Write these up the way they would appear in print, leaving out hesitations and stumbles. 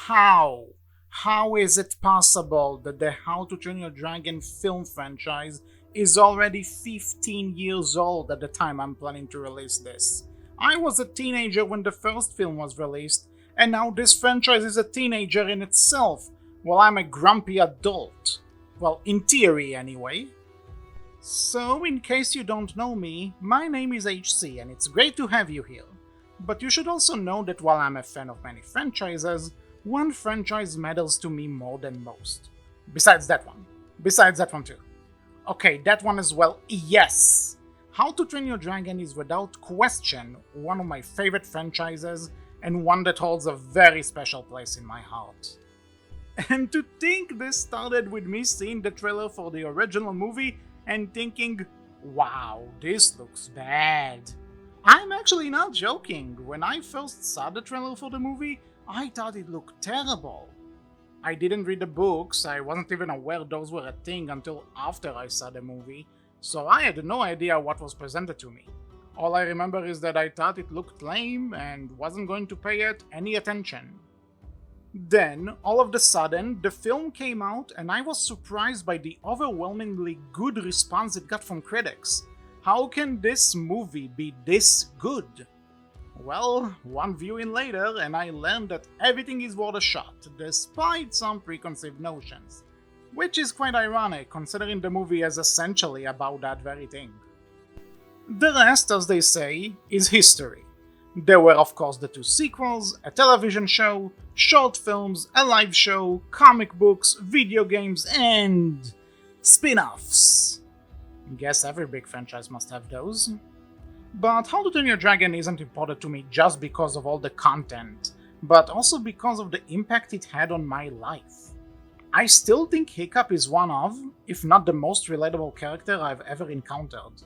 How? How is it possible that the How to Train Your Dragon film franchise is already 15 years old at the time I'm planning to release this? I was a teenager when the first film was released, and now this franchise is a teenager in itself, while I'm a grumpy adult. Well, in theory anyway. So, in case you don't know me, my name is HC and it's great to have you here. But you should also know that while I'm a fan of many franchises, one franchise matters to me more than most. Besides that one. Besides that one too. Okay, that one as well, yes! How to Train Your Dragon is without question one of my favorite franchises and one that holds a very special place in my heart. And to think this started with me seeing the trailer for the original movie and thinking, wow, this looks bad. I'm actually not joking. When I first saw the trailer for the movie, I thought it looked terrible. I didn't read the books, I wasn't even aware those were a thing until after I saw the movie, so I had no idea what was presented to me. All I remember is that I thought it looked lame and wasn't going to pay it any attention. Then, all of a sudden, the film came out and I was surprised by the overwhelmingly good response it got from critics. How can this movie be this good? Well, one viewing later and I learned that everything is worth a shot, despite some preconceived notions. Which is quite ironic, considering the movie is essentially about that very thing. The rest, as they say, is history. There were of course the 2 sequels, a television show, short films, a live show, comic books, video games, and spin-offs. Guess every big franchise must have those. But How to Train Your Dragon isn't important to me just because of all the content, but also because of the impact it had on my life. I still think Hiccup is one of, if not the most relatable character I've ever encountered.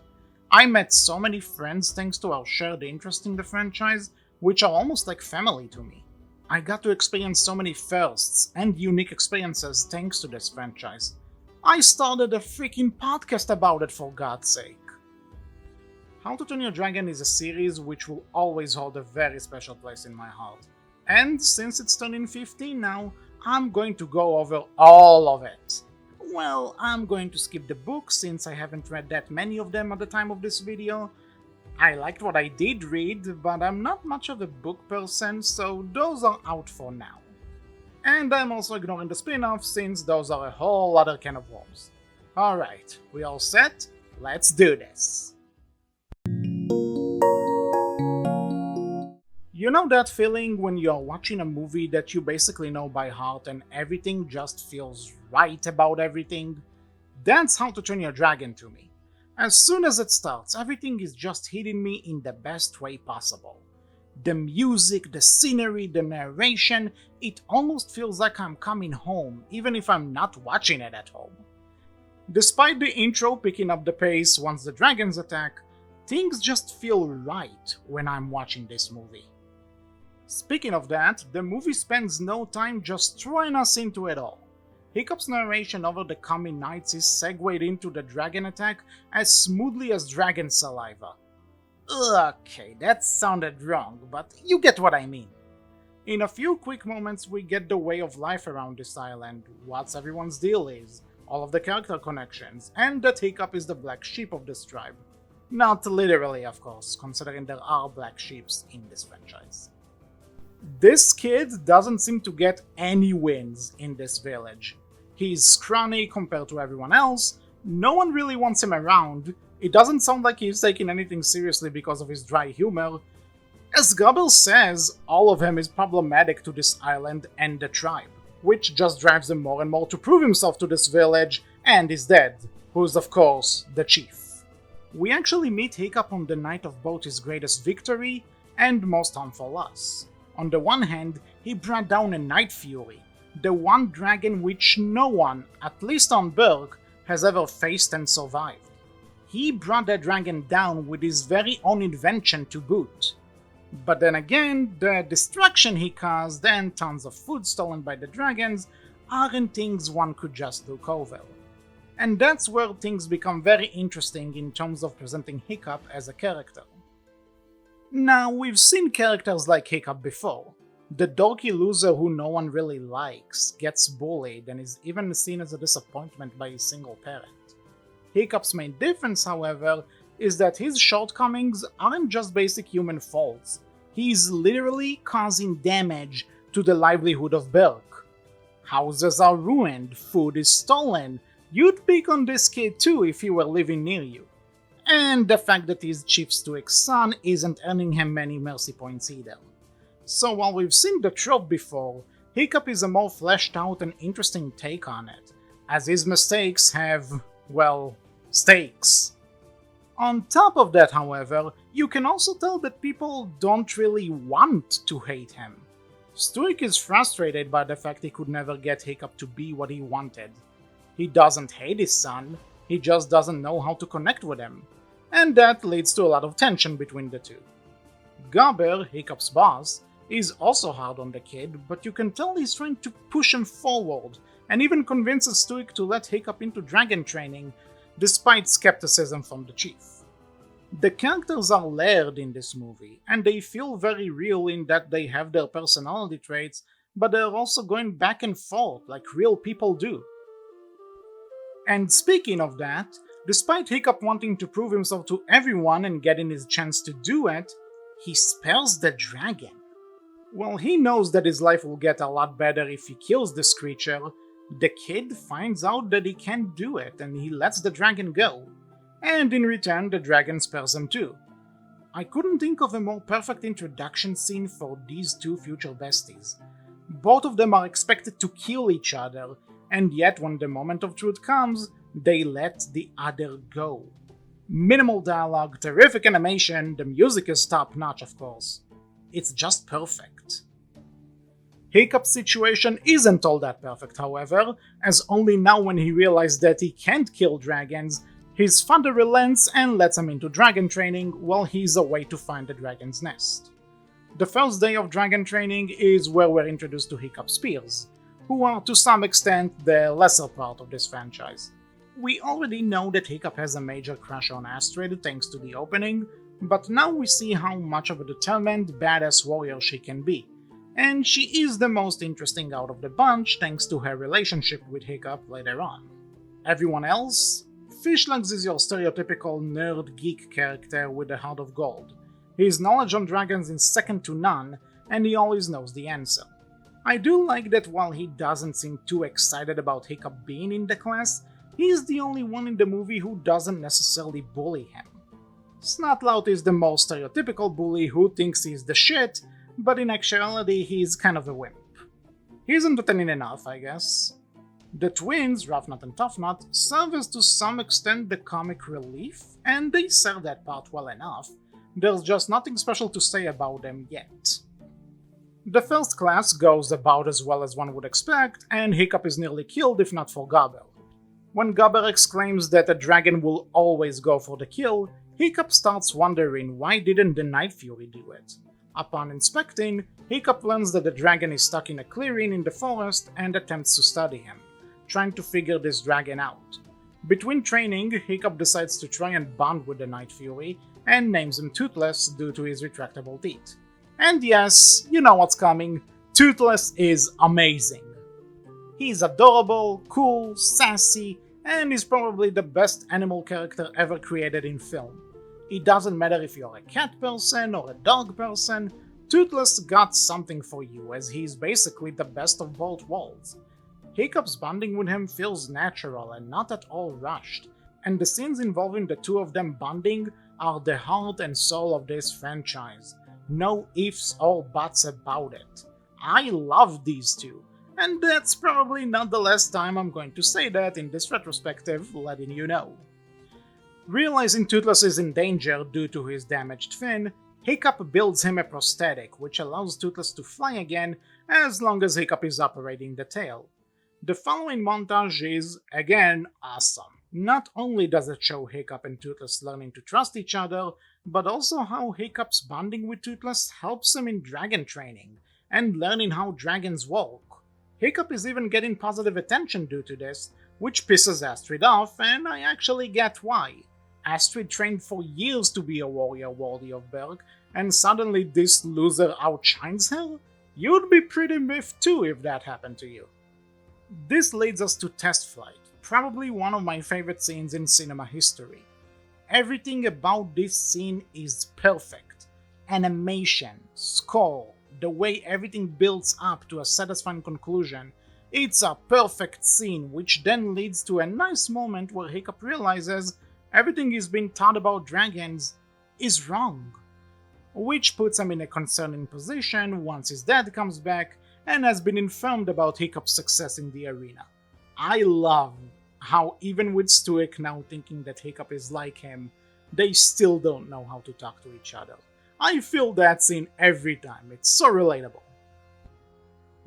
I met so many friends thanks to our shared interest in the franchise, which are almost like family to me. I got to experience so many firsts and unique experiences thanks to this franchise. I started a freaking podcast about it, for God's sake. How to Train Your Dragon is a series which will always hold a very special place in my heart. And since it's turning 15 now, I'm going to go over all of it. Well, I'm going to skip the books since I haven't read that many of them at the time of this video. I liked what I did read, but I'm not much of a book person, so those are out for now. And I'm also ignoring the spin-offs since those are a whole other can of worms. Alright, we all set? Let's do this! You know that feeling when you're watching a movie that you basically know by heart and everything just feels right about everything? That's How to Train Your Dragon to me. As soon as it starts, everything is just hitting me in the best way possible. The music, the scenery, the narration, it almost feels like I'm coming home, even if I'm not watching it at home. Despite the intro picking up the pace once the dragons attack, things just feel right when I'm watching this movie. Speaking of that, the movie spends no time just throwing us into it all. Hiccup's narration over the coming nights is segued into the dragon attack as smoothly as dragon saliva. Okay, that sounded wrong, but you get what I mean. In a few quick moments we get the way of life around this island, what's everyone's deal is, all of the character connections, and that Hiccup is the black sheep of this tribe. Not literally, of course, considering there are black sheeps in this franchise. This kid doesn't seem to get any wins in this village. He's scrawny compared to everyone else, no one really wants him around, it doesn't sound like he's taking anything seriously because of his dry humor. As Gobble says, all of him is problematic to this island and the tribe, which just drives him more and more to prove himself to this village and his dad, who's of course the chief. We actually meet Hiccup on the night of both his greatest victory and most harmful loss. On the one hand, he brought down a Night Fury, the one dragon which no one, at least on Berg, has ever faced and survived. He brought that dragon down with his very own invention to boot. But then again, the destruction he caused and tons of food stolen by the dragons aren't things one could just look over. And that's where things become very interesting in terms of presenting Hiccup as a character. Now, we've seen characters like Hiccup before. The dorky loser who no one really likes, gets bullied, and is even seen as a disappointment by his single parent. Hiccup's main difference, however, is that his shortcomings aren't just basic human faults. He's literally causing damage to the livelihood of Berg. Houses are ruined, food is stolen. You'd pick on this kid too if he were living near you. And the fact that he's Chief Stuik's son isn't earning him many mercy points either. So while we've seen the trope before, Hiccup is a more fleshed out and interesting take on it, as his mistakes have, well, stakes. On top of that, however, you can also tell that people don't really want to hate him. Stuik is frustrated by the fact he could never get Hiccup to be what he wanted. He doesn't hate his son, he just doesn't know how to connect with him, and that leads to a lot of tension between the two. Gobber, Hiccup's boss, is also hard on the kid, but you can tell he's trying to push him forward, and even convinces Stuik to let Hiccup into dragon training, despite skepticism from the chief. The characters are layered in this movie, and they feel very real in that they have their personality traits, but they're also going back and forth like real people do. And speaking of that, despite Hiccup wanting to prove himself to everyone and getting his chance to do it, he spares the dragon. While he knows that his life will get a lot better if he kills this creature, the kid finds out that he can't do it and he lets the dragon go. And in return, the dragon spares him too. I couldn't think of a more perfect introduction scene for these two future besties. Both of them are expected to kill each other, and yet when the moment of truth comes, they let the other go. Minimal dialogue, terrific animation, the music is top notch of course. It's just perfect. Hiccup's situation isn't all that perfect, however, as only now when he realized that he can't kill dragons, his father relents and lets him into dragon training while he's away to find the dragon's nest. The first day of dragon training is where we're introduced to Hiccup's peers, who are to some extent the lesser part of this franchise. We already know that Hiccup has a major crush on Astrid thanks to the opening, but now we see how much of a determined, badass warrior she can be, and she is the most interesting out of the bunch thanks to her relationship with Hiccup later on. Everyone else? Fishlegs is your stereotypical nerd geek character with a heart of gold. His knowledge on dragons is second to none, and he always knows the answer. I do like that while he doesn't seem too excited about Hiccup being in the class, he's the only one in the movie who doesn't necessarily bully him. Snotlout is the most stereotypical bully who thinks he's the shit, but in actuality he's kind of a wimp. He's entertaining enough, I guess. The twins, Roughnut and Toughnut, serve as to some extent the comic relief, and they serve that part well enough. There's just nothing special to say about them yet. The first class goes about as well as one would expect, and Hiccup is nearly killed if not for Gobber. When Gobber exclaims that a dragon will always go for the kill, Hiccup starts wondering why didn't the Night Fury do it. Upon inspecting, Hiccup learns that the dragon is stuck in a clearing in the forest and attempts to study him, trying to figure this dragon out. Between training, Hiccup decides to try and bond with the Night Fury, and names him Toothless due to his retractable teeth. And yes, you know what's coming, Toothless is amazing. He's adorable, cool, sassy, and is probably the best animal character ever created in film. It doesn't matter if you're a cat person or a dog person, Toothless got something for you, as he's basically the best of both worlds. Hiccup's bonding with him feels natural and not at all rushed, and the scenes involving the two of them bonding are the heart and soul of this franchise. No ifs or buts about it. I love these two, and that's probably not the last time I'm going to say that in this retrospective, letting you know. Realizing Toothless is in danger due to his damaged fin, Hiccup builds him a prosthetic, which allows Toothless to fly again as long as Hiccup is operating the tail. The following montage is, again, awesome. Not only does it show Hiccup and Toothless learning to trust each other, but also how Hiccup's bonding with Toothless helps him in dragon training, and learning how dragons walk. Hiccup is even getting positive attention due to this, which pisses Astrid off, and I actually get why. Astrid trained for years to be a warrior worthy of Berg, and suddenly this loser outshines her? You'd be pretty miffed too if that happened to you. This leads us to Test Flight, probably one of my favorite scenes in cinema history. Everything about this scene is perfect. Animation, score, the way everything builds up to a satisfying conclusion. It's a perfect scene, which then leads to a nice moment where Hiccup realizes everything he's been taught about dragons is wrong. Which puts him in a concerning position once his dad comes back and has been informed about Hiccup's success in the arena. I love how even with Stuick now thinking that Hiccup is like him, they still don't know how to talk to each other. I feel that scene every time, it's so relatable.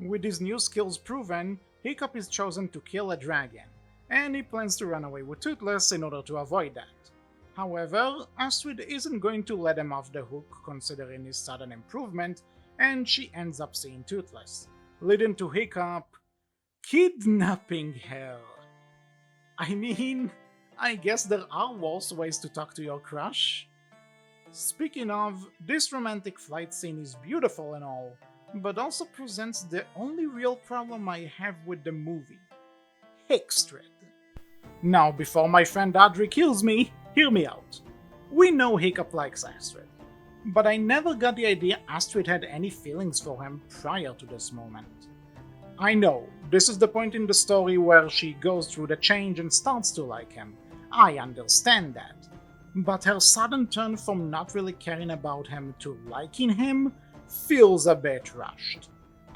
With his new skills proven, Hiccup is chosen to kill a dragon, and he plans to run away with Toothless in order to avoid that. However, Astrid isn't going to let him off the hook considering his sudden improvement, and she ends up seeing Toothless, leading to Hiccup kidnapping her. I mean, I guess there are worse ways to talk to your crush. Speaking of, this romantic flight scene is beautiful and all, but also presents the only real problem I have with the movie. Hickstred. Now, before my friend Audrey kills me, hear me out. We know Hiccup likes Astrid, but I never got the idea Astrid had any feelings for him prior to this moment. I know, this is the point in the story where she goes through the change and starts to like him. I understand that. But her sudden turn from not really caring about him to liking him feels a bit rushed.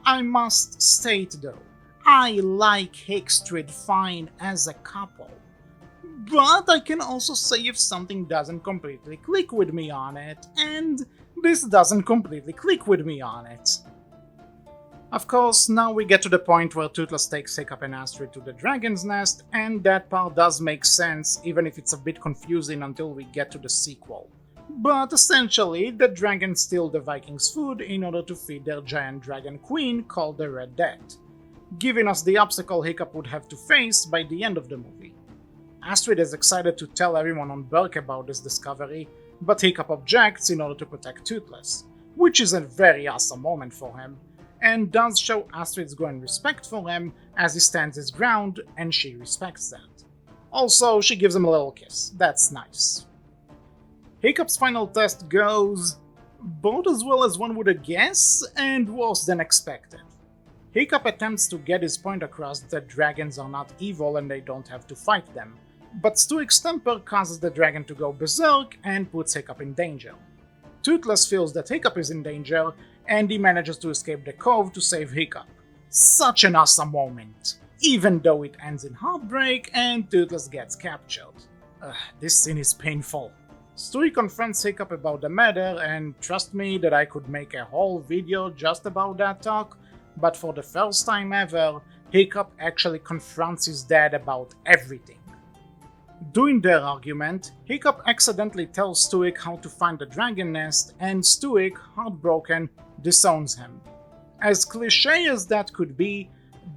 I must state though, I like Hickstred fine as a couple. But I can also say if something doesn't completely click with me on it, and this doesn't completely click with me on it. Of course, now we get to the point where Toothless takes Hiccup and Astrid to the Dragon's Nest, and that part does make sense, even if it's a bit confusing until we get to the sequel. But essentially, the dragons steal the Vikings' food in order to feed their giant dragon queen called the Red Death, giving us the obstacle Hiccup would have to face by the end of the movie. Astrid is excited to tell everyone on Berk about this discovery, but Hiccup objects in order to protect Toothless, which is a very awesome moment for him, and does show Astrid's growing respect for him as he stands his ground, and she respects that. Also, she gives him a little kiss, that's nice. Hiccup's final test goes both as well as one would guess, and worse than expected. Hiccup attempts to get his point across that dragons are not evil and they don't have to fight them, but Stuick's temper causes the dragon to go berserk and puts Hiccup in danger. Toothless feels that Hiccup is in danger, and he manages to escape the cove to save Hiccup. Such an awesome moment, even though it ends in heartbreak and Toothless gets captured. This scene is painful. Stuick confronts Hiccup about the matter, and trust me that I could make a whole video just about that talk, but for the first time ever, Hiccup actually confronts his dad about everything. During their argument, Hiccup accidentally tells Stuick how to find the dragon nest, and Stuick, heartbroken, disowns him. As cliché as that could be,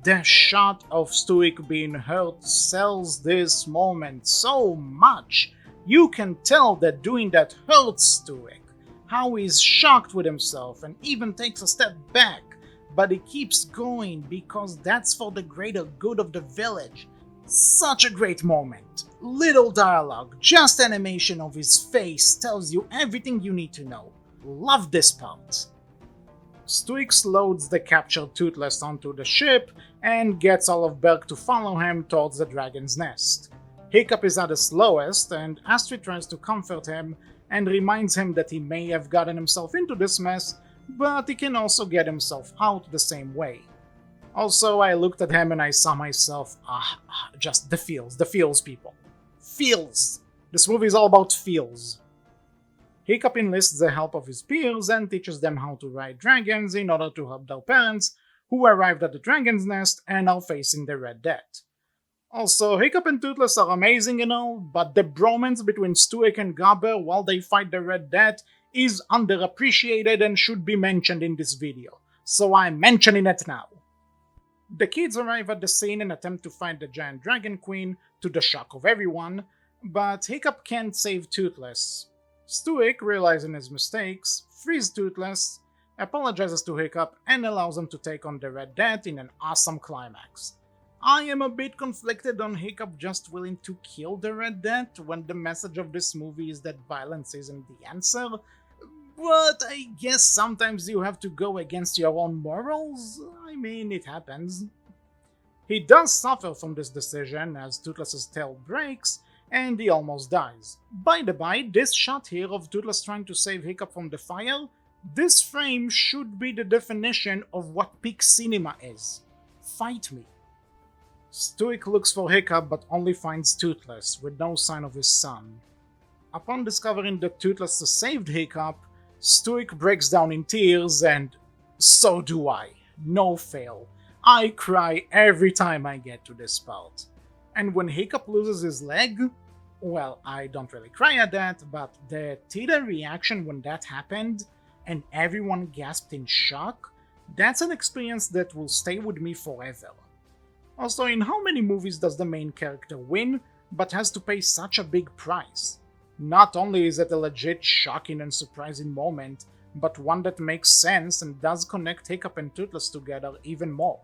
the shot of Stuick being hurt sells this moment so much. You can tell that doing that hurts Stuick, how he's shocked with himself and even takes a step back, but he keeps going because that's for the greater good of the village. Such a great moment. Little dialogue, just animation of his face tells you everything you need to know. Love this part. Stuick loads the captured Toothless onto the ship and gets all of Berk to follow him towards the dragon's nest. Hiccup is at his lowest, and Astrid tries to comfort him and reminds him that he may have gotten himself into this mess, but he can also get himself out the same way. Also, I looked at him and I saw myself, just the feels people. Feels! This movie is all about feels. Hiccup enlists the help of his peers and teaches them how to ride dragons in order to help their parents, who arrived at the dragon's nest and are facing the Red Death. Also, Hiccup and Toothless are amazing and all, but the bromance between Stuick and Gobber while they fight the Red Death is underappreciated and should be mentioned in this video, so I'm mentioning it now. The kids arrive at the scene and attempt to find the giant dragon queen, to the shock of everyone, but Hiccup can't save Toothless. Stuick, realizing his mistakes, frees Toothless, apologizes to Hiccup, and allows him to take on the Red Death in an awesome climax. I am a bit conflicted on Hiccup just willing to kill the Red Death when the message of this movie is that violence isn't the answer, but I guess sometimes you have to go against your own morals. I mean, it happens. He does suffer from this decision as Toothless's tail breaks and he almost dies. By the by, this shot here of Toothless trying to save Hiccup from the fire, this frame should be the definition of what peak cinema is. Fight me. Stuik looks for Hiccup but only finds Toothless, with no sign of his son. Upon discovering that Toothless has saved Hiccup, Stuik breaks down in tears, and so do I. No fail. I cry every time I get to this part. And when Hiccup loses his leg, well, I don't really cry at that, but the theater reaction when that happened, and everyone gasped in shock, that's an experience that will stay with me forever. Also, in how many movies does the main character win, but has to pay such a big price? Not only is it a legit shocking and surprising moment, but one that makes sense and does connect Hiccup and Toothless together even more.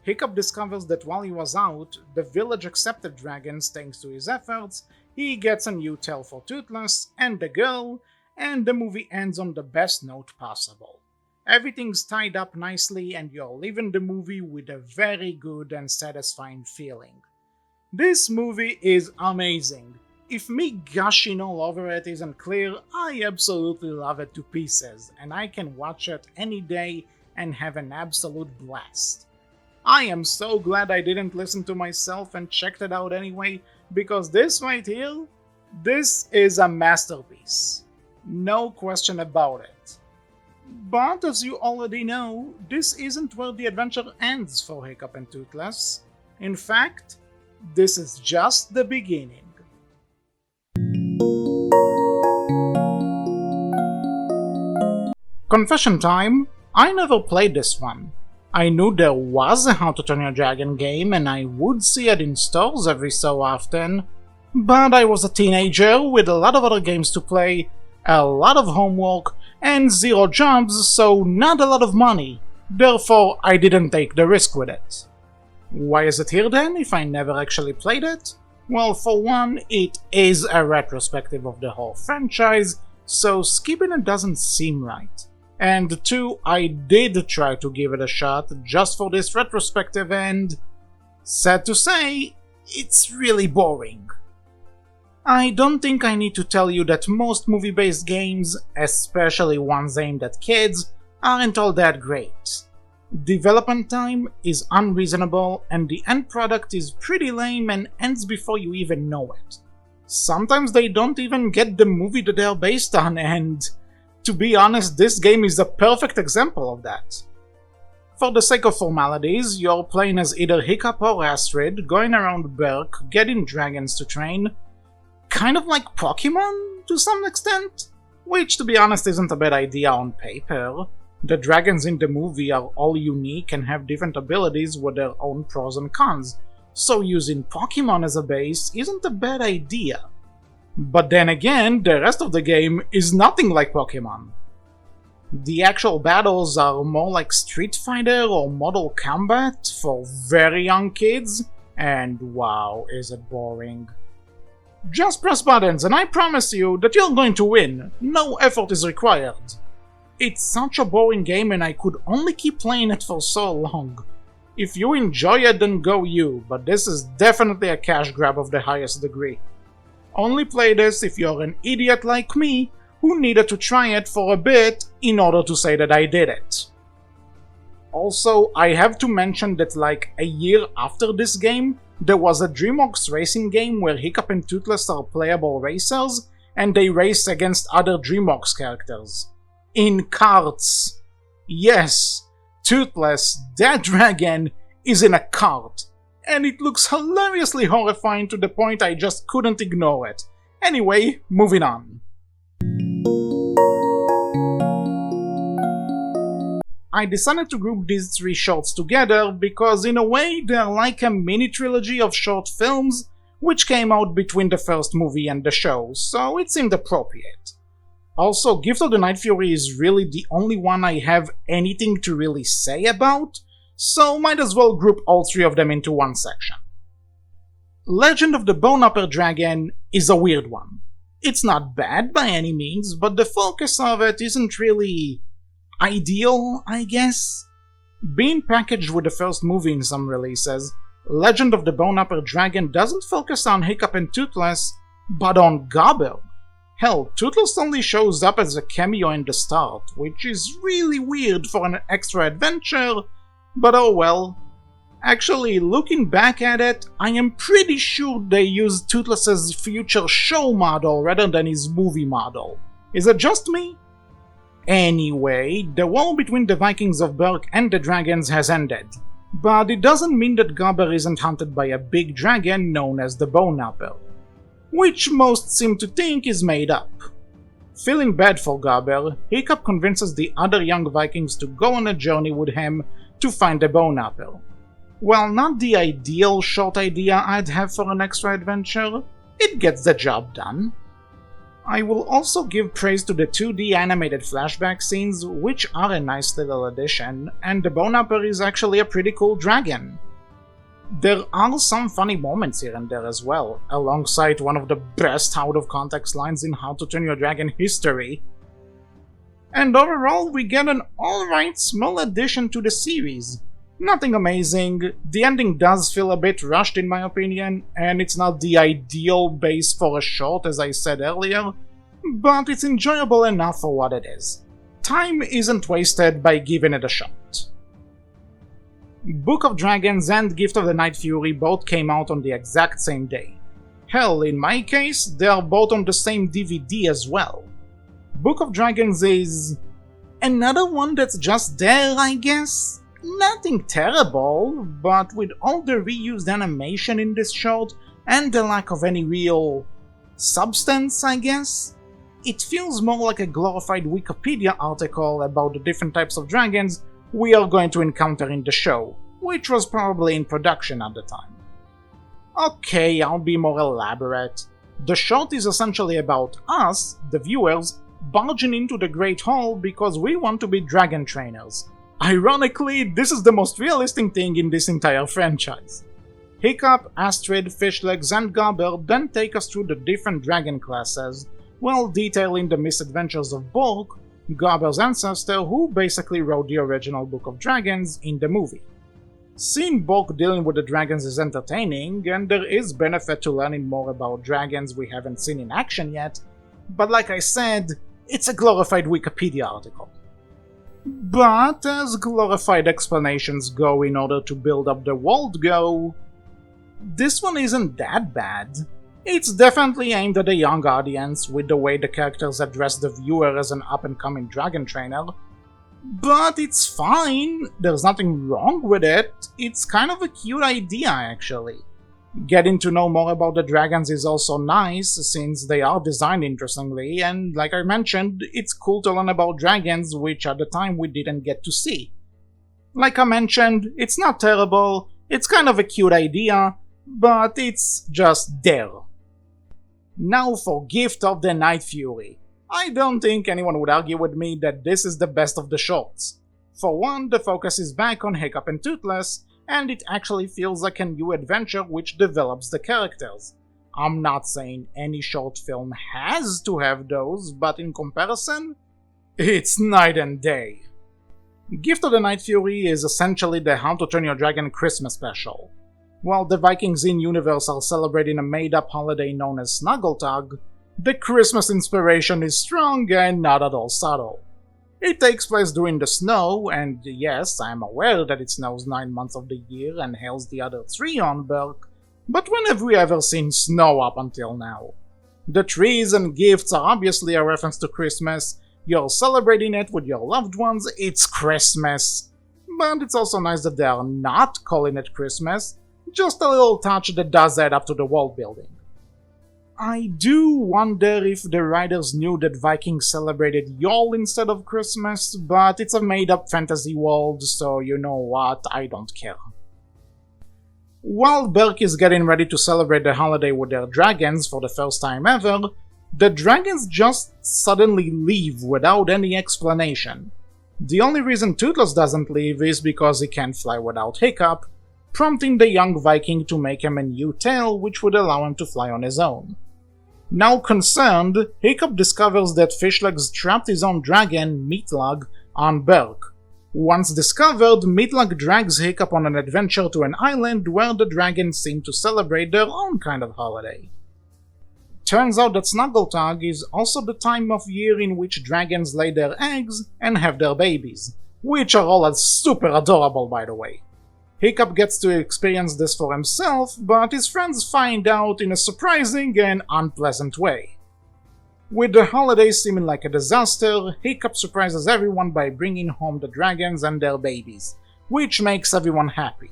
Hiccup discovers that while he was out, the village accepted dragons thanks to his efforts, he gets a new tail for Toothless and the girl, and the movie ends on the best note possible. Everything's tied up nicely and you're leaving the movie with a very good and satisfying feeling. This movie is amazing. If me gushing all over it isn't clear, I absolutely love it to pieces, and I can watch it any day and have an absolute blast. I am so glad I didn't listen to myself and checked it out anyway, because this right here, this is a masterpiece. No question about it. But as you already know, this isn't where the adventure ends for Hiccup and Toothless. In fact, this is just the beginning. Confession time, I never played this one. I knew there was a How to Train Your Dragon game and I would see it in stores every so often, but I was a teenager with a lot of other games to play, a lot of homework, and 0 jobs, so not a lot of money. Therefore, I didn't take the risk with it. Why is it here then, if I never actually played it? Well, for one, it is a retrospective of the whole franchise, so skipping it doesn't seem right. And 2, I did try to give it a shot just for this retrospective and, sad to say, it's really boring. I don't think I need to tell you that most movie-based games, especially ones aimed at kids, aren't all that great. Development time is unreasonable and the end product is pretty lame and ends before you even know it. Sometimes they don't even get the movie that they're based on, and to be honest, this game is a perfect example of that. For the sake of formalities, you're playing as either Hiccup or Astrid, going around Berk, getting dragons to train, kind of like Pokemon to some extent, which to be honest isn't a bad idea on paper. The dragons in the movie are all unique and have different abilities with their own pros and cons, so using Pokemon as a base isn't a bad idea. But then again, the rest of the game is nothing like Pokemon. The actual battles are more like Street Fighter or Mortal Kombat for very young kids, and wow, is it boring. Just press buttons and I promise you that you're going to win, no effort is required. It's such a boring game and I could only keep playing it for so long. If you enjoy it, then go you, but this is definitely a cash grab of the highest degree. Only play this if you're an idiot like me who needed to try it for a bit in order to say that I did it. Also, I have to mention that like a year after this game, there was a DreamWorks racing game where Hiccup and Toothless are playable racers and they race against other DreamWorks characters. In carts. Yes, Toothless, that dragon, is in a cart. And it looks hilariously horrifying to the point I just couldn't ignore it. Anyway, moving on. I decided to group these 3 shorts together because in a way they're like a mini trilogy of short films which came out between the first movie and the show, so it seemed appropriate. Also, Gift of the Night Fury is really the only one I have anything to really say about, so might as well group all three of them into one section. Legend of the Bone-Upper Dragon is a weird one. It's not bad by any means, but the focus of it isn't really ideal, I guess. Being packaged with the first movie in some releases, Legend of the Bone-Upper Dragon doesn't focus on Hiccup and Toothless, but on Gobble. Hell, Toothless only shows up as a cameo in the start, which is really weird for an extra adventure, but oh well. Actually, looking back at it, I am pretty sure they used Toothless's future show model rather than his movie model. Is it just me? Anyway, the war between the Vikings of Berk and the dragons has ended, but it doesn't mean that Gobber isn't hunted by a big dragon known as the Bone-Upper, which most seem to think is made up. Feeling bad for Gobber, Hiccup convinces the other young Vikings to go on a journey with him to find the Bone-Upper. While not the ideal short idea I'd have for an extra adventure, it gets the job done. I will also give praise to the 2D animated flashback scenes, which are a nice little addition, and the Bone-Upper is actually a pretty cool dragon. There are some funny moments here and there as well, alongside one of the best out-of-context lines in How to Train Your Dragon history. And overall, we get an alright small addition to the series. Nothing amazing, the ending does feel a bit rushed in my opinion, and it's not the ideal base for a short as I said earlier, but it's enjoyable enough for what it is. Time isn't wasted by giving it a shot. Book of Dragons and Gift of the Night Fury both came out on the exact same day. Hell, in my case, they are both on the same DVD as well. Book of Dragons is another one that's just there, I guess? Nothing terrible, but with all the reused animation in this short and the lack of any real substance, I guess, it feels more like a glorified Wikipedia article about the different types of dragons we are going to encounter in the show, which was probably in production at the time. Okay, I'll be more elaborate. The short is essentially about us, the viewers, barging into the Great Hall because we want to be dragon trainers. Ironically, this is the most realistic thing in this entire franchise. Hiccup, Astrid, Fishlegs, and Gobber then take us through the different dragon classes, while detailing the misadventures of Bork, Gobber's ancestor who basically wrote the original Book of Dragons in the movie. Seeing Bork dealing with the dragons is entertaining, and there is benefit to learning more about dragons we haven't seen in action yet, but like I said, it's a glorified Wikipedia article. But as glorified explanations go in order to build up the world go, this one isn't that bad. It's definitely aimed at a young audience with the way the characters address the viewer as an up-and-coming dragon trainer, but it's fine, there's nothing wrong with it, it's kind of a cute idea actually. Getting to know more about the dragons is also nice, since they are designed interestingly, and like I mentioned, it's cool to learn about dragons, which at the time we didn't get to see. Like I mentioned, it's not terrible, it's kind of a cute idea, but it's just there. Now for Gift of the Night Fury. I don't think anyone would argue with me that this is the best of the shorts. For one, the focus is back on Hiccup and Toothless, and it actually feels like a new adventure which develops the characters. I'm not saying any short film has to have those, but in comparison, it's night and day. Gift of the Night Fury is essentially the How to Train Your Dragon Christmas special. While the Vikings in-universe are celebrating a made-up holiday known as Snuggletug, the Christmas inspiration is strong and not at all subtle. It takes place during the snow, and yes, I am aware that it snows 9 months of the year and hails the other 3 on Berk, but when have we ever seen snow up until now? The trees and gifts are obviously a reference to Christmas, you're celebrating it with your loved ones, it's Christmas. But it's also nice that they are not calling it Christmas, just a little touch that does add up to the world building. I do wonder if the writers knew that Vikings celebrated Yule instead of Christmas, but it's a made-up fantasy world, so you know what, I don't care. While Berk is getting ready to celebrate the holiday with their dragons for the first time ever, The dragons just suddenly leave without any explanation. The only reason Toothless doesn't leave is because he can't fly without Hiccup, prompting the young Viking to make him a new tail which would allow him to fly on his own. Now concerned, Hiccup discovers that Fishlegs trapped his own dragon, Meatlug, on Berk. Once discovered, Meatlug drags Hiccup on an adventure to an island where the dragons seem to celebrate their own kind of holiday. Turns out that Snuggletug is also the time of year in which dragons lay their eggs and have their babies, which are all super adorable by the way. Hiccup gets to experience this for himself, but his friends find out in a surprising and unpleasant way. With the holidays seeming like a disaster, Hiccup surprises everyone by bringing home the dragons and their babies, which makes everyone happy.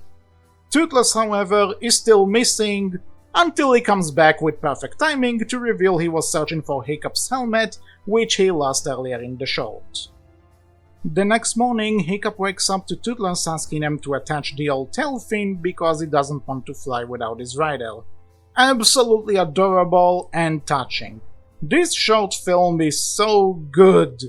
Toothless, however, is still missing, until he comes back with perfect timing to reveal he was searching for Hiccup's helmet, which he lost earlier in the short. The next morning, Hiccup wakes up to Toothless asking him to attach the old tail fin because he doesn't want to fly without his rider. Absolutely adorable and touching. This short film is so good.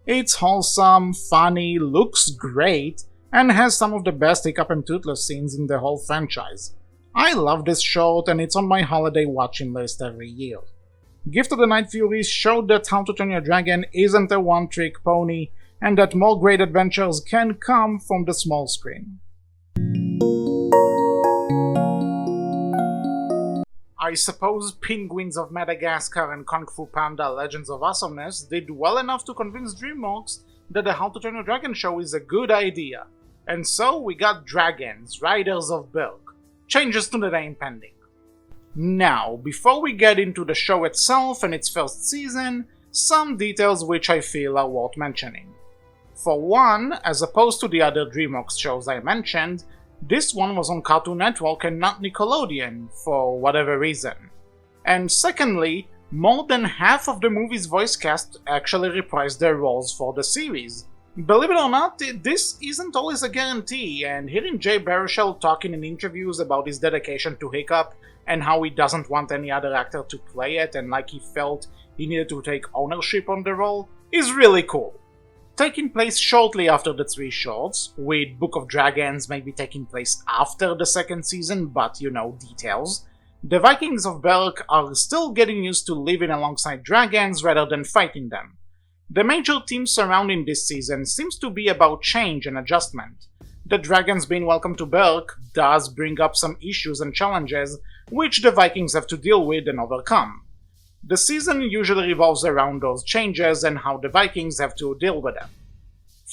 It's wholesome, funny, looks great, and has some of the best Hiccup and Toothless scenes in the whole franchise. I love this short and it's on my holiday watching list every year. Gift of the Night Furies showed that How to Train Your Dragon isn't a one-trick pony, and that more great adventures can come from the small screen. I suppose Penguins of Madagascar and Kung Fu Panda Legends of Awesomeness did well enough to convince DreamWorks that the How to Train Your Dragon show is a good idea, and so we got dragons, Riders of Berk. Changes to the name pending. Now, before we get into the show itself and its first season, some details which I feel are worth mentioning. For one, as opposed to the other DreamWorks shows I mentioned, this one was on Cartoon Network and not Nickelodeon, for whatever reason. And secondly, more than half of the movie's voice cast actually reprised their roles for the series. Believe it or not, this isn't always a guarantee, and hearing Jay Baruchel talking in interviews about his dedication to Hiccup and how he doesn't want any other actor to play it and like he felt he needed to take ownership on the role is really cool. Taking place shortly after the three shorts, with Book of Dragons maybe taking place after the second season, but you know, details, the Vikings of Berk are still getting used to living alongside dragons rather than fighting them. The major theme surrounding this season seems to be about change and adjustment. The dragons being welcome to Berk does bring up some issues and challenges which the Vikings have to deal with and overcome. The season usually revolves around those changes and how the Vikings have to deal with them.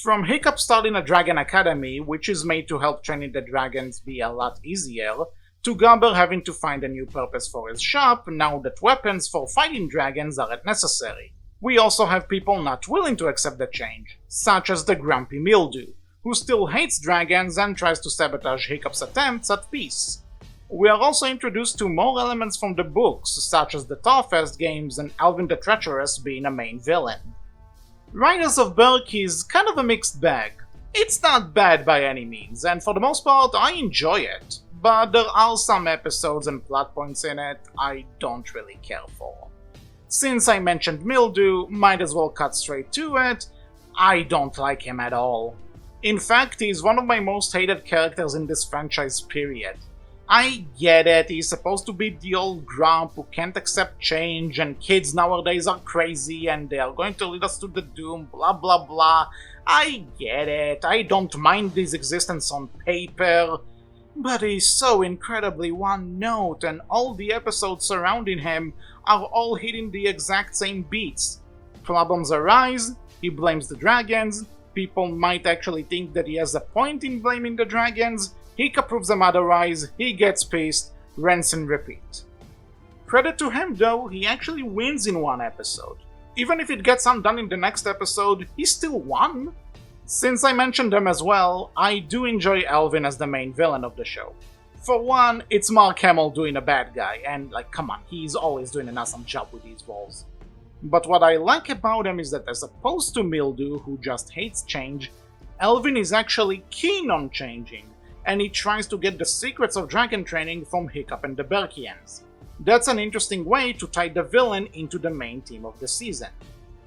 From Hiccup starting a dragon academy, which is made to help training the dragons be a lot easier, to Gobber having to find a new purpose for his shop now that weapons for fighting dragons aren't necessary. We also have people not willing to accept the change, such as the grumpy Mildew, who still hates dragons and tries to sabotage Hiccup's attempts at peace. We are also introduced to more elements from the books, such as the Tarfest games and Alvin the Treacherous being a main villain. Riders of Berk is kind of a mixed bag. It's not bad by any means, and for the most part I enjoy it, but there are some episodes and plot points in it I don't really care for. Since I mentioned Mildew, might as well cut straight to it, I don't like him at all. In fact, he's one of my most hated characters in this franchise, period. I get it, he's supposed to be the old grump who can't accept change, and kids nowadays are crazy and they are going to lead us to the doom, blah blah blah. I get it, I don't mind his existence on paper, but he's so incredibly one note, and all the episodes surrounding him are all hitting the exact same beats. Problems arise, he blames the dragons, people might actually think that he has a point in blaming the dragons, Hiccup proves them otherwise, he gets pissed, rinse and repeat. Credit to him though, he actually wins in one episode. Even if it gets undone in the next episode, he still won. Since I mentioned him as well, I do enjoy Alvin as the main villain of the show. For one, it's Mark Hamill doing a bad guy, and come on, he's always doing an awesome job with these roles. But what I like about him is that as opposed to Mildew, who just hates change, Alvin is actually keen on changing, and he tries to get the secrets of dragon training from Hiccup and the Berkians. That's an interesting way to tie the villain into the main theme of the season.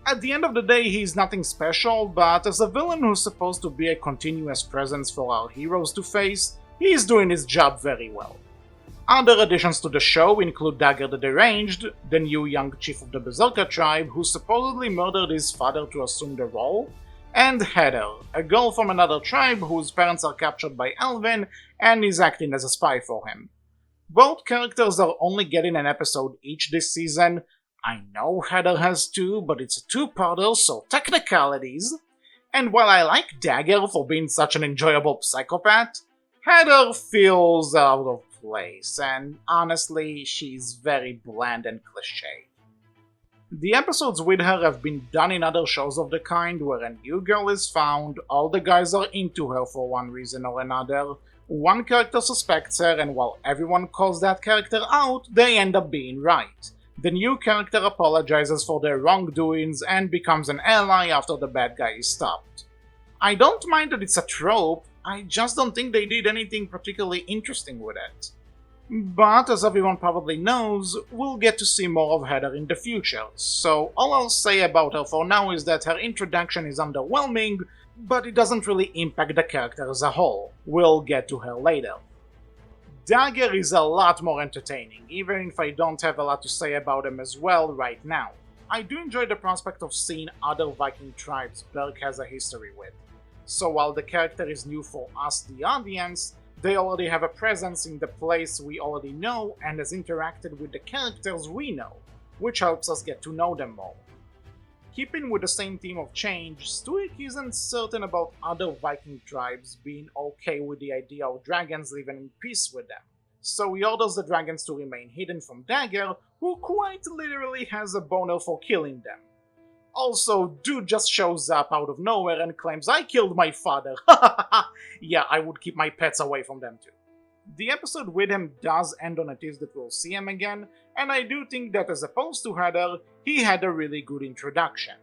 At the end of the day, he's nothing special, but as a villain who's supposed to be a continuous presence for our heroes to face, he's doing his job very well. Other additions to the show include Dagger the Deranged, the new young chief of the Berserker tribe who supposedly murdered his father to assume the role, and Heather, a girl from another tribe whose parents are captured by Elvin and is acting as a spy for him. Both characters are only getting an episode each this season. I know Heather has two, but it's a two-parter, so technicalities. And while I like Dagger for being such an enjoyable psychopath, Heather feels out of place, and honestly, she's very bland and cliché. The episodes with her have been done in other shows of the kind, where a new girl is found, all the guys are into her for one reason or another, one character suspects her, and while everyone calls that character out, they end up being right. The new character apologizes for their wrongdoings and becomes an ally after the bad guy is stopped. I don't mind that it's a trope, I just don't think they did anything particularly interesting with it. But as everyone probably knows, we'll get to see more of Heather in the future, so all I'll say about her for now is that her introduction is underwhelming, but it doesn't really impact the character as a whole. We'll get to her later. Dagger is a lot more entertaining, even if I don't have a lot to say about him as well right now. I do enjoy the prospect of seeing other Viking tribes Berk has a history with. So while the character is new for us, the audience, they already have a presence in the place we already know and has interacted with the characters we know, which helps us get to know them more. Keeping with the same theme of change, Stoic isn't certain about other Viking tribes being okay with the idea of dragons living in peace with them, so he orders the dragons to remain hidden from Dagger, who quite literally has a boner for killing them. Also, dude just shows up out of nowhere and claims, "I killed my father." Yeah, I would keep my pets away from them too. The episode with him does end on a tease that we'll see him again, and I do think that as opposed to Heather, he had a really good introduction.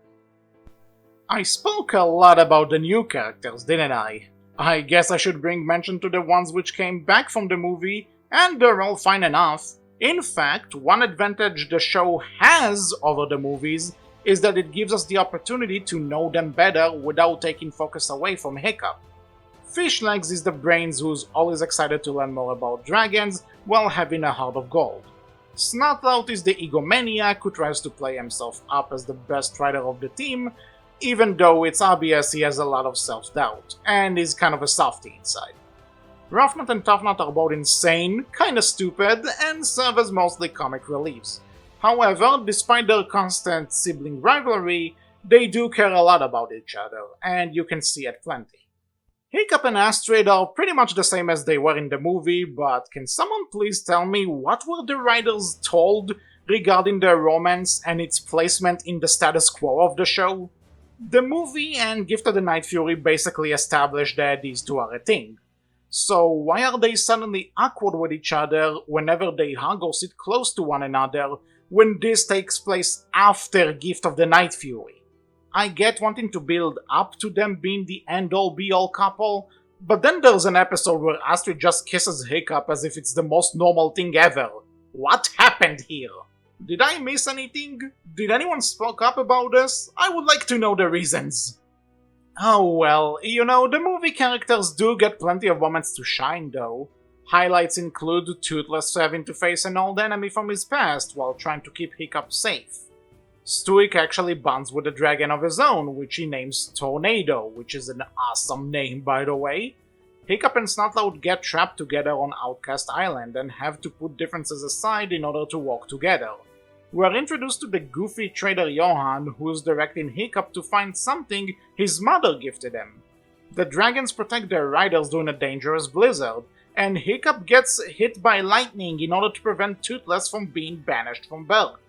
I spoke a lot about the new characters, didn't I? I guess I should bring mention to the ones which came back from the movie, and they're all fine enough. In fact, one advantage the show has over the movies is that it gives us the opportunity to know them better without taking focus away from Hiccup. Fishlegs is the brains who's always excited to learn more about dragons while having a heart of gold. Snotlout is the egomaniac who tries to play himself up as the best rider of the team, even though it's obvious he has a lot of self-doubt, and is kind of a softie inside. Roughnut and Toughnut are both insane, kinda stupid, and serve as mostly comic reliefs. However, despite their constant sibling rivalry, they do care a lot about each other, and you can see it plenty. Hiccup and Astrid are pretty much the same as they were in the movie, but can someone please tell me what were the writers told regarding their romance and its placement in the status quo of the show? The movie and Gift of the Night Fury basically established that these two are a thing. So why are they suddenly awkward with each other whenever they hug or sit close to one another when this takes place after Gift of the Night Fury? I get wanting to build up to them being the end-all be-all couple, but then there's an episode where Astrid just kisses Hiccup as if it's the most normal thing ever. What happened here? Did I miss anything? Did anyone spoke up about this? I would like to know the reasons. Oh well, the movie characters do get plenty of moments to shine though. Highlights include Toothless having to face an old enemy from his past while trying to keep Hiccup safe. Stoic actually bonds with a dragon of his own, which he names Tornado, which is an awesome name by the way. Hiccup and Snotlout get trapped together on Outcast Island and have to put differences aside in order to work together. We are introduced to the goofy trader Johann, who is directing Hiccup to find something his mother gifted him. The dragons protect their riders during a dangerous blizzard, and Hiccup gets hit by lightning in order to prevent Toothless from being banished from Berk.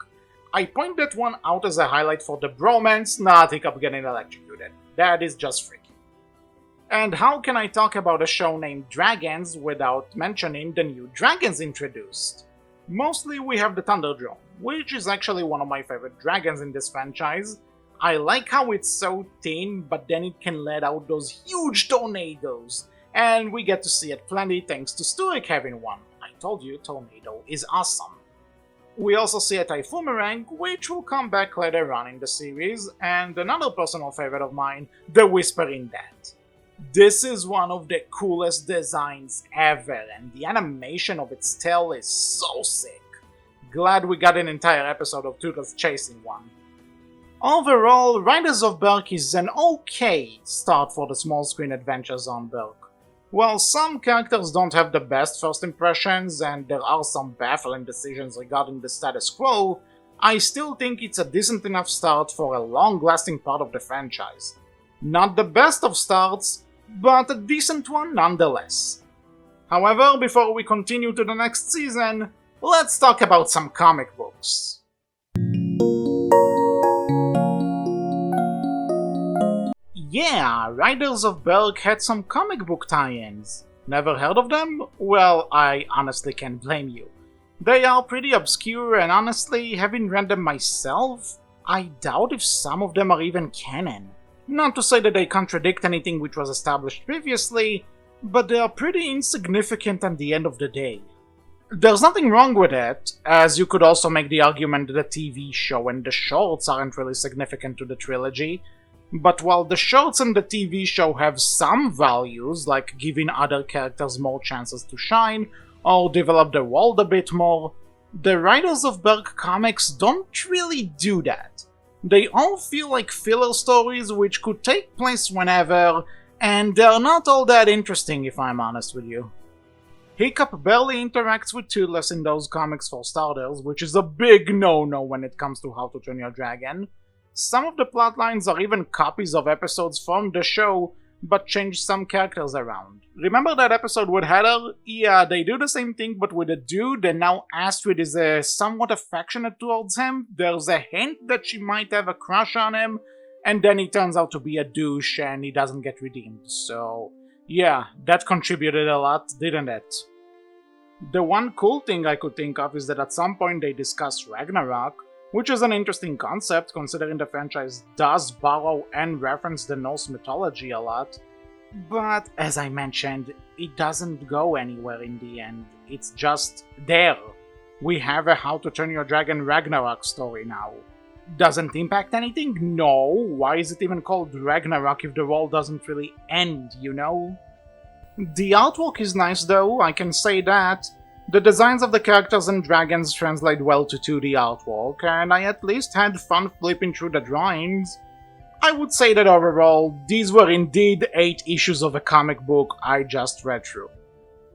I point that one out as a highlight for the bromance, not Hiccup getting electrocuted. That is just freaky. And how can I talk about a show named Dragons without mentioning the new dragons introduced? Mostly we have the Thunderdrome, which is actually one of my favorite dragons in this franchise. I like how it's so thin, but then it can let out those huge tornadoes, and we get to see it plenty thanks to Stoic having one. I told you, Tornado is awesome. We also see a Typhoon, which will come back later on in the series, and another personal favorite of mine, the Whispering Death. This is one of the coolest designs ever, and the animation of its tail is so sick. Glad we got an entire episode of Toothless chasing one. Overall, Riders of Berk is an okay start for the small screen adventures on Berk. While some characters don't have the best first impressions and there are some baffling decisions regarding the status quo, I still think it's a decent enough start for a long-lasting part of the franchise. Not the best of starts, but a decent one nonetheless. However, before we continue to the next season, let's talk about some comic books. Yeah, Riders of Berk had some comic book tie-ins. Never heard of them? Well, I honestly can't blame you. They are pretty obscure, and honestly, having read them myself, I doubt if some of them are even canon. Not to say that they contradict anything which was established previously, but they are pretty insignificant at the end of the day. There's nothing wrong with it, as you could also make the argument that the TV show and the shorts aren't really significant to the trilogy. But while the shorts and the TV show have some values, like giving other characters more chances to shine, or develop the world a bit more, the Riders of Berk comics don't really do that. They all feel like filler stories which could take place whenever, and they're not all that interesting if I'm honest with you. Hiccup barely interacts with Toothless in those comics for starters, which is a big no-no when it comes to How to Train Your Dragon. Some of the plotlines are even copies of episodes from the show, but change some characters around. Remember that episode with Heather? Yeah, they do the same thing, but with a dude, and now Astrid is somewhat affectionate towards him. There's a hint that she might have a crush on him, and then he turns out to be a douche and he doesn't get redeemed. So, yeah, that contributed a lot, didn't it? The one cool thing I could think of is that at some point they discuss Ragnarok, which is an interesting concept considering the franchise does borrow and reference the Norse mythology a lot. But, as I mentioned, it doesn't go anywhere in the end. It's just there. We have a How to Train Your Dragon Ragnarok story now. Doesn't impact anything? No. Why is it even called Ragnarok if the world doesn't really end, you know? The artwork is nice though, I can say that. The designs of the characters and dragons translate well to 2D artwork, and I at least had fun flipping through the drawings. I would say that overall, these were indeed 8 issues of a comic book I just read through.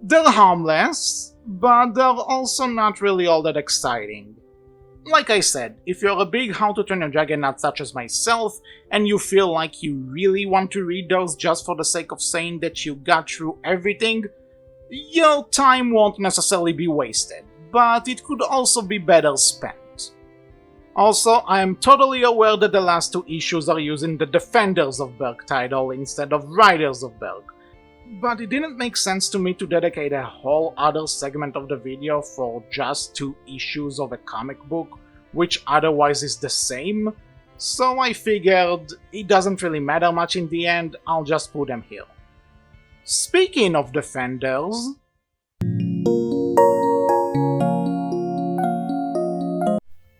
They're harmless, but they're also not really all that exciting. Like I said, if you're a big How to Train Your Dragon nut such as myself, and you feel like you really want to read those just for the sake of saying that you got through everything, your time won't necessarily be wasted, but it could also be better spent. Also, I am totally aware that the last 2 issues are using the Defenders of Berk title instead of Riders of Berk, but it didn't make sense to me to dedicate a whole other segment of the video for just 2 issues of a comic book, which otherwise is the same, so I figured it doesn't really matter much in the end, I'll just put them here. Speaking of Defenders,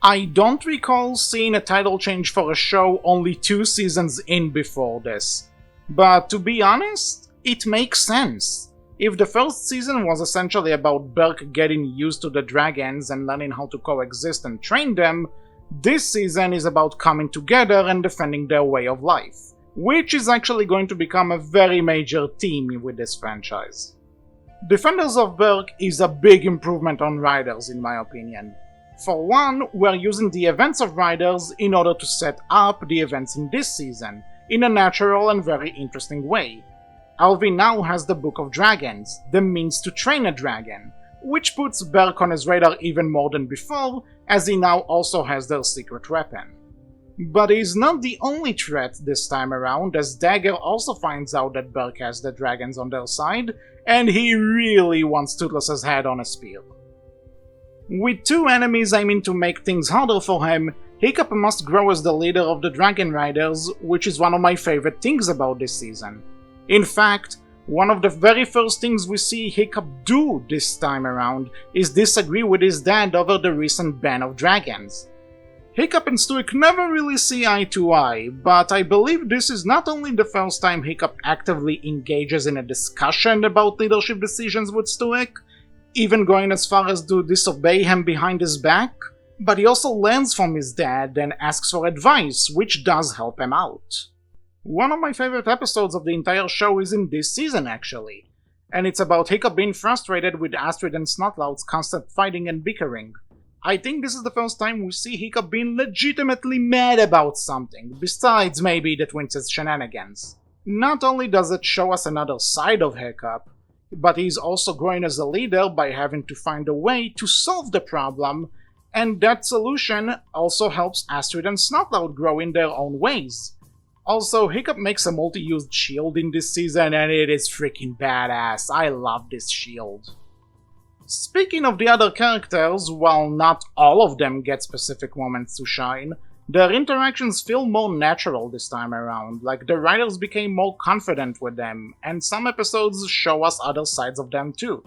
I don't recall seeing a title change for a show only 2 seasons in before this, but to be honest, it makes sense. If the first season was essentially about Berk getting used to the dragons and learning how to coexist and train them, this season is about coming together and defending their way of life, which is actually going to become a very major theme with this franchise. Defenders of Berk is a big improvement on Riders in my opinion. For one, we're using the events of Riders in order to set up the events in this season, in a natural and very interesting way. Alvi now has the Book of Dragons, the means to train a dragon, which puts Berk on his radar even more than before, as he now also has their secret weapon. But he's not the only threat this time around, as Dagger also finds out that Berk has the dragons on their side, and he really wants Toothless's head on a spear. With 2 enemies aiming to make things harder for him, Hiccup must grow as the leader of the Dragon Riders, which is one of my favorite things about this season. In fact, One of the very first things we see Hiccup do this time around is disagree with his dad over the recent ban of dragons. Hiccup and Stuik never really see eye to eye, but I believe this is not only the first time Hiccup actively engages in a discussion about leadership decisions with Stuik, even going as far as to disobey him behind his back, but he also learns from his dad and asks for advice, which does help him out. One of my favorite episodes of the entire show is in this season actually, and it's about Hiccup being frustrated with Astrid and Snotlout's constant fighting and bickering. I think this is the first time we see Hiccup being legitimately mad about something, besides maybe the twins' shenanigans. Not only does it show us another side of Hiccup, but he's also growing as a leader by having to find a way to solve the problem, and that solution also helps Astrid and Snotlout grow in their own ways. Also, Hiccup makes a multi-used shield in this season and it is freaking badass. I love this shield. Speaking of the other characters, while not all of them get specific moments to shine, their interactions feel more natural this time around, like the writers became more confident with them, and some episodes show us other sides of them too.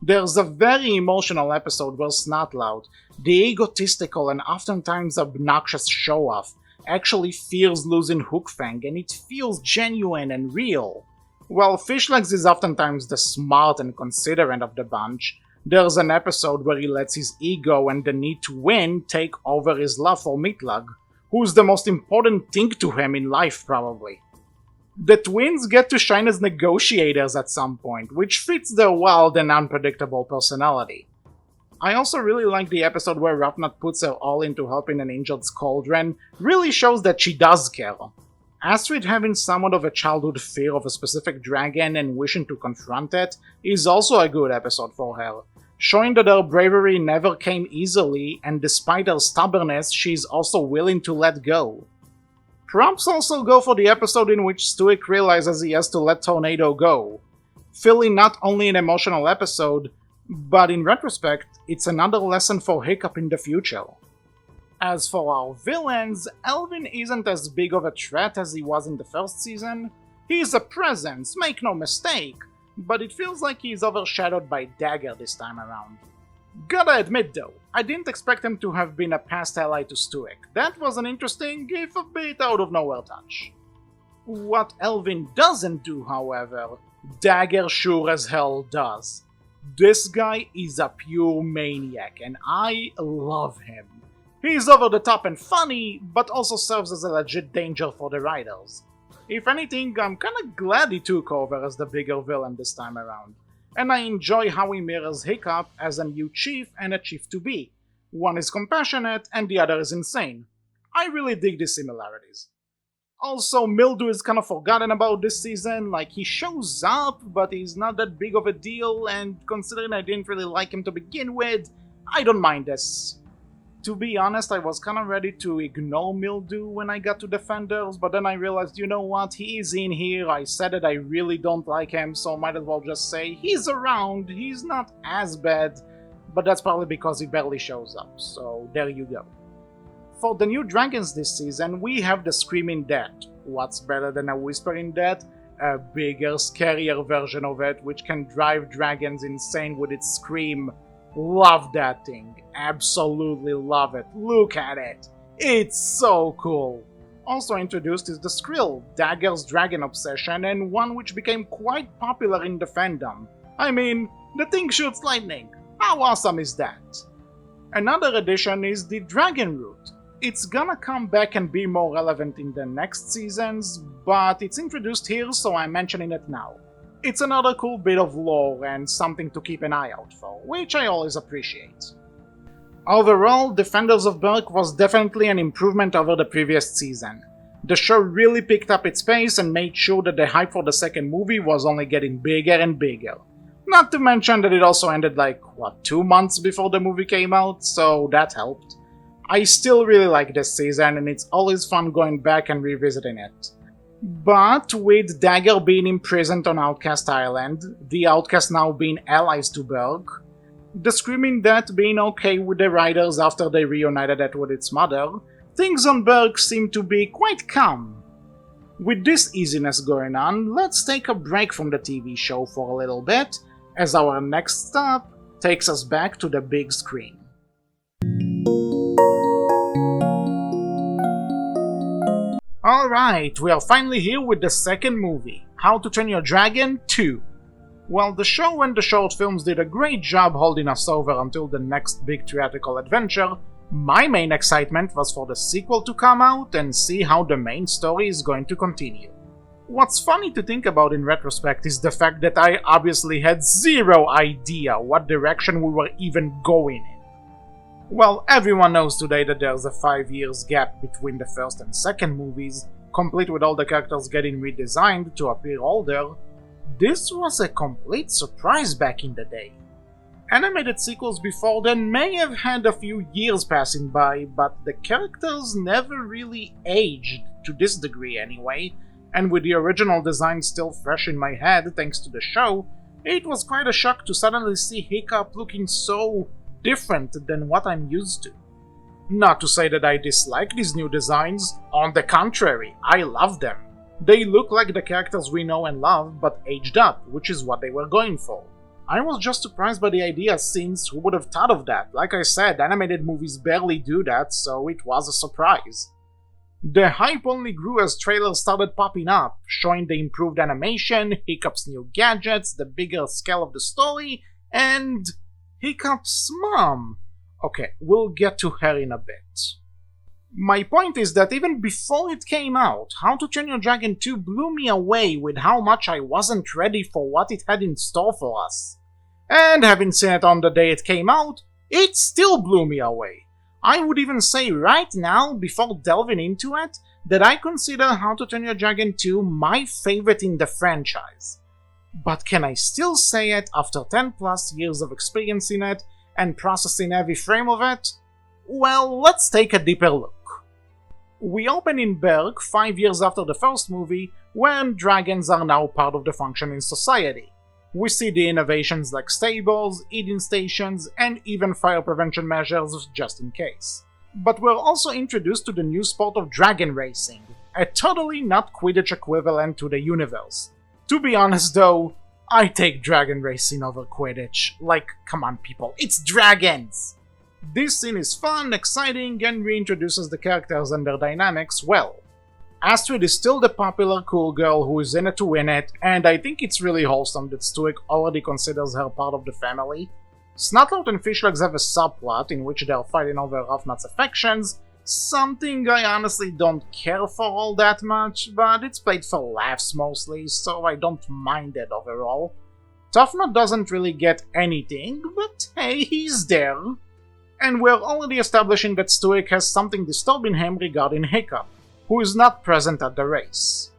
There's a very emotional episode where Snotlout, the egotistical and oftentimes obnoxious show-off, actually fears losing Hookfang, and it feels genuine and real. While Fishlegs is oftentimes the smart and considerate of the bunch, there's an episode where he lets his ego and the need to win take over his love for Meatlug, who's the most important thing to him in life probably. The twins get to shine as negotiators at some point, which fits their wild and unpredictable personality. I also really like the episode where Roughneck puts her all into helping an injured Cauldron, really shows that she does care. Astrid having somewhat of a childhood fear of a specific dragon and wishing to confront it is also a good episode for her, showing that her bravery never came easily and despite her stubbornness she's also willing to let go. Props also go for the episode in which Stuik realizes he has to let Tornado go. Feeling not only an emotional episode, but in retrospect, it's another lesson for Hiccup in the future. As for our villains, Elvin isn't as big of a threat as he was in the first season. He's a presence, make no mistake, but it feels like he's overshadowed by Dagger this time around. Gotta admit though, I didn't expect him to have been a past ally to Stuik. That was an interesting, if a bit out of nowhere touch. What Elvin doesn't do, however, Dagger sure as hell does. This guy is a pure maniac, and I love him. He's over the top and funny, but also serves as a legit danger for the writers. If anything, I'm kinda glad he took over as the bigger villain this time around, and I enjoy how he mirrors Hiccup as a new chief and a chief-to-be. One is compassionate and the other is insane. I really dig these similarities. Also, Mildew is kind of forgotten about this season, like he shows up, but he's not that big of a deal, and considering I didn't really like him to begin with, I don't mind this. To be honest, I was kinda ready to ignore Mildew when I got to Defenders, but then I realized, you know what, he is in here, I said that I really don't like him, so might as well just say, he's around, he's not as bad, but that's probably because he barely shows up, so there you go. For the new dragons this season, we have the Screaming Death. What's better than a Whispering Death? A bigger, scarier version of it, which can drive dragons insane with its scream. Love that thing. Absolutely love it. Look at it. It's so cool. Also introduced is the Skrill, Dagger's dragon obsession, and one which became quite popular in the fandom. I mean, the thing shoots lightning. How awesome is that? Another addition is the Dragon Root. It's gonna come back and be more relevant in the next seasons, but it's introduced here so I'm mentioning it now. It's another cool bit of lore and something to keep an eye out for, which I always appreciate. Overall, Defenders of Berk was definitely an improvement over the previous season. The show really picked up its pace and made sure that the hype for the second movie was only getting bigger and bigger. Not to mention that it also ended 2 months before the movie came out, so that helped. I still really like this season and it's always fun going back and revisiting it. But with Dagger being imprisoned on Outcast Island, the Outcasts now being allies to Berg, the Screaming Death being okay with the Riders after they reunited it with its mother, things on Berg seem to be quite calm. With this easiness going on, let's take a break from the TV show for a little bit, as our next stop takes us back to the big screen. Alright, we are finally here with the second movie, How to Train Your Dragon 2. While the show and the short films did a great job holding us over until the next big theatrical adventure, my main excitement was for the sequel to come out and see how the main story is going to continue. What's funny to think about in retrospect is the fact that I obviously had zero idea what direction we were even going in. Well, everyone knows today that there's a 5 years gap between the first and second movies, complete with all the characters getting redesigned to appear older. This was a complete surprise back in the day. Animated sequels before then may have had a few years passing by, but the characters never really aged, to this degree anyway, and with the original design still fresh in my head thanks to the show, it was quite a shock to suddenly see Hiccup looking so different than what I'm used to. Not to say that I dislike these new designs, on the contrary, I love them. They look like the characters we know and love, but aged up, which is what they were going for. I was just surprised by the idea since who would have thought of that? Like I said, animated movies barely do that, so it was a surprise. The hype only grew as trailers started popping up, showing the improved animation, Hiccup's new gadgets, the bigger scale of the story, and Hiccup's mom. Okay, we'll get to her in a bit. My point is that even before it came out, How to Train Your Dragon 2 blew me away with how much I wasn't ready for what it had in store for us. And having seen it on the day it came out, it still blew me away. I would even say right now, before delving into it, that I consider How to Train Your Dragon 2 my favorite in the franchise. But can I still say it after 10 plus years of experience in it and processing every frame of it? Well, let's take a deeper look. We open in Berg 5 years after the first movie, when dragons are now part of the functioning society. We see the innovations like stables, eating stations, and even fire prevention measures just in case. But we're also introduced to the new sport of dragon racing, a totally not Quidditch equivalent to the universe. To be honest though, I take dragon racing over Quidditch. Like, come on people, it's dragons! This scene is fun, exciting, and reintroduces the characters and their dynamics well. Astrid is still the popular cool girl who is in it to win it, and I think it's really wholesome that Stuik already considers her part of the family. Snotlout and Fishlegs have a subplot in which they are fighting over Ruffnut's affections, something I honestly don't care for all that much, but it's played for laughs mostly, so I don't mind it overall. Toughnut doesn't really get anything, but hey, he's there. And we're already establishing that Stuik has something disturbing him regarding Hiccup, who is not present at the race.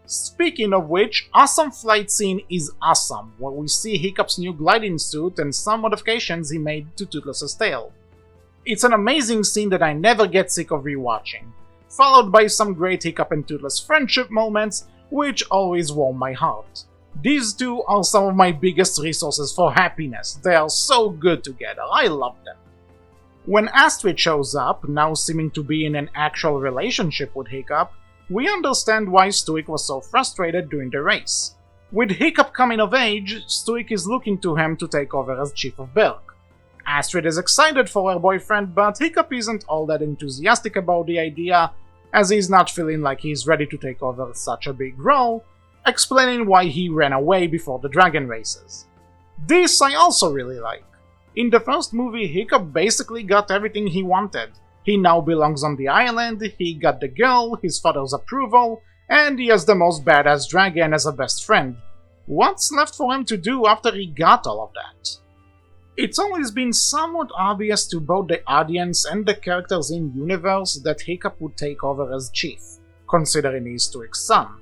Speaking of which, awesome flight scene is awesome, where we see Hiccup's new gliding suit and some modifications he made to Toothless's tail. It's an amazing scene that I never get sick of rewatching, followed by some great Hiccup and Toothless friendship moments, which always warm my heart. These two are some of my biggest resources for happiness, they are so good together, I love them. When Astrid shows up, now seeming to be in an actual relationship with Hiccup, we understand why Stuik was so frustrated during the race. With Hiccup coming of age, Stuik is looking to him to take over as Chief of Berg. Astrid is excited for her boyfriend, but Hiccup isn't all that enthusiastic about the idea, as he's not feeling like he's ready to take over such a big role, explaining why he ran away before the dragon races. This I also really like. In the first movie, Hiccup basically got everything he wanted. He now belongs on the island, he got the girl, his father's approval, and he has the most badass dragon as a best friend. What's left for him to do after he got all of that? It's always been somewhat obvious to both the audience and the characters in-universe that Hiccup would take over as chief, considering he's Stuik's son.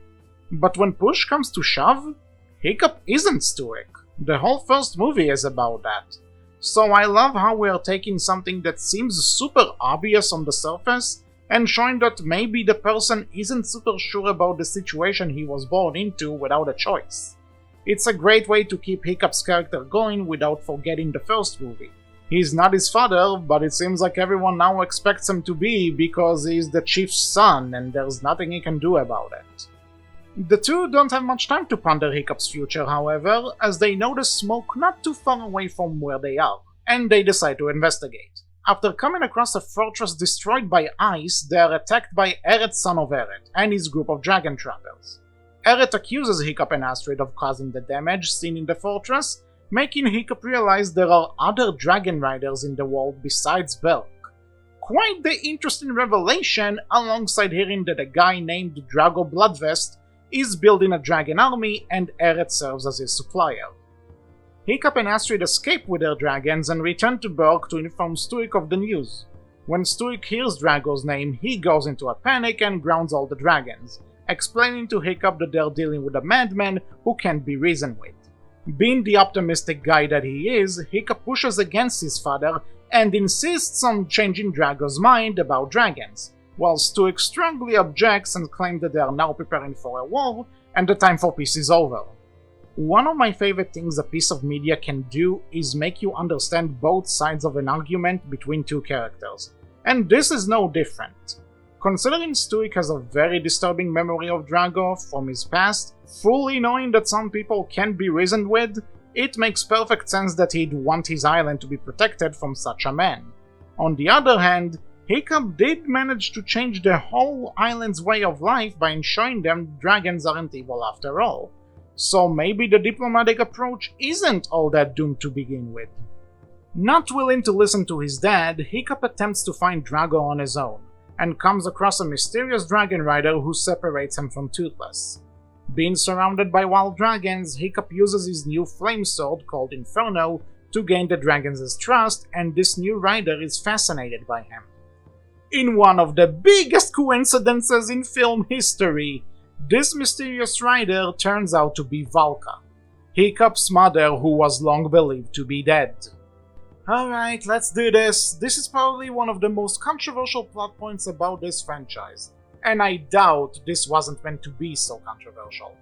But when push comes to shove, Hiccup isn't Stuik. The whole first movie is about that. So I love how we are taking something that seems super obvious on the surface and showing that maybe the person isn't super sure about the situation he was born into without a choice. It's a great way to keep Hiccup's character going without forgetting the first movie. He's not his father, but it seems like everyone now expects him to be because he's the chief's son and there's nothing he can do about it. The two don't have much time to ponder Hiccup's future, however, as they notice smoke not too far away from where they are, and they decide to investigate. After coming across a fortress destroyed by ice, they are attacked by Eret, son of Eret, and his group of dragon trappers. Eret accuses Hiccup and Astrid of causing the damage seen in the fortress, making Hiccup realize there are other dragon riders in the world besides Belk. Quite the interesting revelation, alongside hearing that a guy named Drago Bloodvest is building a dragon army and Eret serves as his supplier. Hiccup and Astrid escape with their dragons and return to Berk to inform Stuik of the news. When Stuik hears Drago's name, he goes into a panic and grounds all the dragons, explaining to Hiccup that they're dealing with a madman who can't be reasoned with. Being the optimistic guy that he is, Hiccup pushes against his father and insists on changing Drago's mind about dragons, while Stuik strongly objects and claims that they are now preparing for a war and the time for peace is over. One of my favorite things a piece of media can do is make you understand both sides of an argument between two characters, and this is no different. Considering Stuik has a very disturbing memory of Drago from his past, fully knowing that some people can't be reasoned with, it makes perfect sense that he'd want his island to be protected from such a man. On the other hand, Hiccup did manage to change the whole island's way of life by ensuring them dragons aren't evil after all, so maybe the diplomatic approach isn't all that doomed to begin with. Not willing to listen to his dad, Hiccup attempts to find Drago on his own, and comes across a mysterious dragon rider who separates him from Toothless. Being surrounded by wild dragons, Hiccup uses his new flame sword called Inferno to gain the dragons' trust, and this new rider is fascinated by him. In one of the biggest coincidences in film history, this mysterious rider turns out to be Valka, Hiccup's mother, who was long believed to be dead. Alright, let's do this. This is probably one of the most controversial plot points about this franchise, and I doubt this wasn't meant to be so controversial.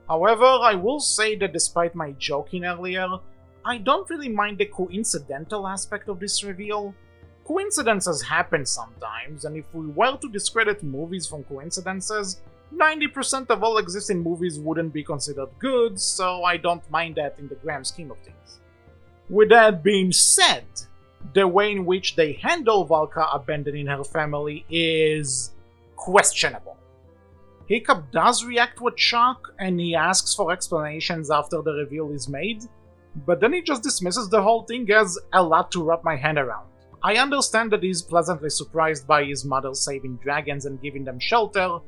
However, I will say that despite my joking earlier, I don't really mind the coincidental aspect of this reveal. Coincidences happen sometimes, and if we were to discredit movies from coincidences, 90% of all existing movies wouldn't be considered good, so I don't mind that in the grand scheme of things. With that being said, the way in which they handle Valka abandoning her family is questionable. Hiccup does react with shock, and he asks for explanations after the reveal is made, but then he just dismisses the whole thing as a lot to wrap my hand around. I understand that he's pleasantly surprised by his mother saving dragons and giving them shelter,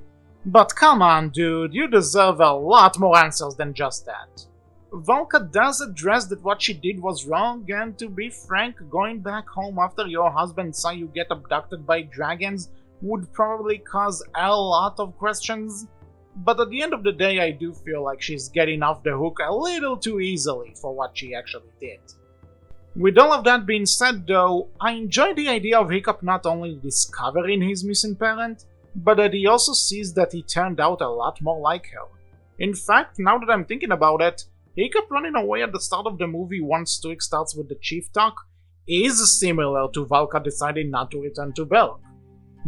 but come on dude, you deserve a lot more answers than just that. Valka does address that what she did was wrong, and to be frank, going back home after your husband saw you get abducted by dragons would probably cause a lot of questions, but at the end of the day I do feel like she's getting off the hook a little too easily for what she actually did. With all of that being said though, I enjoy the idea of Hiccup not only discovering his missing parent, but that he also sees that he turned out a lot more like her. In fact, now that I'm thinking about it, Hiccup running away at the start of the movie once Stuik starts with the chief talk is similar to Valka deciding not to return to Berk.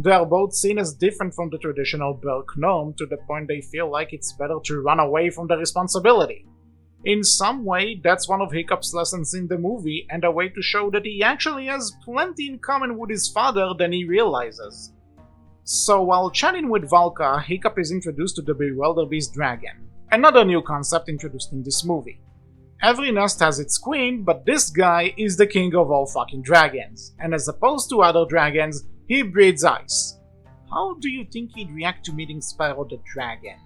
They are both seen as different from the traditional Berk norm to the point they feel like it's better to run away from the responsibility. In some way, that's one of Hiccup's lessons in the movie and a way to show that he actually has plenty in common with his father than he realizes. So while chatting with Valka, Hiccup is introduced to the Bewilderbeast dragon, another new concept introduced in this movie. Every nest has its queen, but this guy is the king of all fucking dragons, and as opposed to other dragons, he breathes ice. How do you think he'd react to meeting Spyro the Dragon?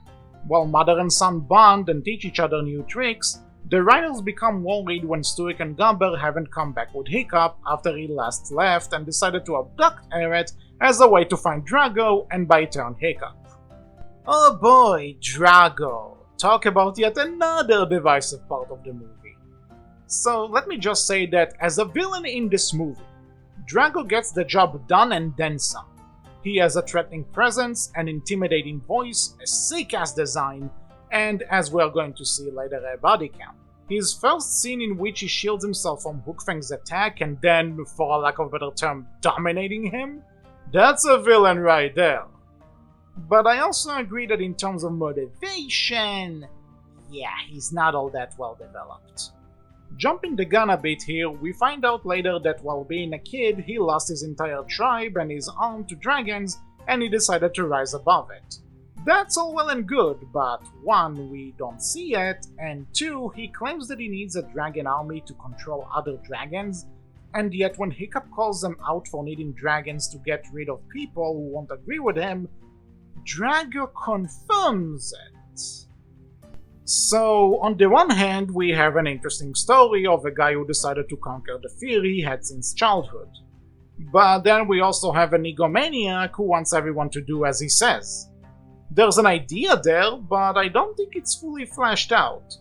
While mother and son bond and teach each other new tricks, the riders become worried when Stuik and Gumber haven't come back with Hiccup after he last left and decided to abduct Eret as a way to find Drago and by turn Hiccup. Oh boy, Drago. Talk about yet another divisive part of the movie. So let me just say that as a villain in this movie, Drago gets the job done and then some. He has a threatening presence, an intimidating voice, a sick-ass design, and as we're going to see later a body count. His first scene in which he shields himself from Hookfang's attack and then, for a lack of a better term, dominating him? That's a villain right there. But I also agree that in terms of motivation, yeah, he's not all that well developed. Jumping the gun a bit here, we find out later that while being a kid, he lost his entire tribe and his arm to dragons, and he decided to rise above it. That's all well and good, but 1, we don't see it, and 2, he claims that he needs a dragon army to control other dragons, and yet when Hiccup calls them out for needing dragons to get rid of people who won't agree with him, Drago confirms it. So, on the one hand, we have an interesting story of a guy who decided to conquer the fear he had since childhood. But then we also have an egomaniac who wants everyone to do as he says. There's an idea there, but I don't think it's fully fleshed out.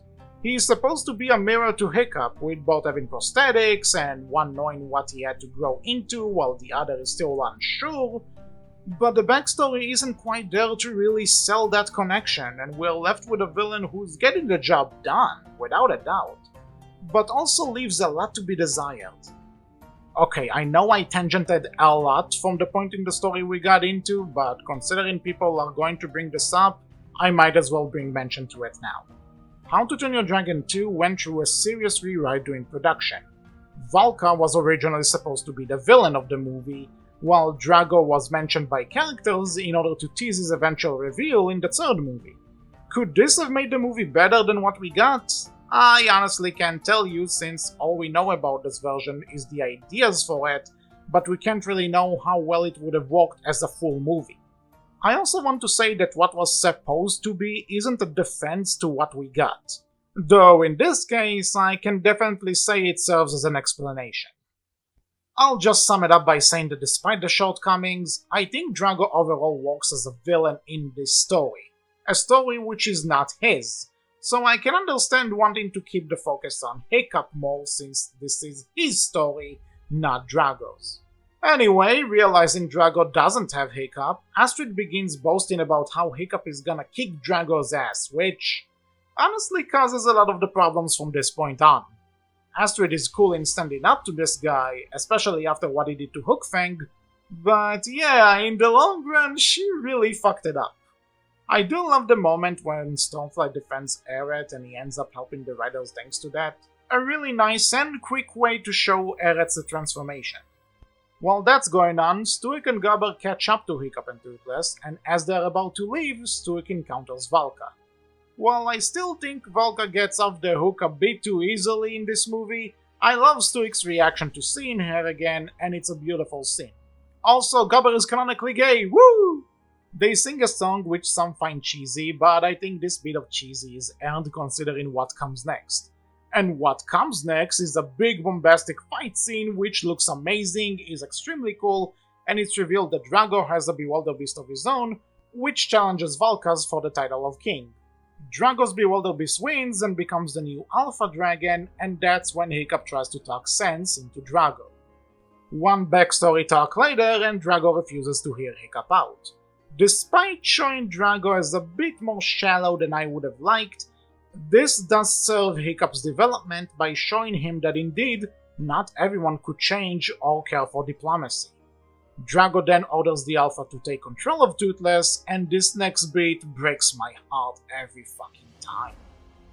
He's supposed to be a mirror to Hiccup, with both having prosthetics and one knowing what he had to grow into while the other is still unsure, but the backstory isn't quite there to really sell that connection, and we're left with a villain who's getting the job done, without a doubt, but also leaves a lot to be desired. Okay, I know I tangented a lot from the point in the story we got into, but considering people are going to bring this up, I might as well bring mention to it now. How to Train Your Dragon 2 went through a serious rewrite during production. Valka was originally supposed to be the villain of the movie, while Drago was mentioned by characters in order to tease his eventual reveal in the third movie. Could this have made the movie better than what we got? I honestly can't tell you, since all we know about this version is the ideas for it, but we can't really know how well it would have worked as a full movie. I also want to say that what was supposed to be isn't a defense to what we got, though in this case I can definitely say it serves as an explanation. I'll just sum it up by saying that despite the shortcomings, I think Drago overall works as a villain in this story, a story which is not his, so I can understand wanting to keep the focus on Hiccup more since this is his story, not Drago's. Anyway, realizing Drago doesn't have Hiccup, Astrid begins boasting about how Hiccup is gonna kick Drago's ass, which honestly causes a lot of the problems from this point on. Astrid is cool in standing up to this guy, especially after what he did to Hookfang, but yeah, in the long run, she really fucked it up. I do love the moment when Stormfly defends Eret and he ends up helping the riders thanks to that. A really nice and quick way to show Eret's transformation. While that's going on, Stuik and Gabber catch up to Hiccup and Toothless, and as they're about to leave, Stuik encounters Valka. While I still think Valka gets off the hook a bit too easily in this movie, I love Stuik's reaction to seeing her again, and it's a beautiful scene. Also, Gabber is canonically gay, woo! They sing a song which some find cheesy, but I think this bit of cheesy is earned considering what comes next. And what comes next is a big bombastic fight scene which looks amazing, is extremely cool, and it's revealed that Drago has a Bewilderbeast of his own, which challenges Valka's for the title of king. Drago's Bewilderbeast wins and becomes the new Alpha Dragon, and that's when Hiccup tries to talk sense into Drago. One backstory talk later, and Drago refuses to hear Hiccup out. Despite showing Drago as a bit more shallow than I would have liked, this does serve Hiccup's development by showing him that indeed, not everyone could change or care for diplomacy. Drago then orders the Alpha to take control of Toothless, and this next beat breaks my heart every fucking time.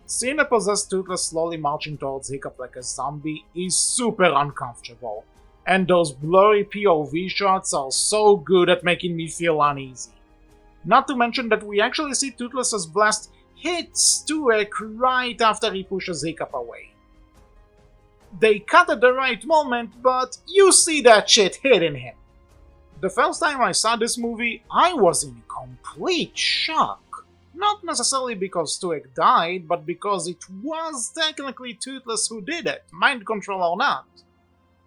Seeing a possessed Toothless slowly marching towards Hiccup like a zombie is super uncomfortable, and those blurry POV shots are so good at making me feel uneasy. Not to mention that we actually see Toothless's blast hit Stuik right after he pushes Hiccup away. They cut at the right moment, but you see that shit hitting him. The first time I saw this movie, I was in complete shock. Not necessarily because Stuik died, but because it was technically Toothless who did it, mind control or not.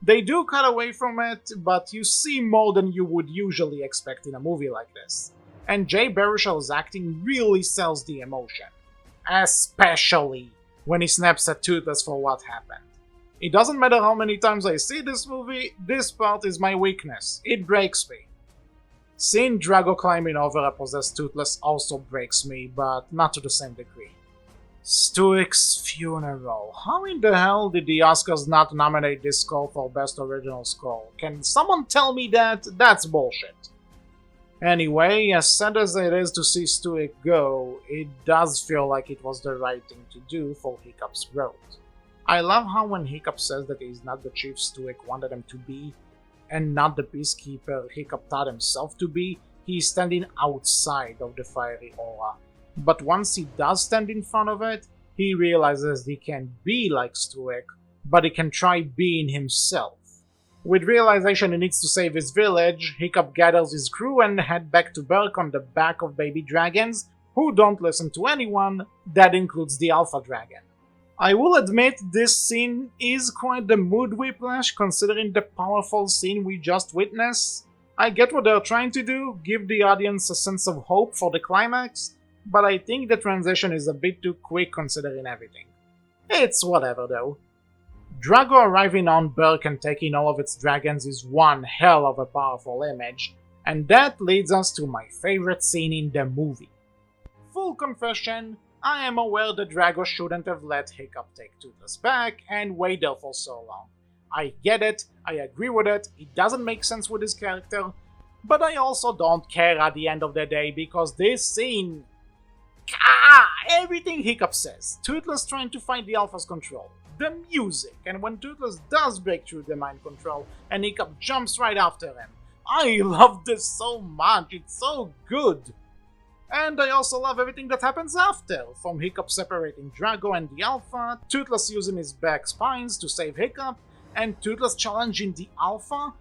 They do cut away from it, but you see more than you would usually expect in a movie like this. And Jay Baruchel's acting really sells the emotion. Especially when he snaps at Toothless for what happened. It doesn't matter how many times I see this movie, this part is my weakness. It breaks me. Seeing Drago climbing over a possessed Toothless also breaks me, but not to the same degree. Stuik's funeral. How in the hell did the Oscars not nominate this score for Best Original Score? Can someone tell me that? That's bullshit. Anyway, as sad as it is to see Stuik go, it does feel like it was the right thing to do for Hiccup's growth. I love how when Hiccup says that he's not the chief Stuik wanted him to be, and not the peacekeeper Hiccup thought himself to be, he's standing outside of the fiery aura. But once he does stand in front of it, he realizes he can't be like Stuik, but he can try being himself. With realization he needs to save his village, Hiccup gathers his crew and head back to Berk on the back of baby dragons, who don't listen to anyone. That includes the Alpha Dragon. I will admit this scene is quite the mood whiplash considering the powerful scene we just witnessed. I get what they're trying to do, give the audience a sense of hope for the climax, but I think the transition is a bit too quick considering everything. It's whatever though. Drago arriving on Berk and taking all of its dragons is one hell of a powerful image, and that leads us to my favorite scene in the movie. Full confession, I am aware that Drago shouldn't have let Hiccup take Toothless back and wait there for so long. I get it, I agree with it, it doesn't make sense with his character, but I also don't care at the end of the day because this scene... everything Hiccup says, Toothless trying to find the Alpha's control, the music, and when Toothless does break through the mind control and Hiccup jumps right after him. I love this so much, it's so good! And I also love everything that happens after, from Hiccup separating Drago and the Alpha, Toothless using his back spines to save Hiccup, and Toothless challenging the Alpha.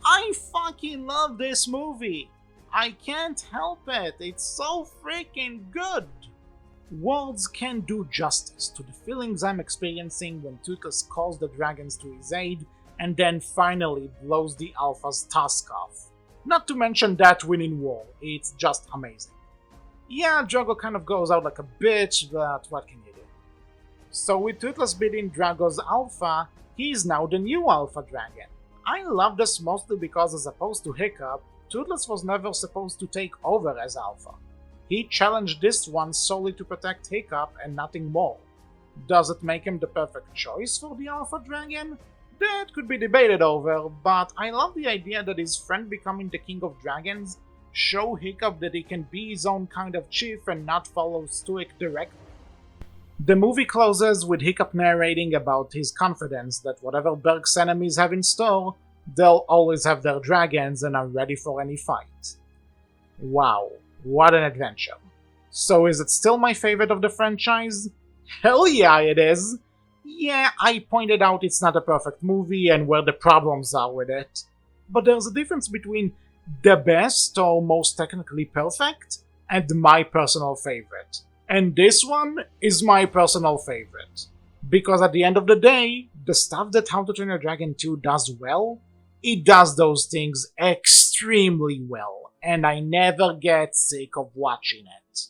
I fucking love this movie! I can't help it, it's so freaking good! Words can't do justice to the feelings I'm experiencing when Toothless calls the dragons to his aid and then finally blows the Alpha's tusk off. Not to mention that winning wall, it's just amazing. Yeah, Drago kind of goes out like a bitch, but what can you do? So with Toothless beating Drago's Alpha, he's now the new Alpha Dragon. I love this mostly because as opposed to Hiccup, Toothless was never supposed to take over as Alpha. He challenged this one solely to protect Hiccup and nothing more. Does it make him the perfect choice for the Alpha Dragon? That could be debated over, but I love the idea that his friend becoming the King of Dragons show Hiccup that he can be his own kind of chief and not follow Stuik directly. The movie closes with Hiccup narrating about his confidence that whatever Berk's enemies have in store, they'll always have their dragons and are ready for any fight. Wow, what an adventure. So is it still my favorite of the franchise? Hell yeah it is! Yeah, I pointed out it's not a perfect movie and where the problems are with it. But there's a difference between the best or most technically perfect and my personal favorite. And this one is my personal favorite. Because at the end of the day, the stuff that How to Train Your Dragon 2 does well, it does those things extremely well, and I never get sick of watching it.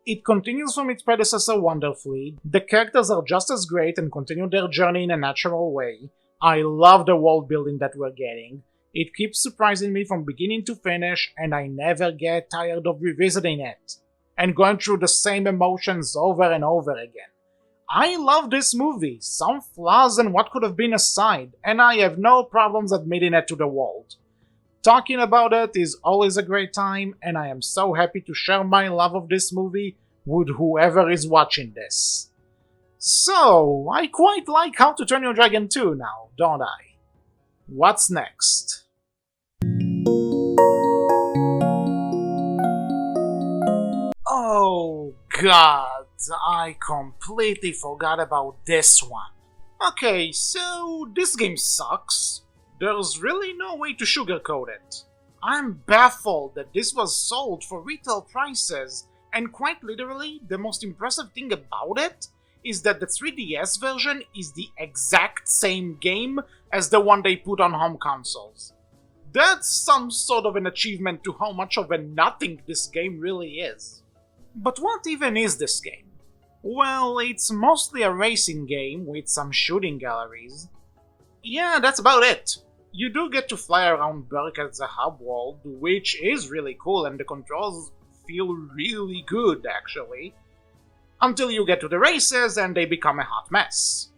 It continues from its predecessor wonderfully, the characters are just as great and continue their journey in a natural way, I love the world building that we're getting, it keeps surprising me from beginning to finish, and I never get tired of revisiting it, and going through the same emotions over and over again. I love this movie, some flaws and what could have been aside, and I have no problems admitting it to the world. Talking about it is always a great time, and I am so happy to share my love of this movie with whoever is watching this. So, I quite like How to Train Your Dragon 2 now, don't I? What's next? Oh god, I completely forgot about this one. Okay, so this game sucks. There's really no way to sugarcoat it. I'm baffled that this was sold for retail prices, and quite literally, the most impressive thing about it is that the 3DS version is the exact same game as the one they put on home consoles. That's some sort of an achievement to how much of a nothing this game really is. But what even is this game? Well, it's mostly a racing game with some shooting galleries. Yeah, that's about it. You do get to fly around Berk as a hub world, which is really cool and the controls feel really good actually. Until you get to the races and they become a hot mess.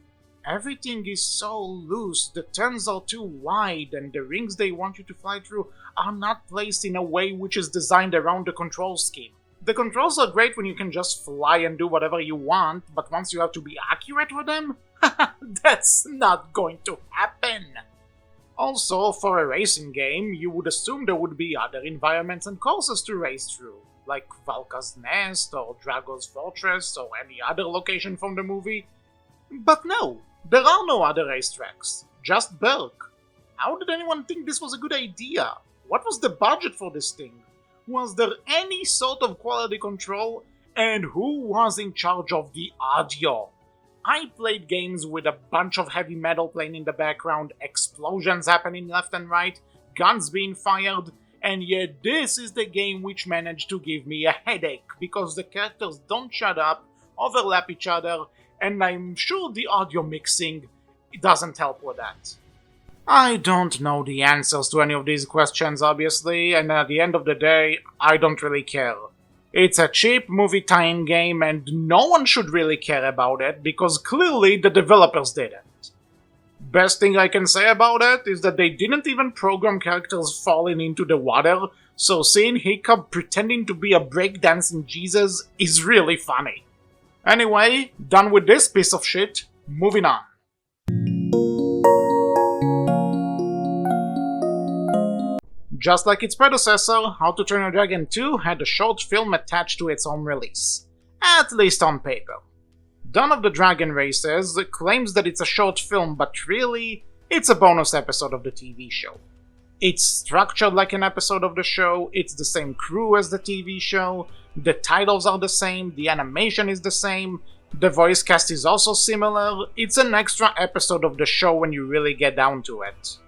Everything is so loose, the turns are too wide, and the rings they want you to fly through are not placed in a way which is designed around the control scheme. The controls are great when you can just fly and do whatever you want, but once you have to be accurate with them, that's not going to happen. Also, for a racing game, you would assume there would be other environments and courses to race through, like Valka's Nest or Drago's Fortress or any other location from the movie. But no, there are no other racetracks, just Berk. How did anyone think this was a good idea? What was the budget for this thing? Was there any sort of quality control? And who was in charge of the audio? I played games with a bunch of heavy metal playing in the background, explosions happening left and right, guns being fired, and yet this is the game which managed to give me a headache because the characters don't shut up, overlap each other, and I'm sure the audio mixing doesn't help with that. I don't know the answers to any of these questions, obviously, and at the end of the day, I don't really care. It's a cheap movie tie-in game, and no one should really care about it, because clearly the developers didn't. Best thing I can say about it is that they didn't even program characters falling into the water, so seeing Hiccup pretending to be a breakdancing Jesus is really funny. Anyway, done with this piece of shit, moving on. Just like its predecessor, How to Train Your Dragon 2 had a short film attached to its own release. At least on paper. Dawn of the Dragon Races claims that it's a short film, but really, it's a bonus episode of the TV show. It's structured like an episode of the show, it's the same crew as the TV show, the titles are the same, the animation is the same, the voice cast is also similar, it's an extra episode of the show when you really get down to it.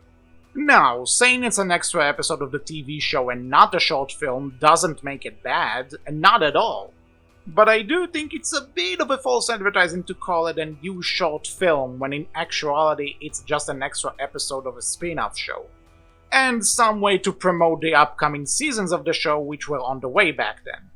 Now, saying it's an extra episode of the TV show and not a short film doesn't make it bad, and not at all. But I do think it's a bit of a false advertising to call it a new short film when in actuality it's just an extra episode of a spin-off show. And some way to promote the upcoming seasons of the show which were on the way back then.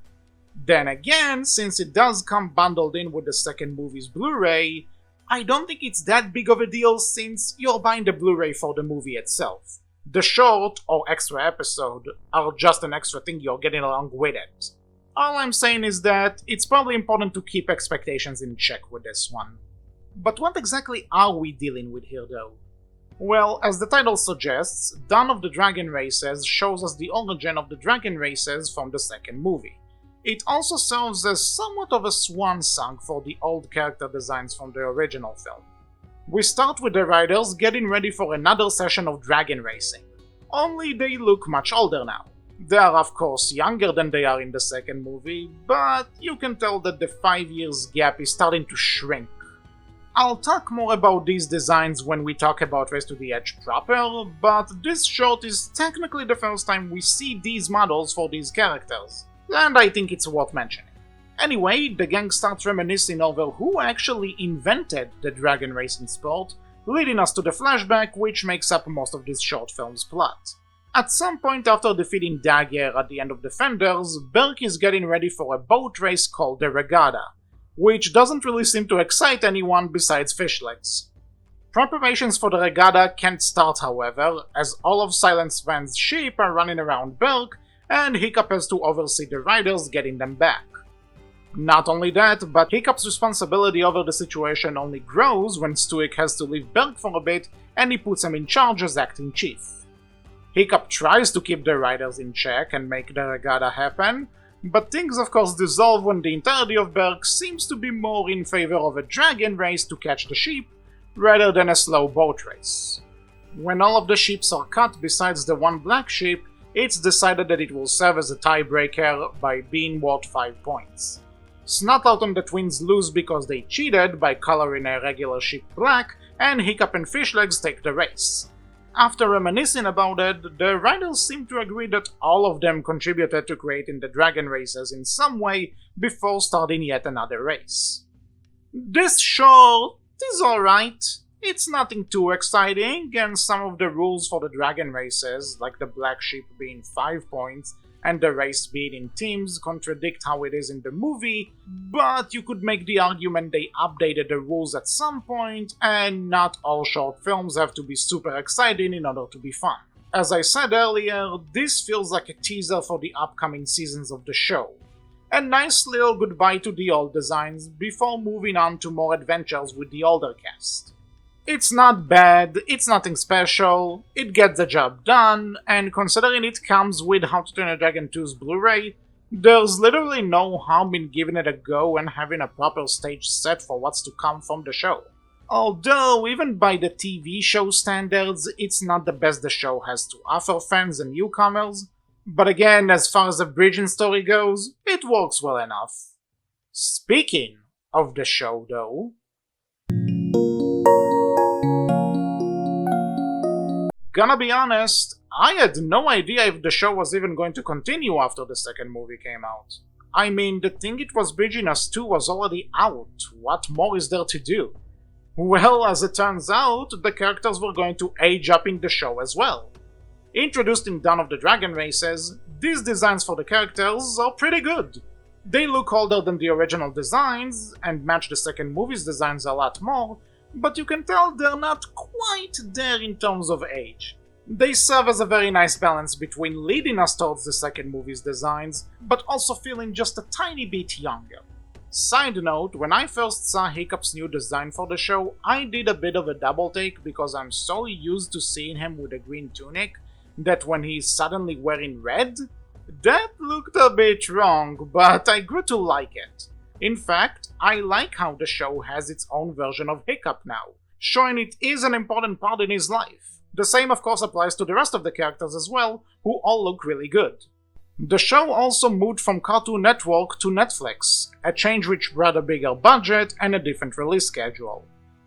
Then again, since it does come bundled in with the second movie's Blu-ray, I don't think it's that big of a deal since you're buying the Blu-ray for the movie itself. The short, or extra episode, are just an extra thing you're getting along with it. All I'm saying is that it's probably important to keep expectations in check with this one. But what exactly are we dealing with here though? Well, as the title suggests, Dawn of the Dragon Races shows us the origin of the dragon races from the second movie. It also serves as somewhat of a swan song for the old character designs from the original film. We start with the riders getting ready for another session of dragon racing, only they look much older now. They are of course younger than they are in the second movie, but you can tell that the 5 years gap is starting to shrink. I'll talk more about these designs when we talk about Race to the Edge proper, but this short is technically the first time we see these models for these characters. And I think it's worth mentioning. Anyway, the gang starts reminiscing over who actually invented the dragon racing sport, leading us to the flashback which makes up most of this short film's plot. At some point after defeating Dagger at the end of Defenders, Berk is getting ready for a boat race called the Regatta, which doesn't really seem to excite anyone besides Fishlegs. Preparations for the Regatta can't start however, as all of Silent Sven's sheep are running around Berk, and Hiccup has to oversee the riders getting them back. Not only that, but Hiccup's responsibility over the situation only grows when Stuik has to leave Berk for a bit and he puts him in charge as acting chief. Hiccup tries to keep the riders in check and make the regatta happen, but things of course dissolve when the entirety of Berk seems to be more in favor of a dragon race to catch the sheep, rather than a slow boat race. When all of the sheep are cut besides the one black sheep, it's decided that it will serve as a tiebreaker by being worth 5 points. Snotout and the twins lose because they cheated by coloring a regular sheep black, and Hiccup and Fishlegs take the race. After reminiscing about it, the riders seem to agree that all of them contributed to creating the dragon races in some way before starting yet another race. This show is alright. It's nothing too exciting, and some of the rules for the dragon races, like the black sheep being 5 points and the race being in teams contradict how it is in the movie, but you could make the argument they updated the rules at some point, and not all short films have to be super exciting in order to be fun. As I said earlier, this feels like a teaser for the upcoming seasons of the show. A nice little goodbye to the old designs before moving on to more adventures with the older cast. It's not bad, it's nothing special, it gets the job done, and considering it comes with How to Train Your Dragon 2's Blu-ray, there's literally no harm in giving it a go and having a proper stage set for what's to come from the show. Although, even by the TV show standards, it's not the best the show has to offer fans and newcomers, but again, as far as the bridging story goes, it works well enough. Speaking of the show though, gonna be honest, I had no idea if the show was even going to continue after the second movie came out. I mean, the thing it was bridging us to was already out, what more is there to do? Well, as it turns out, the characters were going to age up in the show as well. Introduced in Dawn of the Dragon Races, these designs for the characters are pretty good. They look older than the original designs, and match the second movie's designs a lot more, but you can tell they're not quite there in terms of age. They serve as a very nice balance between leading us towards the second movie's designs, but also feeling just a tiny bit younger. Side note, when I first saw Hiccup's new design for the show, I did a bit of a double take because I'm so used to seeing him with a green tunic that when he's suddenly wearing red, that looked a bit wrong, but I grew to like it. In fact, I like how the show has its own version of Hiccup now, showing it is an important part in his life. The same of course applies to the rest of the characters as well, who all look really good. The show also moved from Cartoon Network to Netflix, a change which brought a bigger budget and a different release schedule.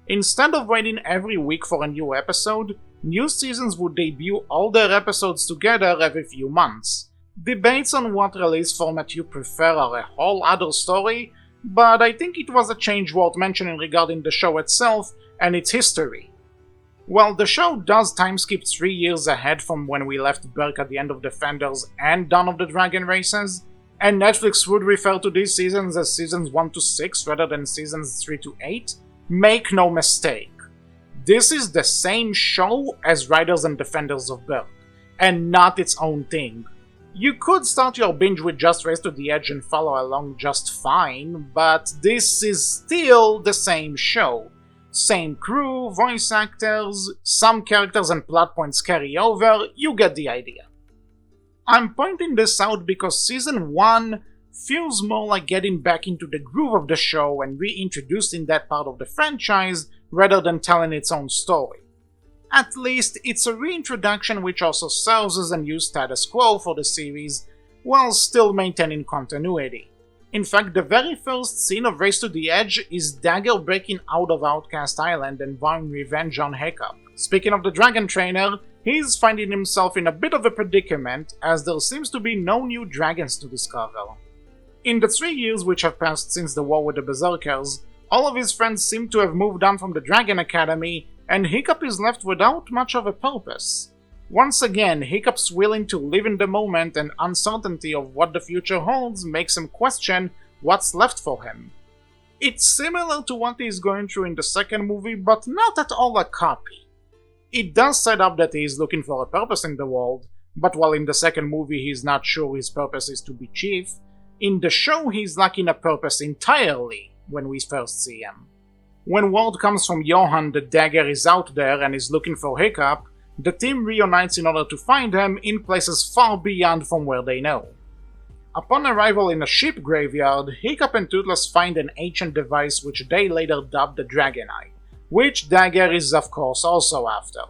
Instead of waiting every week for a new episode, new seasons would debut all their episodes together every few months. Debates on what release format you prefer are a whole other story, but I think it was a change worth mentioning regarding the show itself and its history. While the show does time skip 3 years ahead from when we left Berk at the end of Defenders and Dawn of the Dragon Races, and Netflix would refer to these seasons as seasons 1 to 6 rather than seasons 3 to 8, make no mistake. This is the same show as Riders and Defenders of Berk, and not its own thing. You could start your binge with just Race to the Edge and follow along just fine, but this is still the same show. Same crew, voice actors, some characters and plot points carry over, you get the idea. I'm pointing this out because Season 1 feels more like getting back into the groove of the show and reintroducing that part of the franchise rather than telling its own story. At least, it's a reintroduction which also serves as a new status quo for the series, while still maintaining continuity. In fact, the very first scene of Race to the Edge is Dagger breaking out of Outcast Island and vowing revenge on Hiccup. Speaking of the Dragon Trainer, he's finding himself in a bit of a predicament as there seems to be no new dragons to discover. In the 3 years which have passed since the war with the Berserkers, all of his friends seem to have moved on from the Dragon Academy, and Hiccup is left without much of a purpose. Once again, Hiccup's willing to live in the moment and uncertainty of what the future holds makes him question what's left for him. It's similar to what he's going through in the second movie, but not at all a copy. It does set up that he is looking for a purpose in the world, but while in the second movie he's not sure his purpose is to be chief, in the show he's lacking a purpose entirely when we first see him. When word comes from Johann that Dagger is out there and is looking for Hiccup, the team reunites in order to find him in places far beyond from where they know. Upon arrival in a ship graveyard, Hiccup and Toothless find an ancient device which they later dubbed the Dragon Eye, which Dagger is of course also after.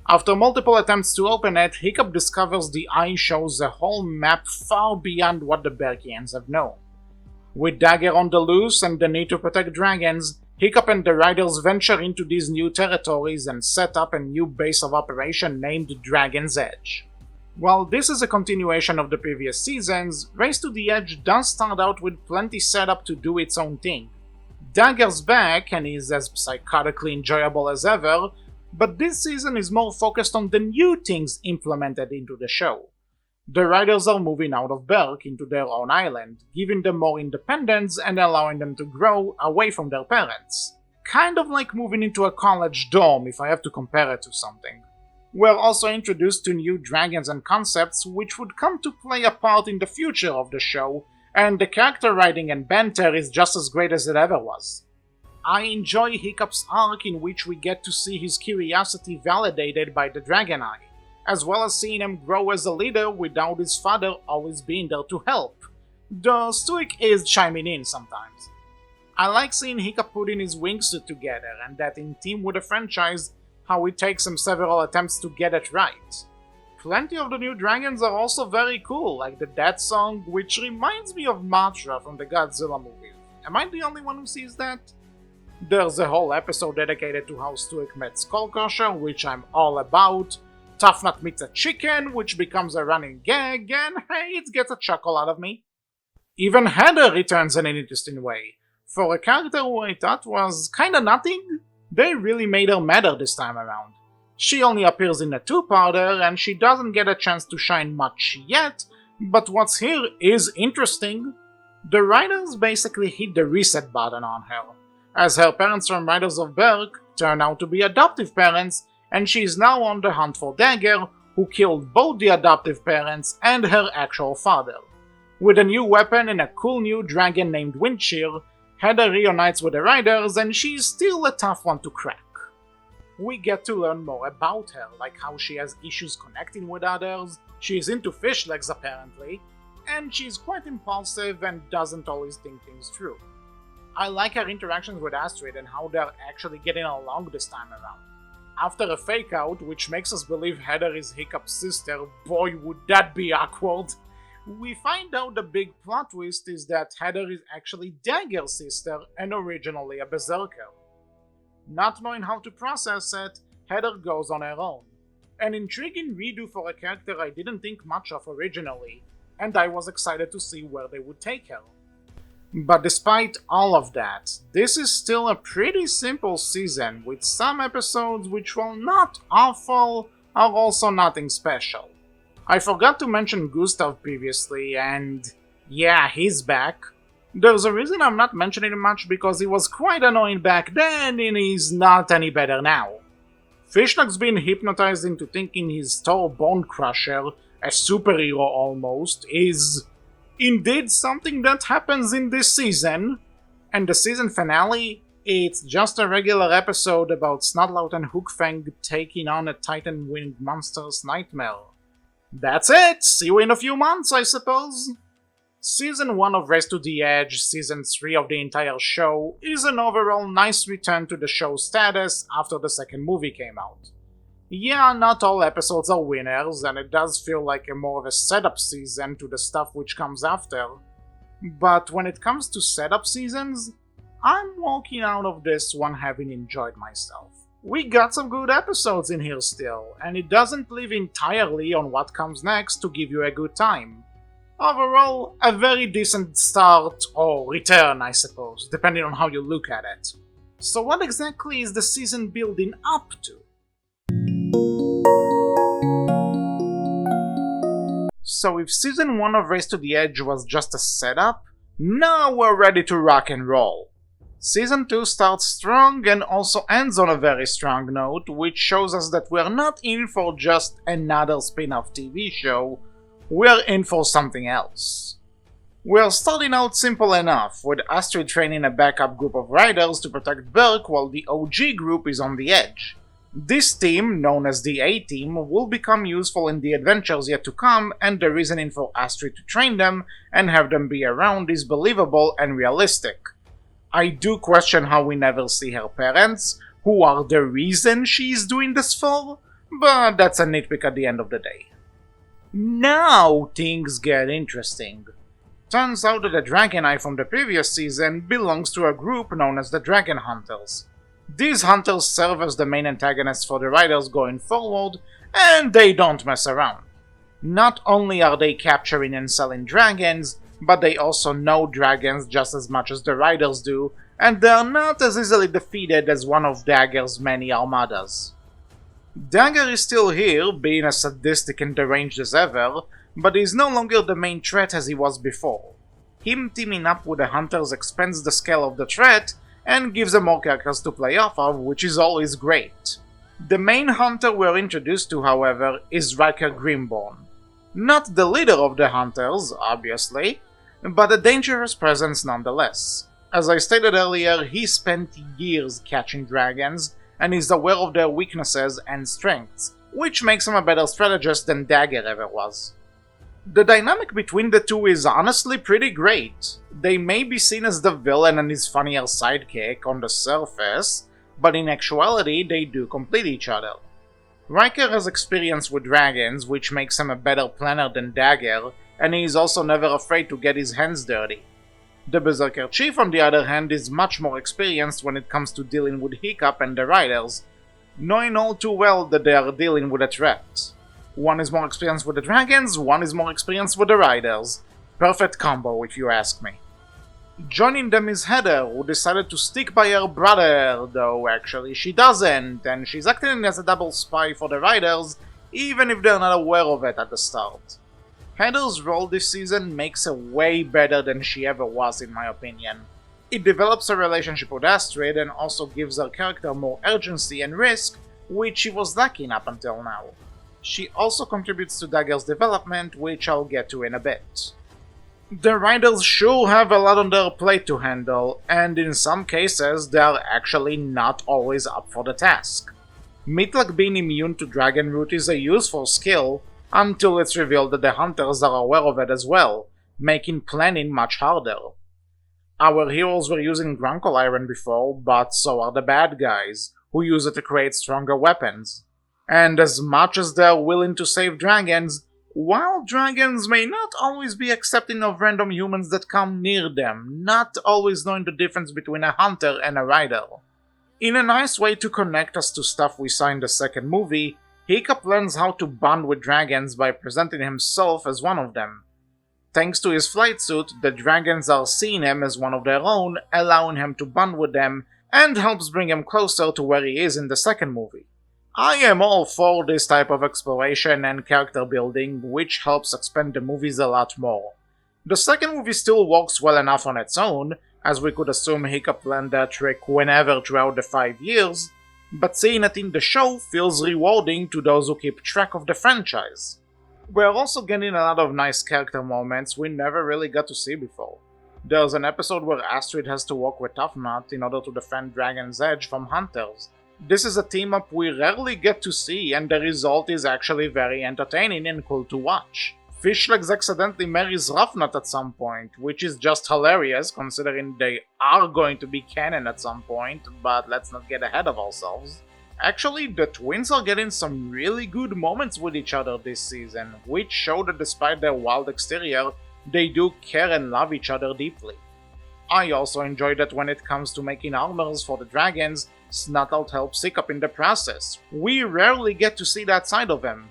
After multiple attempts to open it, Hiccup discovers the eye shows a whole map far beyond what the Berkians have known. With Dagger on the loose and the need to protect dragons, Hiccup and the Riders venture into these new territories and set up a new base of operation named Dragon's Edge. While this is a continuation of the previous seasons, Race to the Edge does start out with plenty set up to do its own thing. Dagger's back and is as psychotically enjoyable as ever, but this season is more focused on the new things implemented into the show. The riders are moving out of Berk into their own island, giving them more independence and allowing them to grow away from their parents. Kind of like moving into a college dorm if I have to compare it to something. We're also introduced to new dragons and concepts which would come to play a part in the future of the show, and the character writing and banter is just as great as it ever was. I enjoy Hiccup's arc in which we get to see his curiosity validated by the Dragon Eye, as well as seeing him grow as a leader without his father always being there to help, though Stuik is chiming in sometimes. I like seeing Hiccup putting his wingsuit together, and that in team with the franchise, how it takes him several attempts to get it right. Plenty of the new dragons are also very cool, like the Death Song, which reminds me of Matra from the Godzilla movie. Am I the only one who sees that? There's a whole episode dedicated to how Stuik met Skullcrusher, which I'm all about. Tough Nut meets a chicken, which becomes a running gag, and hey, it gets a chuckle out of me. Even Heather returns in an interesting way. For a character who I thought was kinda nothing, they really made her matter this time around. She only appears in a two-parter, and she doesn't get a chance to shine much yet, but what's here is interesting. The writers basically hit the reset button on her, as her parents from Riders of Berk turn out to be adoptive parents, and she is now on the hunt for Dagger, who killed both the adoptive parents and her actual father. With a new weapon and a cool new dragon named Windcheer, Heather reunites with the Riders, and she's still a tough one to crack. We get to learn more about her, like how she has issues connecting with others, she's into fish legs apparently, and she's quite impulsive and doesn't always think things through. I like her interactions with Astrid and how they're actually getting along this time around. After a fake out, which makes us believe Heather is Hiccup's sister, boy would that be awkward, we find out the big plot twist is that Heather is actually Dagger's sister and originally a berserker. Not knowing how to process it, Heather goes on her own. An intriguing redo for a character I didn't think much of originally, and I was excited to see where they would take her. But despite all of that, this is still a pretty simple season, with some episodes which, while not awful, are also nothing special. I forgot to mention Gustav previously, and yeah, he's back. There's a reason I'm not mentioning him much because he was quite annoying back then and he's not any better now. Fishnug's been hypnotized into thinking his Thor Bone Crusher, a superhero almost, is indeed something that happens in this season, and the season finale, it's just a regular episode about Snotlout and Hookfang taking on a Titan-winged monster's nightmare. That's it! See you in a few months, I suppose! Season 1 of Race to the Edge, Season 3 of the entire show, is an overall nice return to the show's status after the second movie came out. Yeah, not all episodes are winners, and it does feel like a more of a setup season to the stuff which comes after. But when it comes to setup seasons, I'm walking out of this one having enjoyed myself. We got some good episodes in here still, and it doesn't live entirely on what comes next to give you a good time. Overall, a very decent start, or return I suppose, depending on how you look at it. So what exactly is the season building up to? So if Season 1 of Race to the Edge was just a setup, now we're ready to rock and roll. Season 2 starts strong and also ends on a very strong note, which shows us that we're not in for just another spin-off TV show, we're in for something else. We're starting out simple enough, with Astrid training a backup group of riders to protect Berk while the OG group is on the edge. This team, known as the A-Team, will become useful in the adventures yet to come, and the reasoning for Astrid to train them and have them be around is believable and realistic. I do question how we never see her parents, who are the reason she's doing this for, but that's a nitpick at the end of the day. Now things get interesting. Turns out that the Dragon Eye from the previous season belongs to a group known as the Dragon Hunters. These hunters serve as the main antagonists for the riders going forward, and they don't mess around. Not only are they capturing and selling dragons, but they also know dragons just as much as the riders do, and they're not as easily defeated as one of Dagger's many armadas. Dagger is still here, being as sadistic and deranged as ever, but he's no longer the main threat as he was before. Him teaming up with the hunters expands the scale of the threat and gives them more characters to play off of, which is always great. The main hunter we're introduced to, however, is Riker Grimborn. Not the leader of the hunters, obviously, but a dangerous presence nonetheless. As I stated earlier, he spent years catching dragons and is aware of their weaknesses and strengths, which makes him a better strategist than Dagger ever was. The dynamic between the two is honestly pretty great. They may be seen as the villain and his funnier sidekick on the surface, but in actuality they do complete each other. Riker has experience with dragons, which makes him a better planner than Dagger, and he is also never afraid to get his hands dirty. The Berserker Chief, on the other hand, is much more experienced when it comes to dealing with Hiccup and the Riders, knowing all too well that they are dealing with a threat. One is more experienced with the dragons, one is more experienced with the riders. Perfect combo, if you ask me. Joining them is Heather, who decided to stick by her brother, though actually she doesn't, and she's acting as a double spy for the riders, even if they're not aware of it at the start. Heather's role this season makes her way better than she ever was, in my opinion. It develops a relationship with Astrid and also gives her character more urgency and risk, which she was lacking up until now. She also contributes to Dagger's development, which I'll get to in a bit. The riders sure have a lot on their plate to handle, and in some cases they are actually not always up for the task. McDuck being immune to dragon root is a useful skill, until it's revealed that the hunters are aware of it as well, making planning much harder. Our heroes were using Grunkle Iron before, but so are the bad guys, who use it to create stronger weapons. And as much as they're willing to save dragons, wild dragons may not always be accepting of random humans that come near them, not always knowing the difference between a hunter and a rider. In a nice way to connect us to stuff we saw in the second movie, Hiccup learns how to bond with dragons by presenting himself as one of them. Thanks to his flight suit, the dragons are seeing him as one of their own, allowing him to bond with them, and helps bring him closer to where he is in the second movie. I am all for this type of exploration and character building, which helps expand the movies a lot more. The second movie still works well enough on its own, as we could assume Hiccup learned that trick whenever throughout the 5 years, but seeing it in the show feels rewarding to those who keep track of the franchise. We're also getting a lot of nice character moments we never really got to see before. There's an episode where Astrid has to work with Tough Nut in order to defend Dragon's Edge from hunters. This is a team-up we rarely get to see, and the result is actually very entertaining and cool to watch. Fishlegs accidentally marries Roughnut at some point, which is just hilarious considering they are going to be canon at some point, but let's not get ahead of ourselves. Actually, the twins are getting some really good moments with each other this season, which show that despite their wild exterior, they do care and love each other deeply. I also enjoy that when it comes to making armors for the dragons, Snutout helps Hiccup in the process. We rarely get to see that side of him.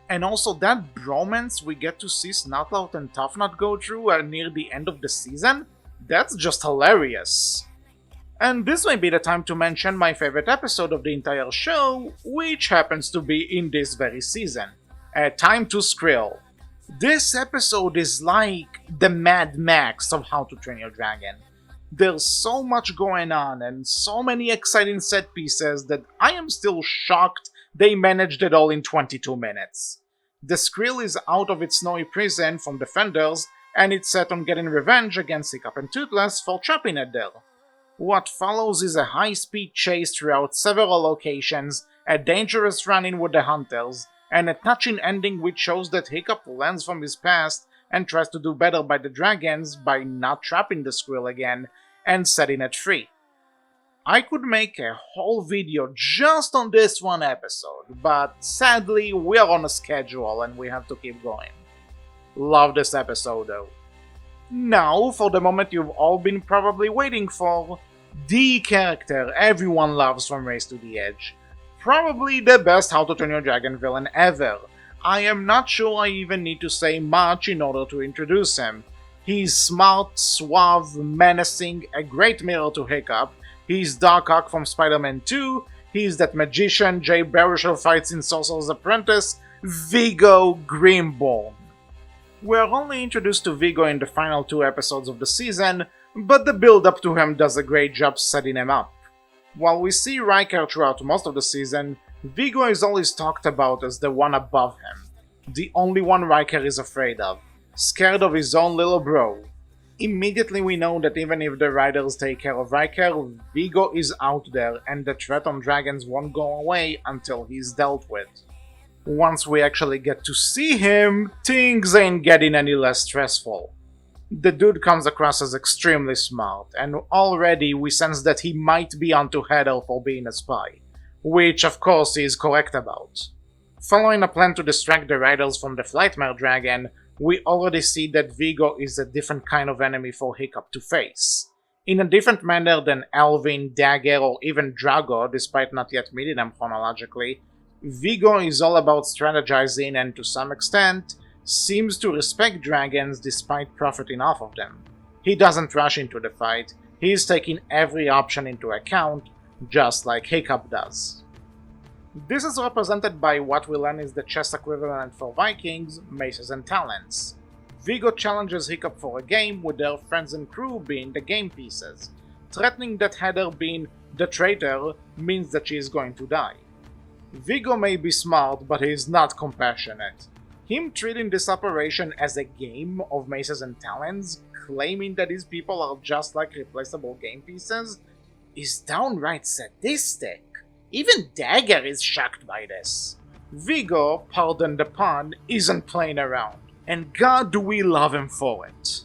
And also that bromance we get to see Snutout and Tough Nut go through near the end of the season, that's just hilarious. And this may be the time to mention my favorite episode of the entire show, which happens to be in this very season, Time to Skrill. This episode is like the Mad Max of How to Train Your Dragon. There's so much going on and so many exciting set pieces that I am still shocked they managed it all in 22 minutes. The Skrill is out of its snowy prison from Defenders, and it's set on getting revenge against Hiccup and Toothless for trapping it there. What follows is a high-speed chase throughout several locations, a dangerous run-in with the hunters, and a touching ending which shows that Hiccup learns from his past and tries to do better by the dragons by not trapping the Skrill again and setting it free. I could make a whole video just on this one episode, but sadly we are on a schedule and we have to keep going. Love this episode though. Now for the moment you've all been probably waiting for, the character everyone loves from Race to the Edge. Probably the best How to Train Your Dragon villain ever. I am not sure I even need to say much in order to introduce him. He's smart, suave, menacing, a great mirror to Hiccup. He's Doc Ock from Spider-Man 2. He's that magician Jay Baruchel fights in Sorcerer's Apprentice, Viggo Grimborn. We are only introduced to Vigo in the final 2 episodes of the season, but the build-up to him does a great job setting him up. While we see Riker throughout most of the season, Vigo is always talked about as the one above him, the only one Riker is afraid of, scared of his own little bro. Immediately we know that even if the writers take care of Riker, Vigo is out there and the threat on dragons won't go away until he's dealt with. Once we actually get to see him, things ain't getting any less stressful. The dude comes across as extremely smart, and already we sense that he might be onto Heather for being a spy, which of course he is correct about. Following a plan to distract the riders from the Flightmare Dragon, we already see that Vigo is a different kind of enemy for Hiccup to face. In a different manner than Alvin, Dagger, or even Drago, despite not yet meeting them chronologically, Vigo is all about strategizing and, to some extent, seems to respect dragons despite profiting off of them. He doesn't rush into the fight, he is taking every option into account, just like Hiccup does. This is represented by what we learn is the chess equivalent for Vikings, maces and talents. Vigo challenges Hiccup for a game, with their friends and crew being the game pieces, threatening that Heather being the traitor means that she is going to die. Vigo may be smart, but he is not compassionate. Him treating this operation as a game of maces and talents, claiming that these people are just like replaceable game pieces, is downright sadistic. Even Dagger is shocked by this. Vigo, pardon the pun, isn't playing around, and god do we love him for it.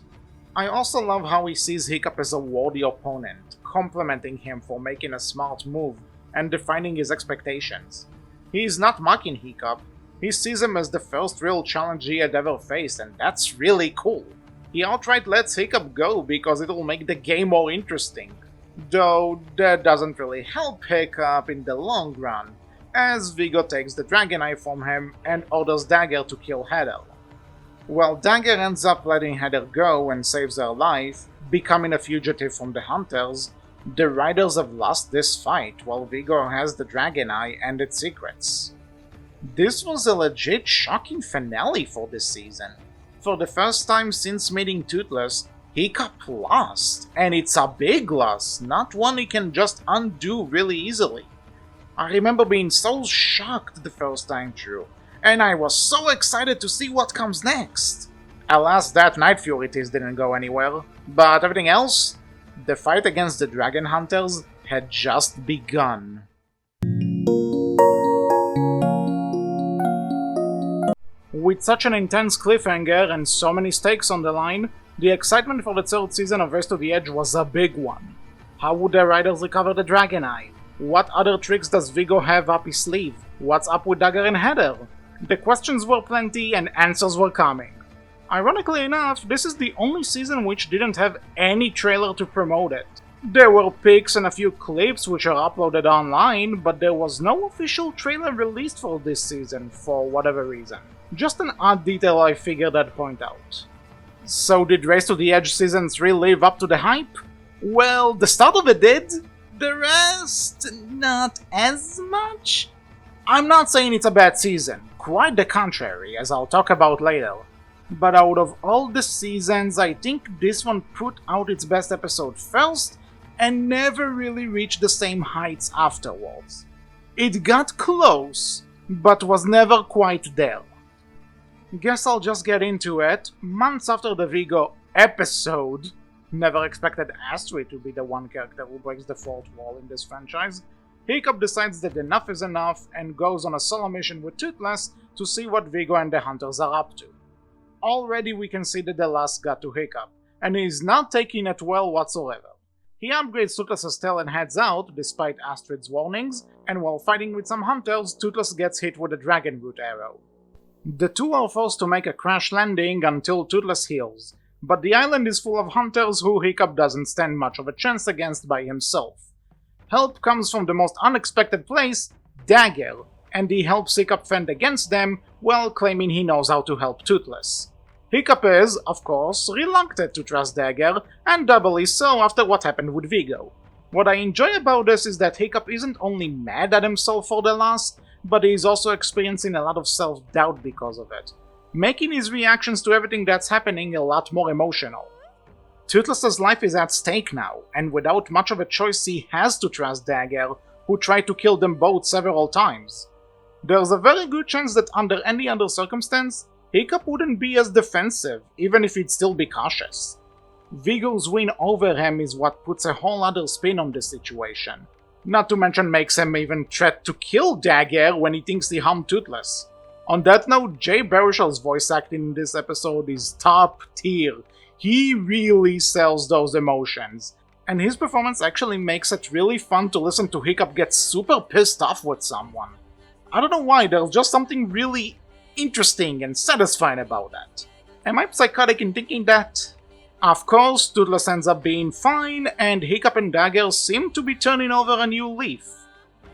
I also love how he sees Hiccup as a worthy opponent, complimenting him for making a smart move and defining his expectations. He is not mocking Hiccup, he sees him as the first real challenge he had ever faced, and that's really cool. He outright lets Hiccup go because it'll make the game more interesting. Though that doesn't really help Hiccup in the long run, as Vigo takes the Dragon Eye from him and orders Dagger to kill Heather. While Dagger ends up letting Heather go and saves her life, becoming a fugitive from the Hunters, the Riders have lost this fight while Vigo has the Dragon Eye and its secrets. This was a legit shocking finale for this season. For the first time since meeting Toothless, Hiccup lost, and it's a big loss, not one he can just undo really easily. I remember being so shocked the first time through, and I was so excited to see what comes next. Alas, that Night Fury tease didn't go anywhere, but everything else, the fight against the Dragon Hunters had just begun. With such an intense cliffhanger and so many stakes on the line, the excitement for the third season of Race to the Edge was a big one. How would the riders recover the Dragon Eye? What other tricks does Vigo have up his sleeve? What's up with Dagger and Heather? The questions were plenty and answers were coming. Ironically enough, this is the only season which didn't have any trailer to promote it. There were pics and a few clips which are uploaded online, but there was no official trailer released for this season for whatever reason. Just an odd detail I figured I'd point out. So did Race to the Edge Season 3 live up to the hype? Well, the start of it did. The rest, not as much. I'm not saying it's a bad season, quite the contrary, as I'll talk about later. But out of all the seasons, I think this one put out its best episode first, and never really reached the same heights afterwards. It got close, but was never quite there. Guess I'll just get into it. Months after the Vigo episode, never expected Astrid to be the one character who breaks the fourth wall in this franchise, Hiccup decides that enough is enough and goes on a solo mission with Toothless to see what Vigo and the Hunters are up to. Already we can see that the last got to Hiccup, and he is not taking it well whatsoever. He upgrades Toothless's tail and heads out, despite Astrid's warnings, and while fighting with some Hunters, Toothless gets hit with a Dragon Root arrow. The two are forced to make a crash landing until Toothless heals, but the island is full of Hunters who Hiccup doesn't stand much of a chance against by himself. Help comes from the most unexpected place, Dagger, and he helps Hiccup fend against them while claiming he knows how to help Toothless. Hiccup is, of course, reluctant to trust Dagger, and doubly so after what happened with Vigo. What I enjoy about this is that Hiccup isn't only mad at himself for the loss, but he is also experiencing a lot of self-doubt because of it. making his reactions to everything that's happening a lot more emotional. Toothless's life is at stake now, and without much of a choice he has to trust Dagger, who tried to kill them both several times. There's a very good chance that under any other circumstance, Hiccup wouldn't be as defensive, even if he'd still be cautious. Vigo's win over him is what puts a whole other spin on this situation. Not to mention makes him even threat to kill Dagger when he thinks he harmed Toothless. On that note, Jay Baruchel's voice acting in this episode is top tier. He really sells those emotions, and his performance actually makes it really fun to listen to Hiccup get super pissed off with someone. I don't know why, there's just something really interesting and satisfying about that. Am I psychotic in thinking that? Of course, Toothless ends up being fine, and Hiccup and Dagger seem to be turning over a new leaf.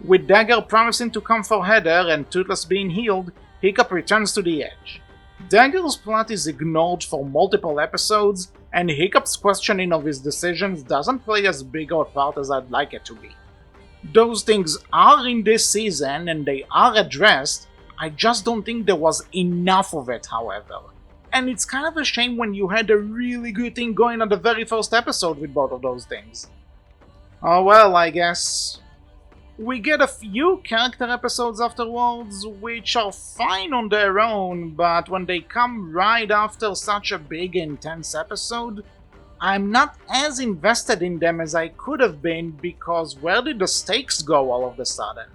With Dagger promising to come for Heather and Toothless being healed, Hiccup returns to the edge. Dagger's plot is ignored for multiple episodes, and Hiccup's questioning of his decisions doesn't play as big of a part as I'd like it to be. Those things are in this season, and they are addressed, I just don't think there was enough of it, however. And it's kind of a shame when you had a really good thing going on the very first episode with both of those things. Oh well, I guess. We get a few character episodes afterwards, which are fine on their own, but when they come right after such a big, intense episode, I'm not as invested in them as I could have been because where did the stakes go all of a sudden?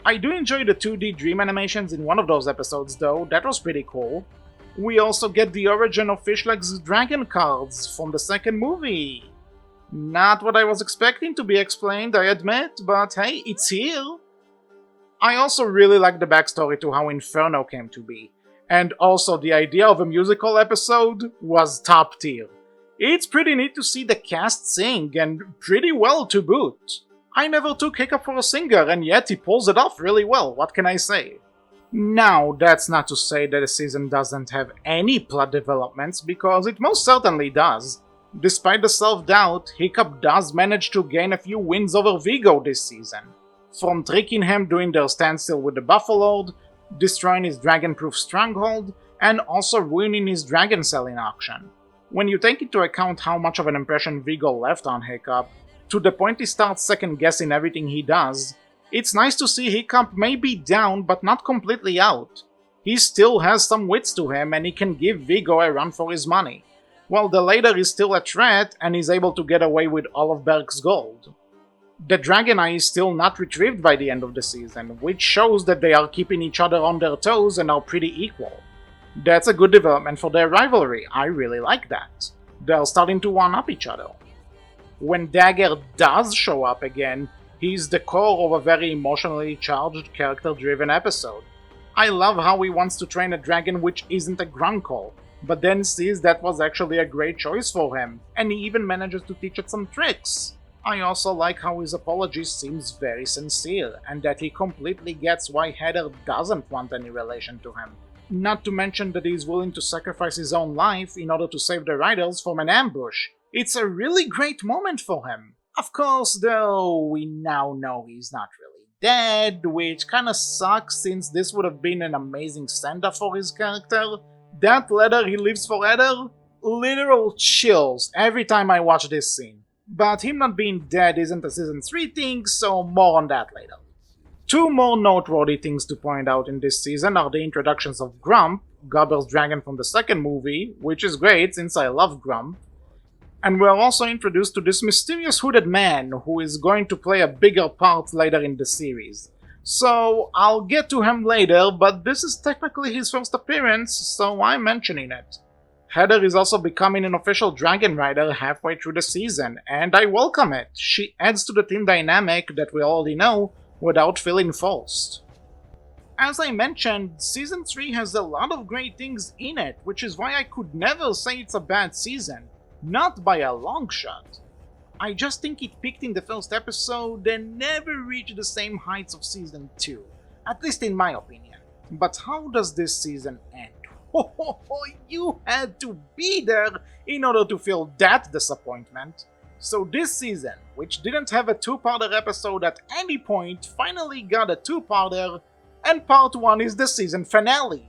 I do enjoy the 2D dream animations in one of those episodes though, that was pretty cool. We also get the origin of Fishleg's dragon cards from the second movie. Not what I was expecting to be explained, I admit, but hey, it's here. I also really like the backstory to how Inferno came to be, and also the idea of a musical episode was top tier. It's pretty neat to see the cast sing, and pretty well to boot. I never took Hiccup for a singer, and yet he pulls it off really well, what can I say? Now, that's not to say that the season doesn't have any plot developments, because it most certainly does. Despite the self-doubt, Hiccup does manage to gain a few wins over Vigo this season. From tricking him during their standstill with the Buffalord, destroying his dragon-proof stronghold, and also ruining his dragon selling auction. When you take into account how much of an impression Vigo left on Hiccup, to the point he starts second-guessing everything he does, it's nice to see Hiccup may be down but not completely out. He still has some wits to him and he can give Vigo a run for his money, while the latter is still a threat and is able to get away with all of Berg's gold. The Dragon Eye is still not retrieved by the end of the season, which shows that they are keeping each other on their toes and are pretty equal. That's a good development for their rivalry, I really like that. They're starting to one-up each other. When Dagger does show up again, he's the core of a very emotionally charged, character-driven episode. I love how he wants to train a dragon which isn't a grunkle, but then sees that was actually a great choice for him, and he even manages to teach it some tricks. I also like how his apology seems very sincere, and that he completely gets why Heather doesn't want any relation to him. Not to mention that he's willing to sacrifice his own life in order to save the riders from an ambush. It's a really great moment for him. Of course, though, we now know he's not really dead, which kinda sucks since this would have been an amazing send-off for his character. That letter he lives for Heather? Literal chills every time I watch this scene. But him not being dead isn't a Season 3 thing, so more on that later. Two more noteworthy things to point out in this season are the introductions of Grump, Gobber's dragon from the second movie, which is great since I love Grump, and we're also introduced to this mysterious hooded man who is going to play a bigger part later in the series. So I'll get to him later, but this is technically his first appearance, so I'm mentioning it. Heather is also becoming an official dragon rider halfway through the season, and I welcome it. She adds to the team dynamic that we already know without feeling forced. As I mentioned, Season 3 has a lot of great things in it, which is why I could never say it's a bad season. Not by a long shot. I just think it peaked in the first episode and never reached the same heights of Season 2, at least in my opinion. But how does this season end? You had to be there in order to feel that disappointment. So this season, which didn't have a two-parter episode at any point, finally got a two-parter, and part 1 is the season finale.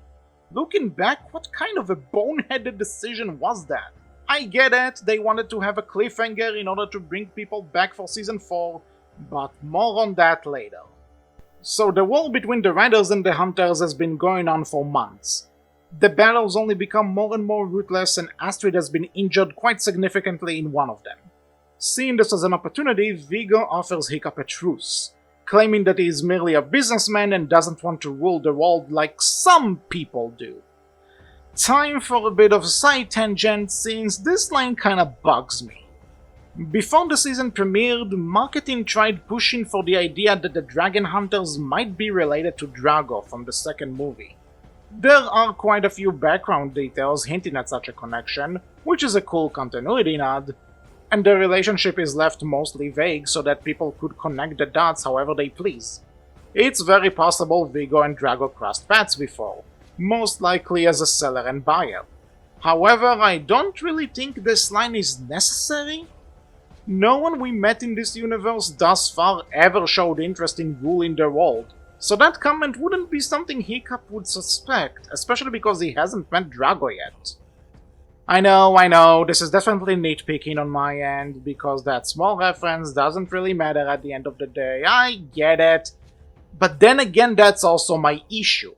Looking back, what kind of a boneheaded decision was that? I get it, they wanted to have a cliffhanger in order to bring people back for Season 4, but more on that later. So the war between the Riders and the Hunters has been going on for months. The battles only become more and more ruthless, and Astrid has been injured quite significantly in one of them. Seeing this as an opportunity, Viggo offers Hiccup a truce, claiming that he is merely a businessman and doesn't want to rule the world like some people do. Time for a bit of a side tangent, since this line kinda bugs me. Before the season premiered, marketing tried pushing for the idea that the Dragon Hunters might be related to Drago from the second movie. There are quite a few background details hinting at such a connection, which is a cool continuity nod, and the relationship is left mostly vague so that people could connect the dots however they please. It's very possible Viggo and Drago crossed paths before, most likely as a seller and buyer. However, I don't really think this line is necessary. No one we met in this universe thus far ever showed interest in ruling the world, so that comment wouldn't be something Hiccup would suspect, especially because he hasn't met Drago yet. I know, this is definitely nitpicking on my end, because that small reference doesn't really matter at the end of the day, I get it. But then again, that's also my issue.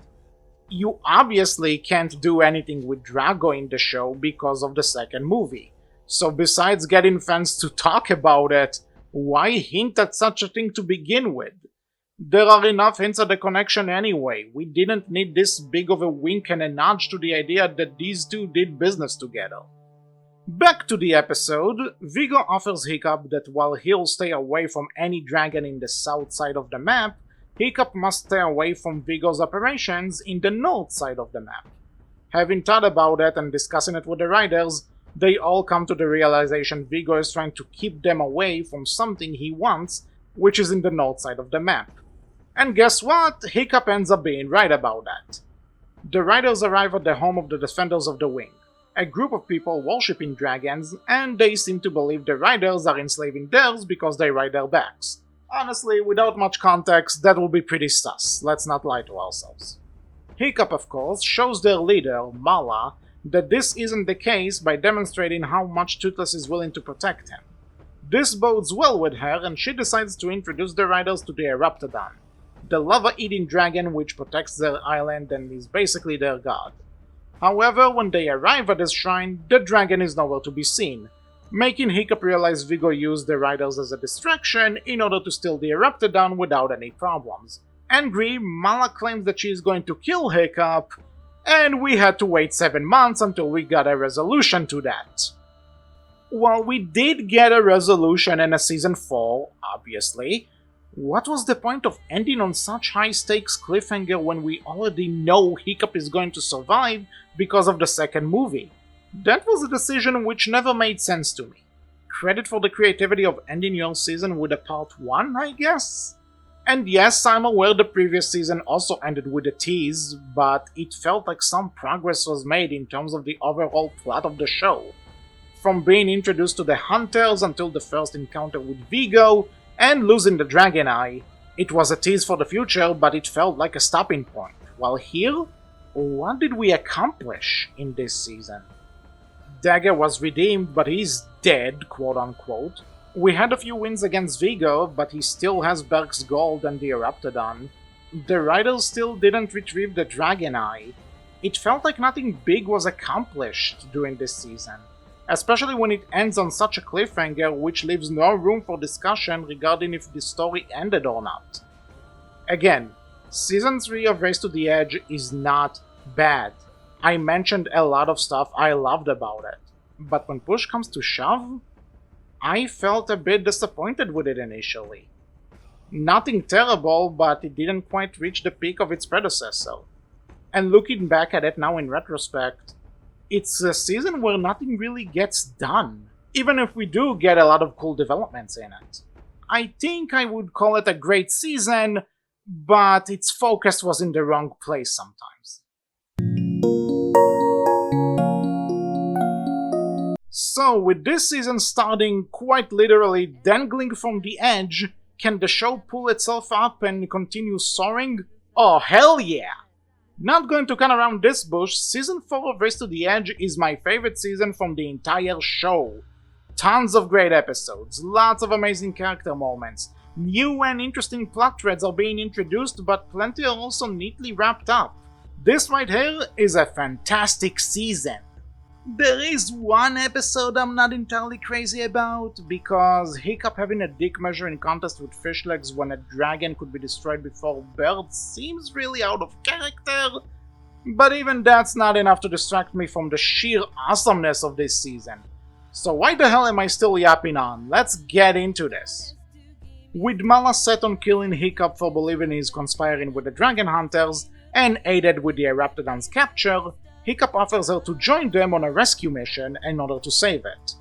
You obviously can't do anything with Drago in the show because of the second movie. So besides getting fans to talk about it, why hint at such a thing to begin with? There are enough hints at the connection anyway. We didn't need this big of a wink and a nudge to the idea that these two did business together. Back to the episode, Viggo offers Hiccup that while he'll stay away from any dragon in the south side of the map, Hiccup must stay away from Viggo's operations in the north side of the map. Having thought about it and discussing it with the writers, they all come to the realization Viggo is trying to keep them away from something he wants, which is in the north side of the map. And guess what? Hiccup ends up being right about that. The Riders arrive at the home of the Defenders of the Wing, a group of people worshipping dragons, and they seem to believe the Riders are enslaving theirs because they ride their backs. Honestly, without much context, that will be pretty sus, let's not lie to ourselves. Hiccup, of course, shows their leader, Mala, that this isn't the case by demonstrating how much Toothless is willing to protect him. This bodes well with her, and she decides to introduce the Riders to the Eruptodon, the lava-eating dragon which protects their island and is basically their god. However, when they arrive at his shrine, the dragon is nowhere to be seen, making Hiccup realize Viggo used the Riders as a distraction in order to steal the Eruptodon without any problems. Angry, Mala claims that she is going to kill Hiccup, and we had to wait 7 months until we got a resolution to that. While we did get a resolution in a Season 4, obviously, what was the point of ending on such high-stakes cliffhanger when we already know Hiccup is going to survive because of the second movie? That was a decision which never made sense to me. Credit for the creativity of ending your season with a part 1, I guess? And yes, I'm aware the previous season also ended with a tease, but it felt like some progress was made in terms of the overall plot of the show. From being introduced to the Hunters until the first encounter with Viggo, and losing the Dragon Eye, it was a tease for the future, but it felt like a stopping point. While here, what did we accomplish in this season? Dagger was redeemed, but he's dead, quote-unquote. We had a few wins against Viggo, but he still has Berg's Gold and the Eruptodon. The Riders still didn't retrieve the Dragon Eye. It felt like nothing big was accomplished during this season, especially when it ends on such a cliffhanger which leaves no room for discussion regarding if the story ended or not. Again, Season 3 of Race to the Edge is not bad. I mentioned a lot of stuff I loved about it, but when push comes to shove, I felt a bit disappointed with it initially. Nothing terrible, but it didn't quite reach the peak of its predecessor. And looking back at it now in retrospect, it's a season where nothing really gets done, even if we do get a lot of cool developments in it. I think I would call it a great season, but its focus was in the wrong place sometimes. So, with this season starting quite literally dangling from the edge, can the show pull itself up and continue soaring? Oh, hell yeah! Not going to cut around this bush, Season 4 of Race to the Edge is my favorite season from the entire show. Tons of great episodes, lots of amazing character moments, new and interesting plot threads are being introduced, but plenty are also neatly wrapped up. This right here is a fantastic season. There is one episode I'm not entirely crazy about, because Hiccup having a dick measuring contest with fish legs when a dragon could be destroyed before birds seems really out of character, but even that's not enough to distract me from the sheer awesomeness of this season. So why the hell am I still yapping on? Let's get into this. With Mala set on killing Hiccup for believing he's conspiring with the dragon hunters, and aided with the Raptidon's capture, Hiccup offers her to join them on a rescue mission in order to save it.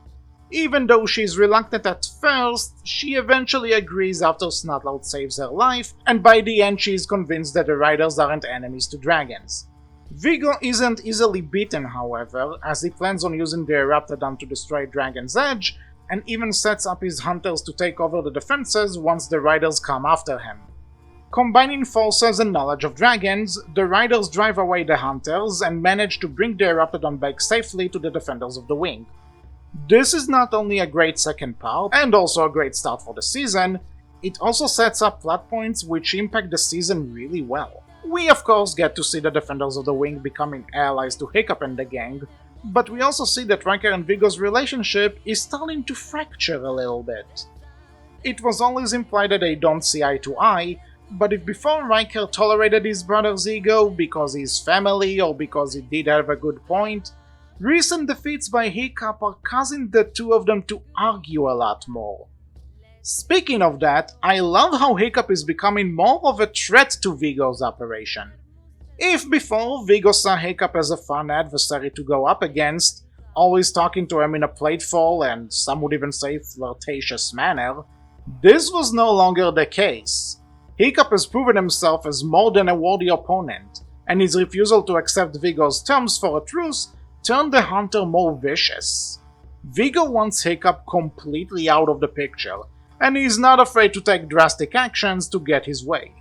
Even though she's reluctant at first, she eventually agrees after Snotlout saves her life, and by the end she is convinced that the riders aren't enemies to dragons. Vigo isn't easily beaten, however, as he plans on using the Raptidon to destroy Dragon's Edge, and even sets up his hunters to take over the defenses once the riders come after him. Combining forces and knowledge of dragons, the riders drive away the hunters and manage to bring their Raptidon back safely to the defenders of the wing. This is not only a great second part, and also a great start for the season, it also sets up plot points which impact the season really well. We of course get to see the defenders of the wing becoming allies to Hiccup and the gang, but we also see that Riker and Vigo's relationship is starting to fracture a little bit. It was always implied that they don't see eye to eye, but if before Riker tolerated his brother's ego because he's family or because he did have a good point, recent defeats by Hiccup are causing the two of them to argue a lot more. Speaking of that, I love how Hiccup is becoming more of a threat to Vigo's operation. If before Vigo saw Hiccup as a fun adversary to go up against, always talking to him in a playful and some would even say flirtatious manner, this was no longer the case. Hiccup has proven himself as more than a worthy opponent, and his refusal to accept Vigo's terms for a truce turned the hunter more vicious. Vigo wants Hiccup completely out of the picture, and he's not afraid to take drastic actions to get his way.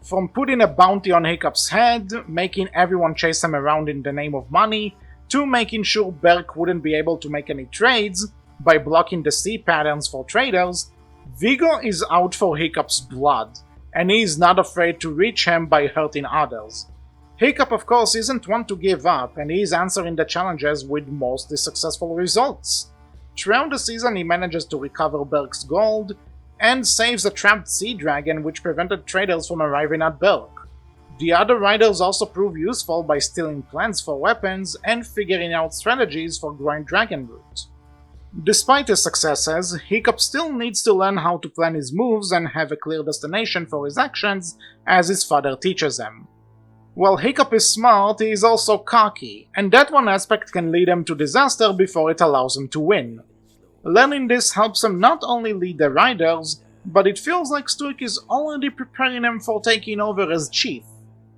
From putting a bounty on Hiccup's head, making everyone chase him around in the name of money, to making sure Berk wouldn't be able to make any trades by blocking the sea patterns for traders, Vigo is out for Hiccup's blood, and he is not afraid to reach him by hurting others. Hiccup of course isn't one to give up, and he is answering the challenges with mostly successful results. Throughout the season he manages to recover Berk's gold, and saves a trapped sea dragon which prevented traders from arriving at Berk. The other riders also prove useful by stealing plants for weapons and figuring out strategies for growing dragon root. Despite his successes, Hiccup still needs to learn how to plan his moves and have a clear destination for his actions, as his father teaches him. While Hiccup is smart, he is also cocky, and that one aspect can lead him to disaster before it allows him to win. Learning this helps him not only lead the riders, but it feels like Sturk is already preparing him for taking over as chief.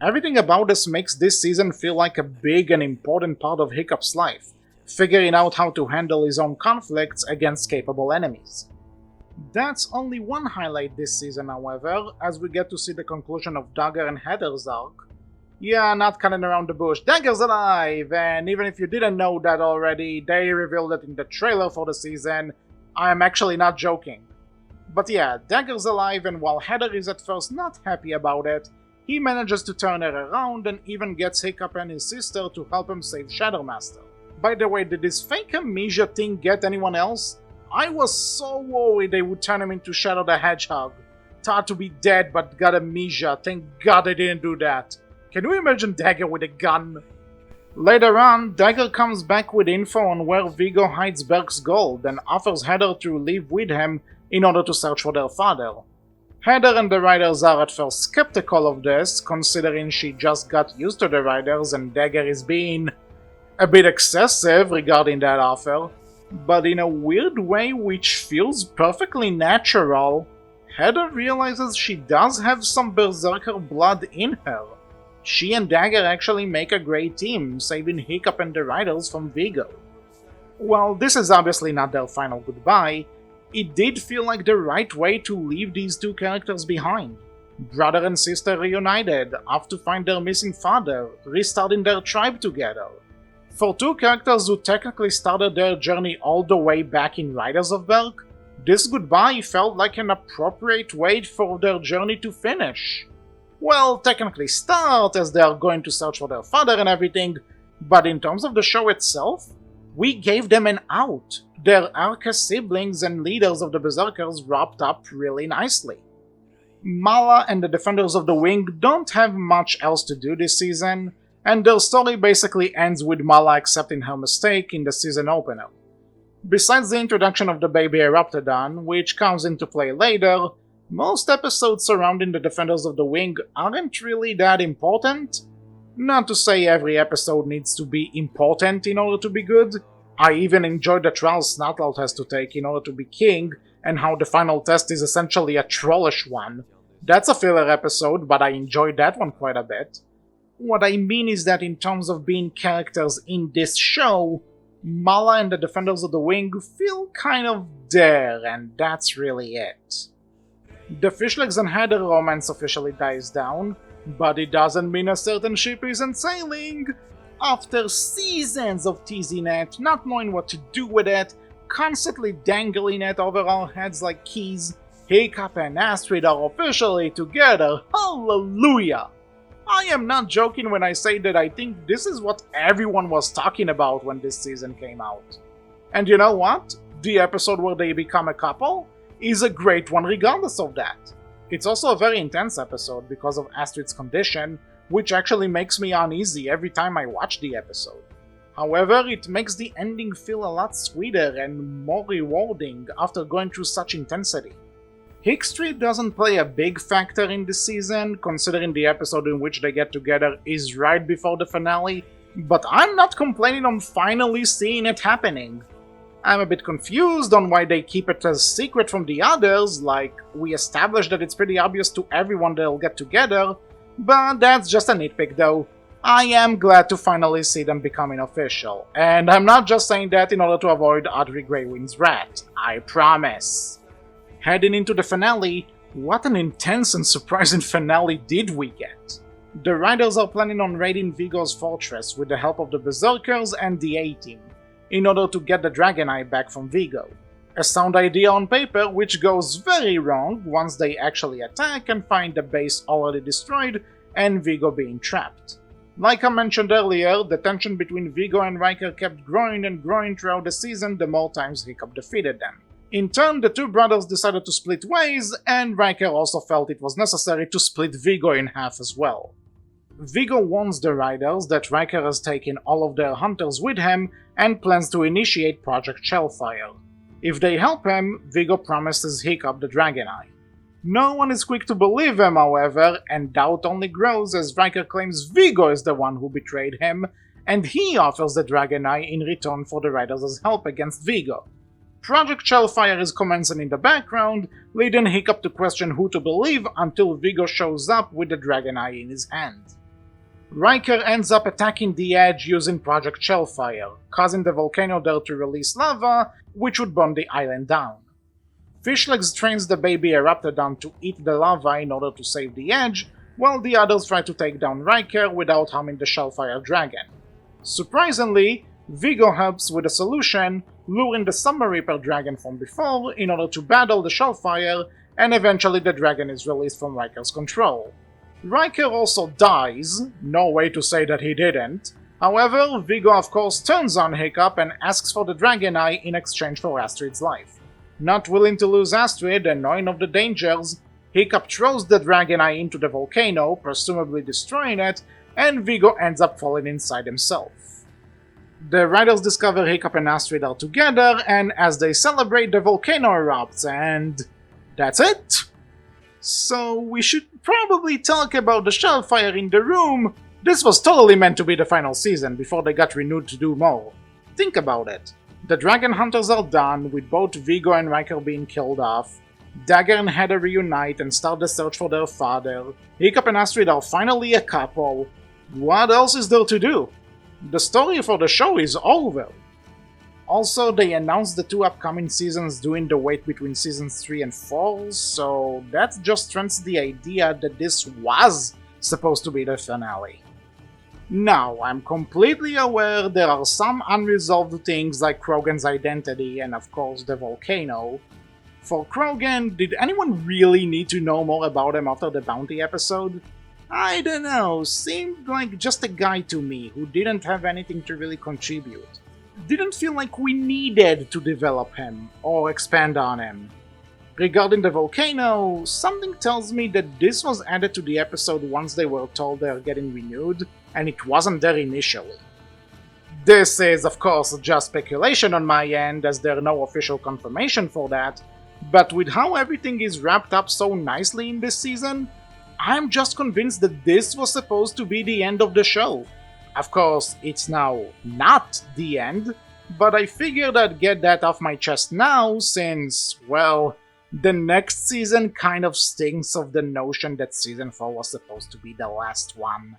Everything about this makes this season feel like a big and important part of Hiccup's life, figuring out how to handle his own conflicts against capable enemies. That's only one highlight this season, however, as we get to see the conclusion of Dagger and Heather's arc. Yeah, not cutting around the bush, Dagger's alive, and even if you didn't know that already, they revealed it in the trailer for the season. I am actually not joking. But yeah, Dagger's alive, and while Heather is at first not happy about it, he manages to turn her around and even gets Hiccup and his sister to help him save Shadowmaster. By the way, did this fake amnesia thing get anyone else? I was so worried they would turn him into Shadow the Hedgehog. Thought to be dead but got amnesia, thank god they didn't do that. Can you imagine Dagger with a gun? Later on, Dagger comes back with info on where Vigo hides Berk's gold and offers Heather to leave with him in order to search for their father. Heather and the riders are at first skeptical of this, considering she just got used to the riders and Dagger is being a bit excessive regarding that offer, but in a weird way which feels perfectly natural, Heather realizes she does have some Berserker blood in her. She and Dagger actually make a great team, saving Hiccup and the riders from Vigo. While this is obviously not their final goodbye, it did feel like the right way to leave these two characters behind. Brother and sister reunited, off to find their missing father, restarting their tribe together. For two characters who technically started their journey all the way back in Riders of Berk, this goodbye felt like an appropriate way for their journey to finish. Well, technically start, as they are going to search for their father and everything, but in terms of the show itself, we gave them an out. Their arc as siblings and leaders of the Berserkers wrapped up really nicely. Mala and the Defenders of the Wing don't have much else to do this season, and their story basically ends with Mala accepting her mistake in the season opener. Besides the introduction of the baby Eruptodon, which comes into play later, most episodes surrounding the Defenders of the Wing aren't really that important. Not to say every episode needs to be important in order to be good. I even enjoyed the trials Snotlout has to take in order to be king, and how the final test is essentially a trollish one. That's a filler episode, but I enjoyed that one quite a bit. What I mean is that in terms of being characters in this show, Mala and the Defenders of the Wing feel kind of there, and that's really it. The Fishlegs and Heather romance officially dies down, but it doesn't mean a certain ship isn't sailing. After seasons of teasing it, not knowing what to do with it, constantly dangling it over our heads like keys, Hiccup and Astrid are officially together. Hallelujah! I am not joking when I say that I think this is what everyone was talking about when this season came out. And you know what? The episode where they become a couple is a great one regardless of that. It's also a very intense episode because of Astrid's condition, which actually makes me uneasy every time I watch the episode. However, it makes the ending feel a lot sweeter and more rewarding after going through such intensity. Hickstreet doesn't play a big factor in this season, considering the episode in which they get together is right before the finale, but I'm not complaining on finally seeing it happening. I'm a bit confused on why they keep it as secret from the others, like, we established that it's pretty obvious to everyone they'll get together, but that's just a nitpick though. I am glad to finally see them becoming official, and I'm not just saying that in order to avoid Audrey Greywing's wrath, I promise. Heading into the finale, what an intense and surprising finale did we get! The Riders are planning on raiding Vigo's fortress with the help of the Berserkers and the A-Team, in order to get the Dragon Eye back from Vigo. A sound idea on paper, which goes very wrong once they actually attack and find the base already destroyed and Vigo being trapped. Like I mentioned earlier, the tension between Vigo and Riker kept growing and growing throughout the season the more times Hiccup defeated them. In turn, the two brothers decided to split ways, and Riker also felt it was necessary to split Vigo in half as well. Vigo warns the Riders that Riker has taken all of their hunters with him and plans to initiate Project Shellfire. If they help him, Vigo promises Hiccup the Dragon Eye. No one is quick to believe him, however, and doubt only grows as Riker claims Vigo is the one who betrayed him, and he offers the Dragon Eye in return for the Riders' help against Vigo. Project Shellfire is commencing in the background, leading Hiccup to question who to believe until Vigo shows up with the Dragon Eye in his hand. Riker ends up attacking the Edge using Project Shellfire, causing the volcano there to release lava, which would burn the island down. Fishlegs trains the baby Eruptodon to eat the lava in order to save the Edge, while the others try to take down Riker without harming the Shellfire dragon. Surprisingly, Vigo helps with a solution, luring the Summer Reaper dragon from before in order to battle the Shellfire, and eventually the dragon is released from Riker's control. Riker also dies, no way to say that he didn't. However, Vigo of course turns on Hiccup and asks for the Dragon Eye in exchange for Astrid's life. Not willing to lose Astrid and knowing of the dangers, Hiccup throws the Dragon Eye into the volcano, presumably destroying it, and Vigo ends up falling inside himself. The Riders discover Hiccup and Astrid are together, and as they celebrate, the volcano erupts, and that's it! So we should probably talk about the Shellfire in the room. This was totally meant to be the final season before they got renewed to do more. Think about it. The Dragon Hunters are done, with both Vigo and Riker being killed off. Dagger and Heather reunite and start the search for their father. Hiccup and Astrid are finally a couple. What else is there to do? The story for the show is over. Also, they announced the 2 upcoming seasons during the wait between seasons 3 and 4, so that just strengthens the idea that this was supposed to be the finale. Now, I'm completely aware there are some unresolved things like Krogan's identity and of course the volcano. For Krogan, did anyone really need to know more about him after the bounty episode? I don't know, seemed like just a guy to me who didn't have anything to really contribute. Didn't feel like we needed to develop him or expand on him. Regarding the volcano, something tells me that this was added to the episode once they were told they are getting renewed, and it wasn't there initially. This is, of course, just speculation on my end, as there are no official confirmation for that, but with how everything is wrapped up so nicely in this season, I'm just convinced that this was supposed to be the end of the show. Of course, it's now not the end, but I figured I'd get that off my chest now since, well, the next season kind of stinks of the notion that season 4 was supposed to be the last one.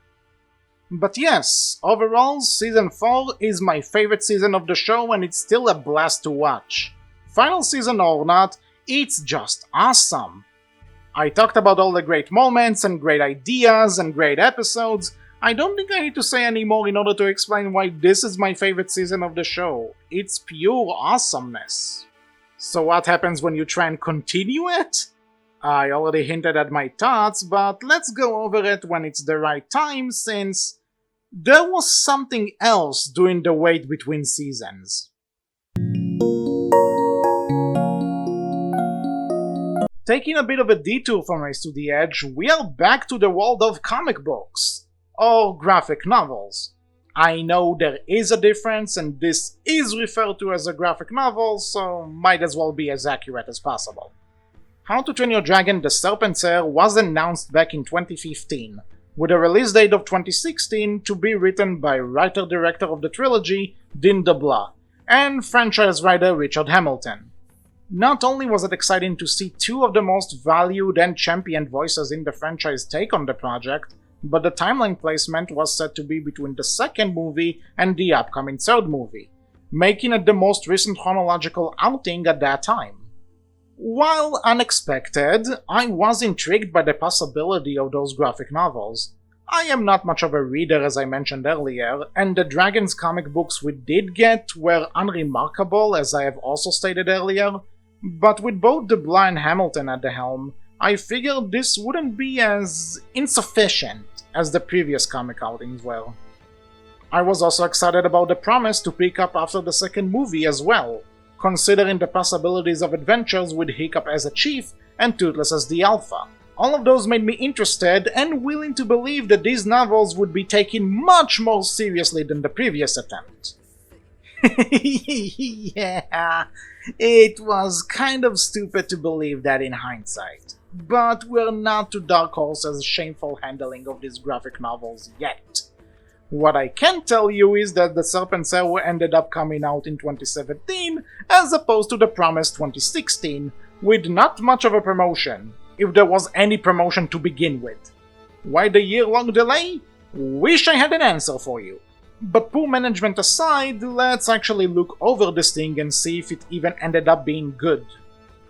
But yes, overall, season 4 is my favorite season of the show and it's still a blast to watch. Final season or not, it's just awesome. I talked about all the great moments and great ideas and great episodes. I don't think I need to say any more in order to explain why this is my favorite season of the show. It's pure awesomeness. So what happens when you try and continue it? I already hinted at my thoughts, but let's go over it when it's the right time since there was something else during the wait between seasons. Taking a bit of a detour from Race to the Edge, we are back to the world of comic books. Or graphic novels. I know there is a difference and this is referred to as a graphic novel, so might as well be as accurate as possible. How to Train Your Dragon The Serpent's Heir was announced back in 2015, with a release date of 2016 to be written by writer-director of the trilogy, Dean DeBlois, and franchise writer Richard Hamilton. Not only was it exciting to see 2 of the most valued and championed voices in the franchise take on the project, but the timeline placement was set to be between the second movie and the upcoming third movie, making it the most recent chronological outing at that time. While unexpected, I was intrigued by the possibility of those graphic novels. I am not much of a reader as I mentioned earlier, and the Dragons comic books we did get were unremarkable as I have also stated earlier, but with both DeBlois and Hamilton at the helm, I figured this wouldn't be as insufficient as the previous comic outings were. I was also excited about the promise to pick up after the second movie as well, considering the possibilities of adventures with Hiccup as a chief and Toothless as the Alpha. All of those made me interested and willing to believe that these novels would be taken much more seriously than the previous attempt. Yeah, it was kind of stupid to believe that in hindsight. But we're not to Dark Horse's shameful handling of these graphic novels yet. What I can tell you is that The Serpent's Heir ended up coming out in 2017 as opposed to the promised 2016, with not much of a promotion, if there was any promotion to begin with. Why the year-long delay? Wish I had an answer for you. But poor management aside, let's actually look over this thing and see if it even ended up being good.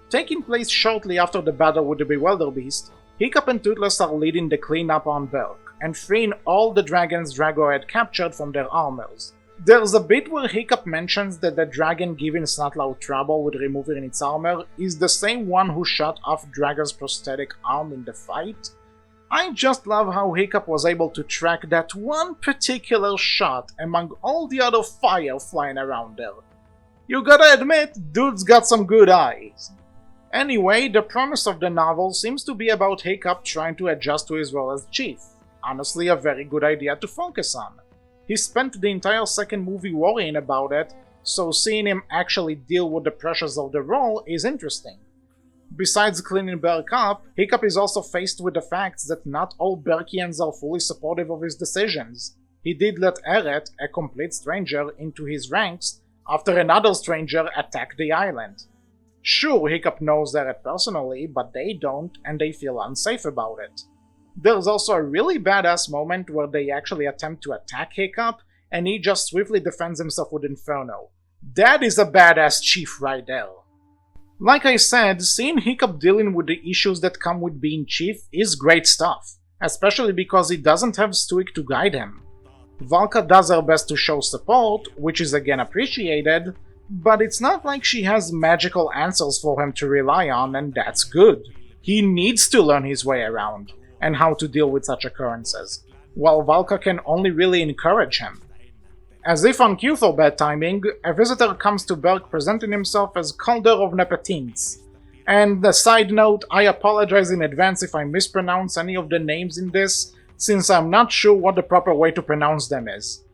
Taking place shortly after the battle with the Bewilderbeast, Hiccup and Toothless are leading the cleanup on Berk, and freeing all the dragons Drago had captured from their armors. There's a bit where Hiccup mentions that the dragon giving Snotlout trouble with removing its armor is the same one who shot off Drago's prosthetic arm in the fight. I just love how Hiccup was able to track that one particular shot among all the other fire flying around there. You gotta admit, dude's got some good eyes. Anyway, the premise of the novel seems to be about Hiccup trying to adjust to his role as chief. Honestly, a very good idea to focus on. He spent the entire second movie worrying about it, so seeing him actually deal with the pressures of the role is interesting. Besides cleaning Berk up, Hiccup is also faced with the fact that not all Berkians are fully supportive of his decisions. He did let Eret, a complete stranger, into his ranks after another stranger attacked the island. Sure, Hiccup knows Eret personally, but they don't, and they feel unsafe about it. There's also a really badass moment where they actually attempt to attack Hiccup, and he just swiftly defends himself with Inferno. That is a badass chief right there. Like I said, seeing Hiccup dealing with the issues that come with being chief is great stuff, especially because he doesn't have Stuik to guide him. Valka does her best to show support, which is again appreciated, but it's not like she has magical answers for him to rely on, and that's good. He needs to learn his way around, and how to deal with such occurrences, while Valka can only really encourage him. As if on cue for bad timing, a visitor comes to Berg presenting himself as Calder of Nepetins. And a side note, I apologize in advance if I mispronounce any of the names in this, since I'm not sure what the proper way to pronounce them is.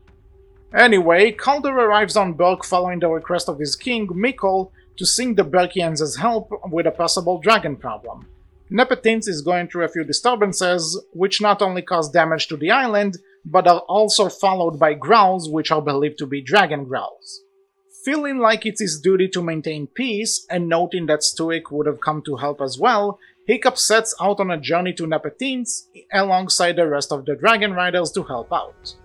Anyway, Calder arrives on Berg following the request of his king, Mikkel, to sing the Berkians' help with a possible dragon problem. Nepetins is going through a few disturbances, which not only cause damage to the island, but are also followed by growls which are believed to be dragon growls. Feeling like it's his duty to maintain peace, and noting that Stuik would have come to help as well, Hiccup sets out on a journey to Nepetins alongside the rest of the dragon riders to help out.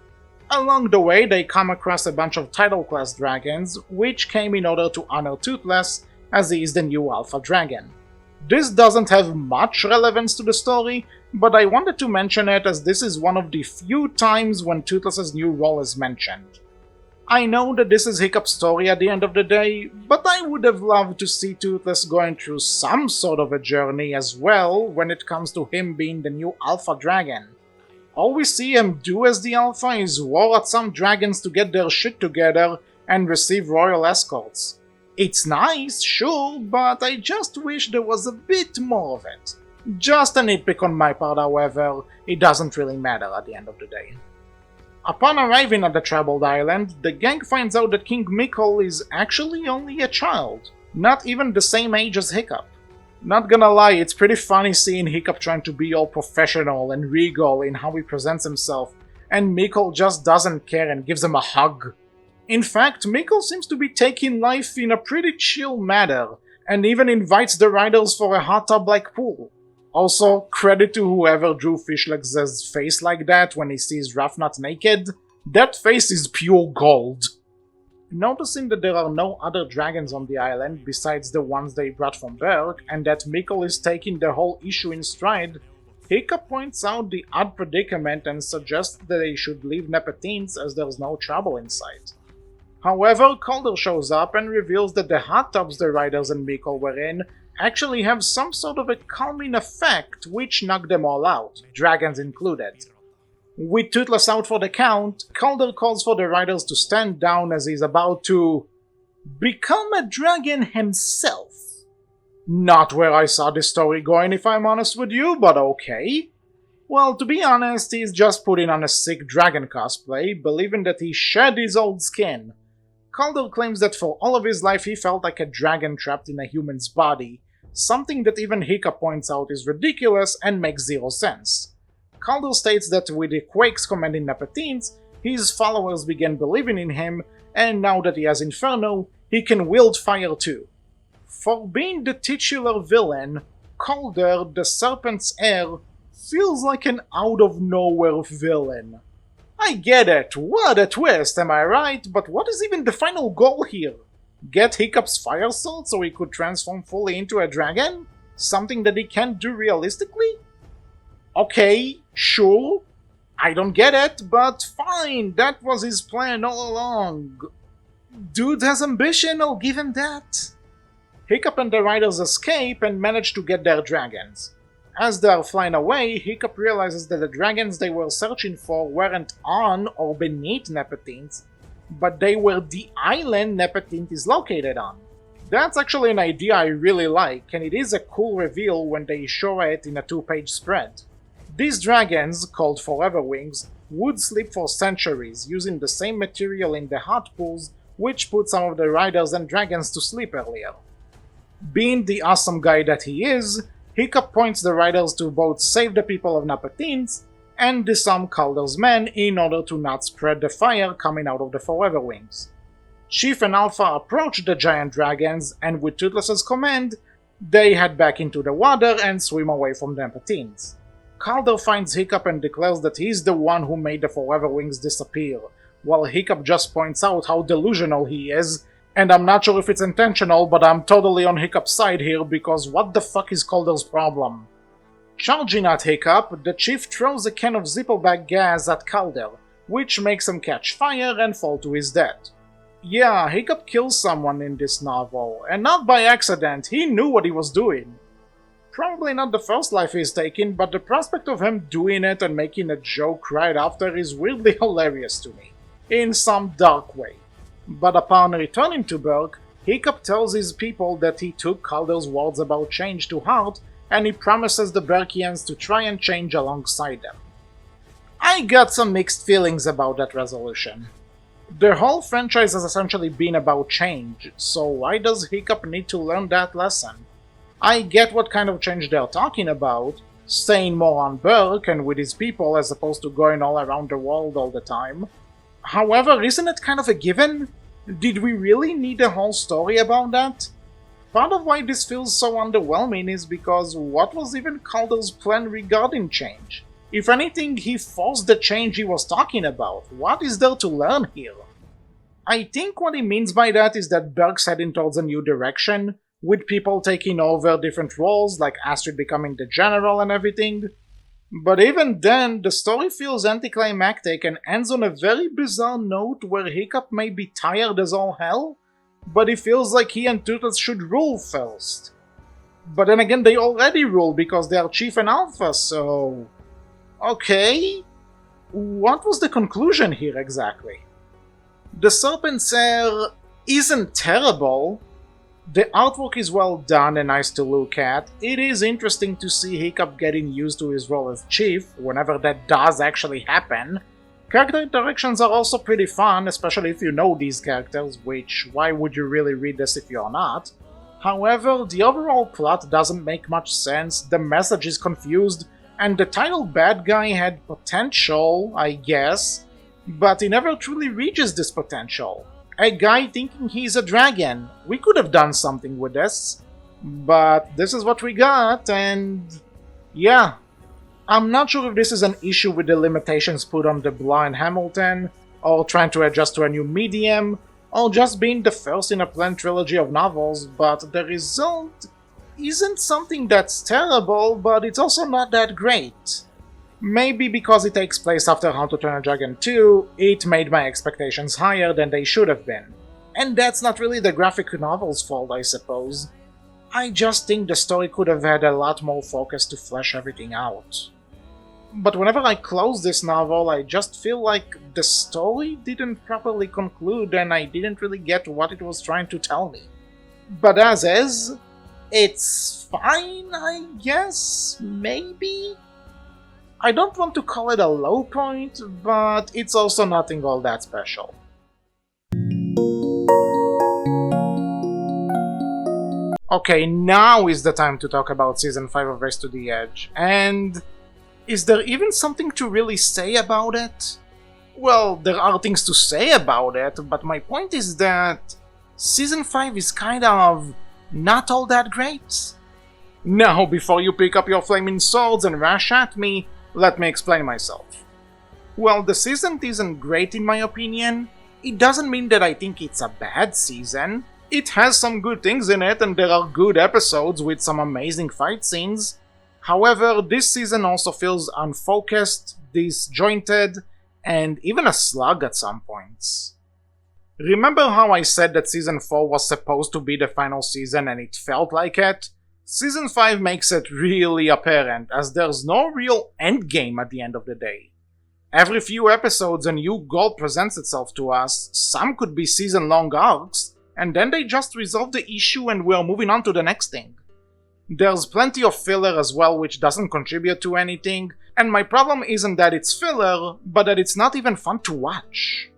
Along the way, they come across a bunch of title class dragons, which came in order to honor Toothless, as he is the new alpha dragon. This doesn't have much relevance to the story, but I wanted to mention it as this is one of the few times when Toothless's new role is mentioned. I know that this is Hiccup's story at the end of the day, but I would have loved to see Toothless going through some sort of a journey as well when it comes to him being the new alpha dragon. All we see him do as the alpha is roar at some dragons to get their shit together and receive royal escorts. It's nice, sure, but I just wish there was a bit more of it. Just a nitpick on my part, however, it doesn't really matter at the end of the day. Upon arriving at the troubled island, the gang finds out that King Mikkel is actually only a child, not even the same age as Hiccup. Not gonna lie, it's pretty funny seeing Hiccup trying to be all professional and regal in how he presents himself, and Mikkel just doesn't care and gives him a hug. In fact, Mikkel seems to be taking life in a pretty chill manner, and even invites the riders for a hot tub-like pool. Also, credit to whoever drew Fishlegs' face like that when he sees Rafnat naked. That face is pure gold. Noticing that there are no other dragons on the island besides the ones they brought from Berg, and that Mikkel is taking the whole issue in stride, Hiccup points out the odd predicament and suggests that they should leave Nepetins as there's no trouble in sight. However, Calder shows up and reveals that the hot tubs the riders and Mikkel were in actually have some sort of a calming effect which knocked them all out, dragons included. With Toothless out for the count, Calder calls for the riders to stand down as he's about to become a dragon himself. Not where I saw this story going if I'm honest with you, but okay. Well, to be honest, he's just putting on a sick dragon cosplay, believing that he shed his old skin. Calder claims that for all of his life he felt like a dragon trapped in a human's body, something that even Hiccup points out is ridiculous and makes zero sense. Calder states that with the Quakes commanding Nepetins, his followers began believing in him, and now that he has Inferno, he can wield fire too. For being the titular villain, Calder, the Serpent's heir, feels like an out-of-nowhere villain. I get it, what a twist, am I right? But what is even the final goal here? Get Hiccup's fire sword so he could transform fully into a dragon? Something that he can't do realistically? Okay, sure. I don't get it, but fine, that was his plan all along. Dude has ambition, I'll give him that. Hiccup and the riders escape and manage to get their dragons. As they are flying away, Hiccup realizes that the dragons they were searching for weren't on or beneath Nepetins, but they were the island Nepetint is located on. That's actually an idea I really like, and it is a cool reveal when they show it in a 2-page spread. These dragons, called Forever Wings, would sleep for centuries, using the same material in the hot pools, which put some of the riders and dragons to sleep earlier. Being the awesome guy that he is, Hiccup points the riders to both save the people of Nepetins and disarm Calder's men in order to not spread the fire coming out of the Forever Wings. Chief and Alpha approach the giant dragons, and with Toothless's command, they head back into the water and swim away from the Nepetins. Calder finds Hiccup and declares that he's the one who made the Forever Wings disappear, while Hiccup just points out how delusional he is And I'm not sure if it's intentional, but I'm totally on Hiccup's side here because what the fuck is Calder's problem? Charging at Hiccup, the chief throws a can of Zippo-bag gas at Calder, which makes him catch fire and fall to his death. Yeah, Hiccup kills someone in this novel, and not by accident, he knew what he was doing. Probably not the first life he's taken, but the prospect of him doing it and making a joke right after is weirdly hilarious to me, in some dark way. But upon returning to Berk, Hiccup tells his people that he took Calder's words about change to heart, and he promises the Berkians to try and change alongside them. I got some mixed feelings about that resolution. The whole franchise has essentially been about change, so why does Hiccup need to learn that lesson? I get what kind of change they're talking about, staying more on Berk and with his people as opposed to going all around the world all the time. However, isn't it kind of a given? Did we really need a whole story about that? Part of why this feels so underwhelming is because what was even Calder's plan regarding change? If anything, he forced the change he was talking about. What is there to learn here? I think what he means by that is that Berk's heading towards a new direction, with people taking over different roles, like Astrid becoming the general and everything. But even then, the story feels anticlimactic and ends on a very bizarre note where Hiccup may be tired as all hell, but he feels like he and Tootles should rule first. But then again, they already rule because they are Chief and Alpha, so... Okay? What was the conclusion here exactly? The Serpent's Heir isn't terrible. The artwork is well done and nice to look at. It is interesting to see Hiccup getting used to his role as Chief, whenever that does actually happen. Character interactions are also pretty fun, especially if you know these characters, which why would you really read this if you're not? However, the overall plot doesn't make much sense, the message is confused, and the title bad guy had potential, I guess, but he never truly reaches this potential. A guy thinking he's a dragon. We could have done something with this, but this is what we got, and yeah. I'm not sure if this is an issue with the limitations put on the Blah and Hamilton, or trying to adjust to a new medium, or just being the first in a planned trilogy of novels, but the result isn't something that's terrible, but it's also not that great. Maybe because it takes place after How to Train Your Dragon 2, it made my expectations higher than they should have been. And that's not really the graphic novel's fault, I suppose. I just think the story could have had a lot more focus to flesh everything out. But whenever I close this novel, I just feel like the story didn't properly conclude and I didn't really get what it was trying to tell me. But as is, it's fine, I guess? Maybe? I don't want to call it a low point, but it's also nothing all that special. Okay, now is the time to talk about Season 5 of Race to the Edge, and... is there even something to really say about it? Well, there are things to say about it, but my point is that Season 5 is kind of not all that great. Now, before you pick up your flaming swords and rush at me, let me explain myself. Well, the season isn't great in my opinion. It doesn't mean that I think it's a bad season. It has some good things in it and there are good episodes with some amazing fight scenes. However, this season also feels unfocused, disjointed, and even a slug at some points. Remember how I said that Season 4 was supposed to be the final season and it felt like it? Season 5 makes it really apparent, as there's no real endgame at the end of the day. Every few episodes a new goal presents itself to us, some could be season-long arcs, and then they just resolve the issue and we're moving on to the next thing. There's plenty of filler as well which doesn't contribute to anything, and my problem isn't that it's filler, but that it's not even fun to watch.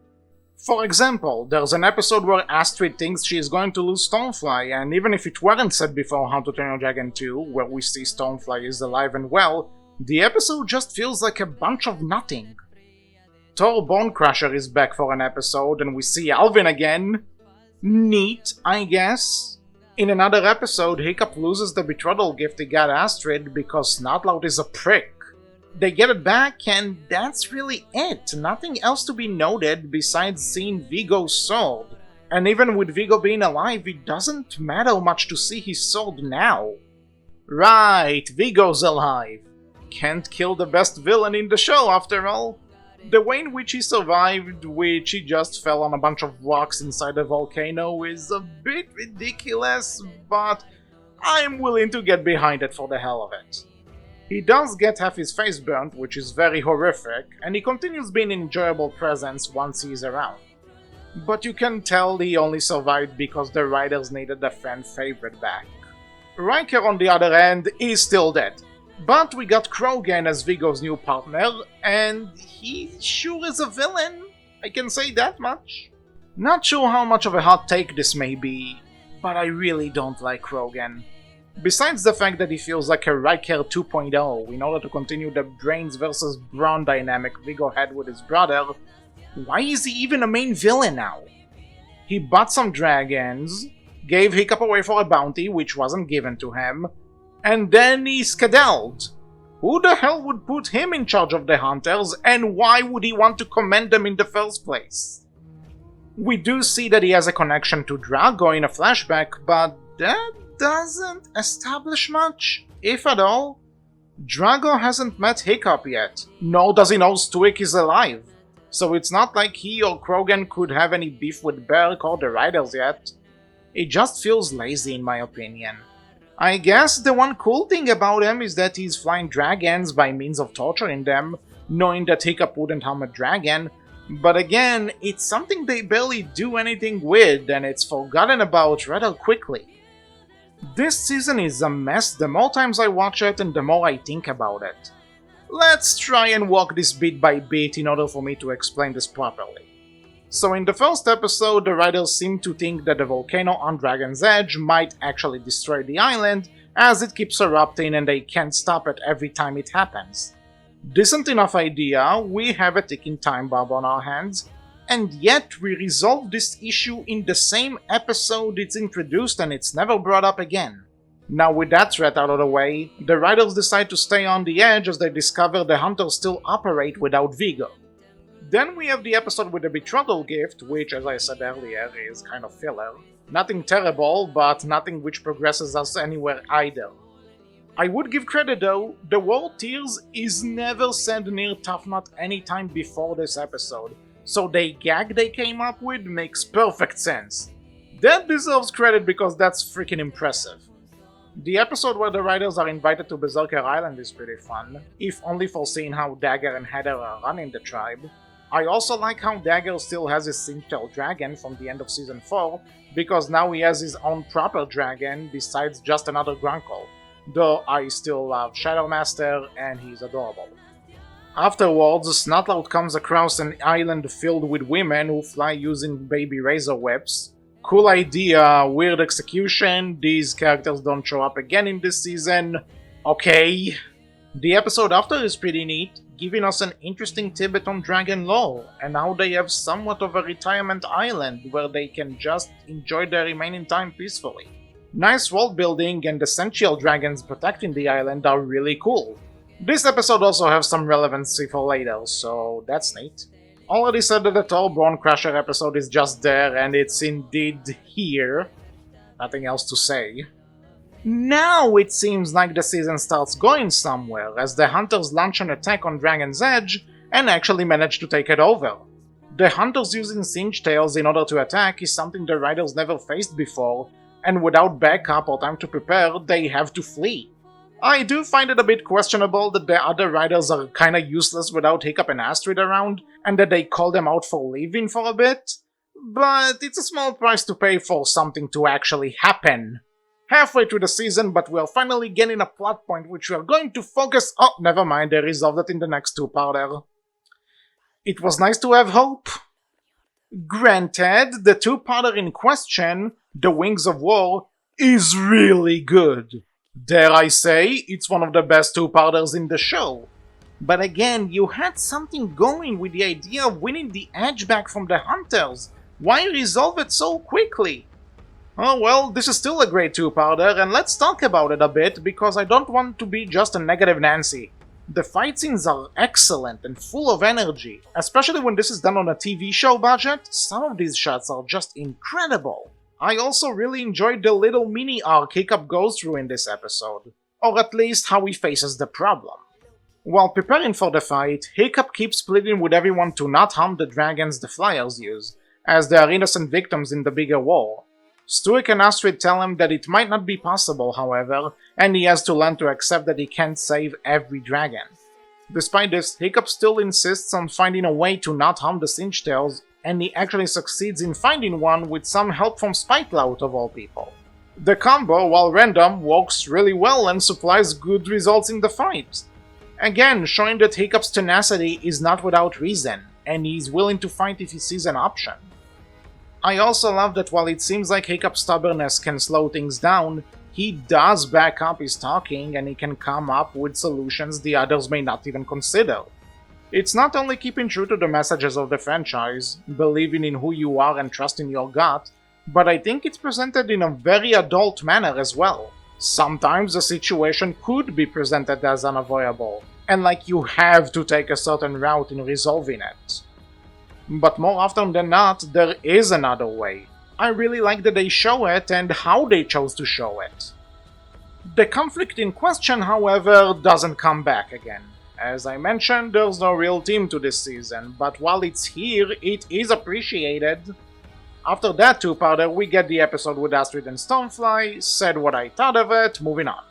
For example, there's an episode where Astrid thinks she is going to lose Stonefly, and even if it weren't said before How to Train Your Dragon 2, where we see Stonefly is alive and well, the episode just feels like a bunch of nothing. Thor Bonecrusher is back for an episode, and we see Alvin again. Neat, I guess. In another episode, Hiccup loses the betrothal gift he got Astrid because Snotlout is a prick. They get it back, and that's really it. Nothing else to be noted besides seeing Vigo's sword. And even with Vigo being alive, it doesn't matter much to see his sword now. Right, Vigo's alive. Can't kill the best villain in the show after all. The way in which he survived, which he just fell on a bunch of rocks inside a volcano, is a bit ridiculous, but I'm willing to get behind it for the hell of it. He does get half his face burnt, which is very horrific, and he continues being an enjoyable presence once he's around. But you can tell he only survived because the writers needed a fan favorite back. Riker, on the other hand, is still dead. But we got Krogan as Vigo's new partner, and he sure is a villain, I can say that much. Not sure how much of a hot take this may be, but I really don't like Krogan. Besides the fact that he feels like a Riker 2.0 in order to continue the brains versus brawn dynamic Vigo had with his brother, why is he even a main villain now? He bought some dragons, gave Hiccup away for a bounty which wasn't given to him, and then he skedaddled. Who the hell would put him in charge of the hunters, and why would he want to command them in the first place? We do see that he has a connection to Drago in a flashback, but that doesn't establish much, if at all. Drago hasn't met Hiccup yet, nor does he know Stuik is alive, so it's not like he or Krogan could have any beef with Berk or the Riders yet. It just feels lazy in my opinion. I guess the one cool thing about him is that he's flying dragons by means of torturing them, knowing that Hiccup wouldn't harm a dragon, but again, it's something they barely do anything with and it's forgotten about rather quickly. This season is a mess the more times I watch it and the more I think about it. Let's try and walk this bit by bit in order for me to explain this properly. So in the first episode, the writers seem to think that the volcano on Dragon's Edge might actually destroy the island, as it keeps erupting and they can't stop it every time it happens. Decent enough idea, we have a ticking time bomb on our hands, and yet we resolve this issue in the same episode it's introduced and it's never brought up again. Now with that threat out of the way, the writers decide to stay on the edge as they discover the hunters still operate without Vigo. Then we have the episode with the betrothal gift, which, as I said earlier, is kind of filler. Nothing terrible, but nothing which progresses us anywhere either. I would give credit though, the word tears is never said near Tough Nut anytime before this episode, so the gag they came up with makes perfect sense. That deserves credit because that's freaking impressive. The episode where the writers are invited to Berserker Island is pretty fun, if only for seeing how Dagger and Heather are running the tribe. I also like how Dagger still has his Cinch-tailed dragon from the end of Season 4, because now he has his own proper dragon besides just another Grunkle, though I still love Shadowmaster and he's adorable. Afterwards, Snotlout comes across an island filled with women who fly using baby razor whips. Cool idea, weird execution, these characters don't show up again in this season. Okay. The episode after is pretty neat, giving us an interesting tidbit on dragon lore, and how they have somewhat of a retirement island where they can just enjoy their remaining time peacefully. Nice world building and the sentient dragons protecting the island are really cool. This episode also has some relevancy for later, so that's neat. Already said that the Thor Bone Crusher episode is just there, and it's indeed here. Nothing else to say. Now it seems like the season starts going somewhere, as the hunters launch an attack on Dragon's Edge and actually manage to take it over. The hunters using Cinch tails in order to attack is something the writers never faced before, and without backup or time to prepare, they have to flee. I do find it a bit questionable that the other writers are kinda useless without Hiccup and Astrid around, and that they call them out for leaving for a bit, but it's a small price to pay for something to actually happen. Halfway through the season, but we're finally getting a plot point which we're going to focus— oh, never mind, they resolved it in the next two-parter. It was nice to have hope. Granted, the two-parter in question, The Wings of War, is really good. Dare I say, it's one of the best two-parters in the show. But again, you had something going with the idea of winning the edge back from the hunters. Why resolve it so quickly? Oh well, this is still a great two-parter, and let's talk about it a bit, because I don't want to be just a negative Nancy. The fight scenes are excellent and full of energy, especially when this is done on a TV show budget. Some of these shots are just incredible. I also really enjoyed the little mini arc Hiccup goes through in this episode, or at least how he faces the problem. While preparing for the fight, Hiccup keeps pleading with everyone to not harm the dragons the Flyers use, as they are innocent victims in the bigger war. Stuik and Astrid tell him that it might not be possible, however, and he has to learn to accept that he can't save every dragon. Despite this, Hiccup still insists on finding a way to not harm the Singe-Tails, and he actually succeeds in finding one with some help from Spitecloud of all people. The combo, while random, works really well and supplies good results in the fight. Again, showing that Hiccup's tenacity is not without reason, and he's willing to fight if he sees an option. I also love that while it seems like Hiccup's stubbornness can slow things down, he does back up his talking and he can come up with solutions the others may not even consider. It's not only keeping true to the messages of the franchise, believing in who you are and trusting your gut, but I think it's presented in a very adult manner as well. Sometimes a situation could be presented as unavoidable, and like you have to take a certain route in resolving it. But more often than not, there is another way. I really like that they show it and how they chose to show it. The conflict in question, however, doesn't come back again. As I mentioned, there's no real team to this season, but while it's here, it is appreciated. After that two-parter, we get the episode with Astrid and Stonefly, said what I thought of it, moving on.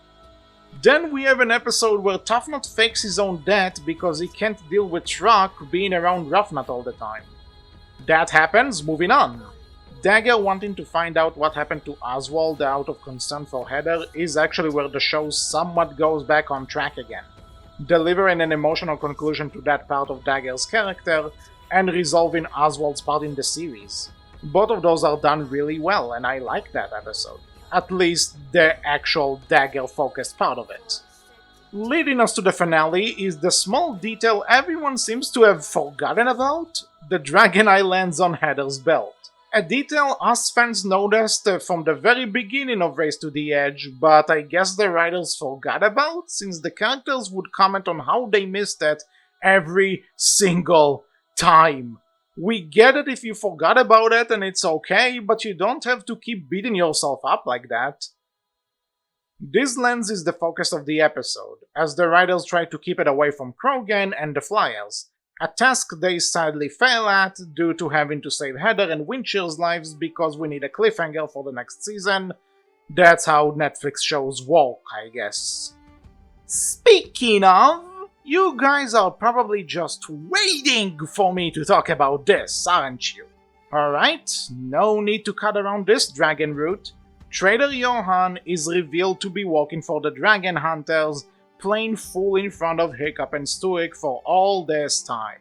Then we have an episode where Toughnut fakes his own death because he can't deal with Truck being around Roughnut all the time. That happens, moving on. Dagger wanting to find out what happened to Oswald out of concern for Heather is actually where the show somewhat goes back on track again, delivering an emotional conclusion to that part of Dagger's character and resolving Oswald's part in the series. Both of those are done really well, and I like that episode. At least the actual Dagger-focused part of it. Leading us to the finale is the small detail everyone seems to have forgotten about: the dragon eye lands on Heather's belt. A detail us fans noticed from the very beginning of Race to the Edge, but I guess the writers forgot about, since the characters would comment on how they missed it every single time. We get it if you forgot about it and it's okay, but you don't have to keep beating yourself up like that. This lens is the focus of the episode, as the writers try to keep it away from Krogan and the Flyers, a task they sadly fail at due to having to save Heather and Windchill's lives because we need a cliffhanger for the next season. That's how Netflix shows work, I guess. Speaking of, you guys are probably just waiting for me to talk about this, aren't you? Alright, no need to cut around this dragon route. Trader Johann is revealed to be working for the Dragon Hunters, playing fool in front of Hiccup and Stuik for all this time.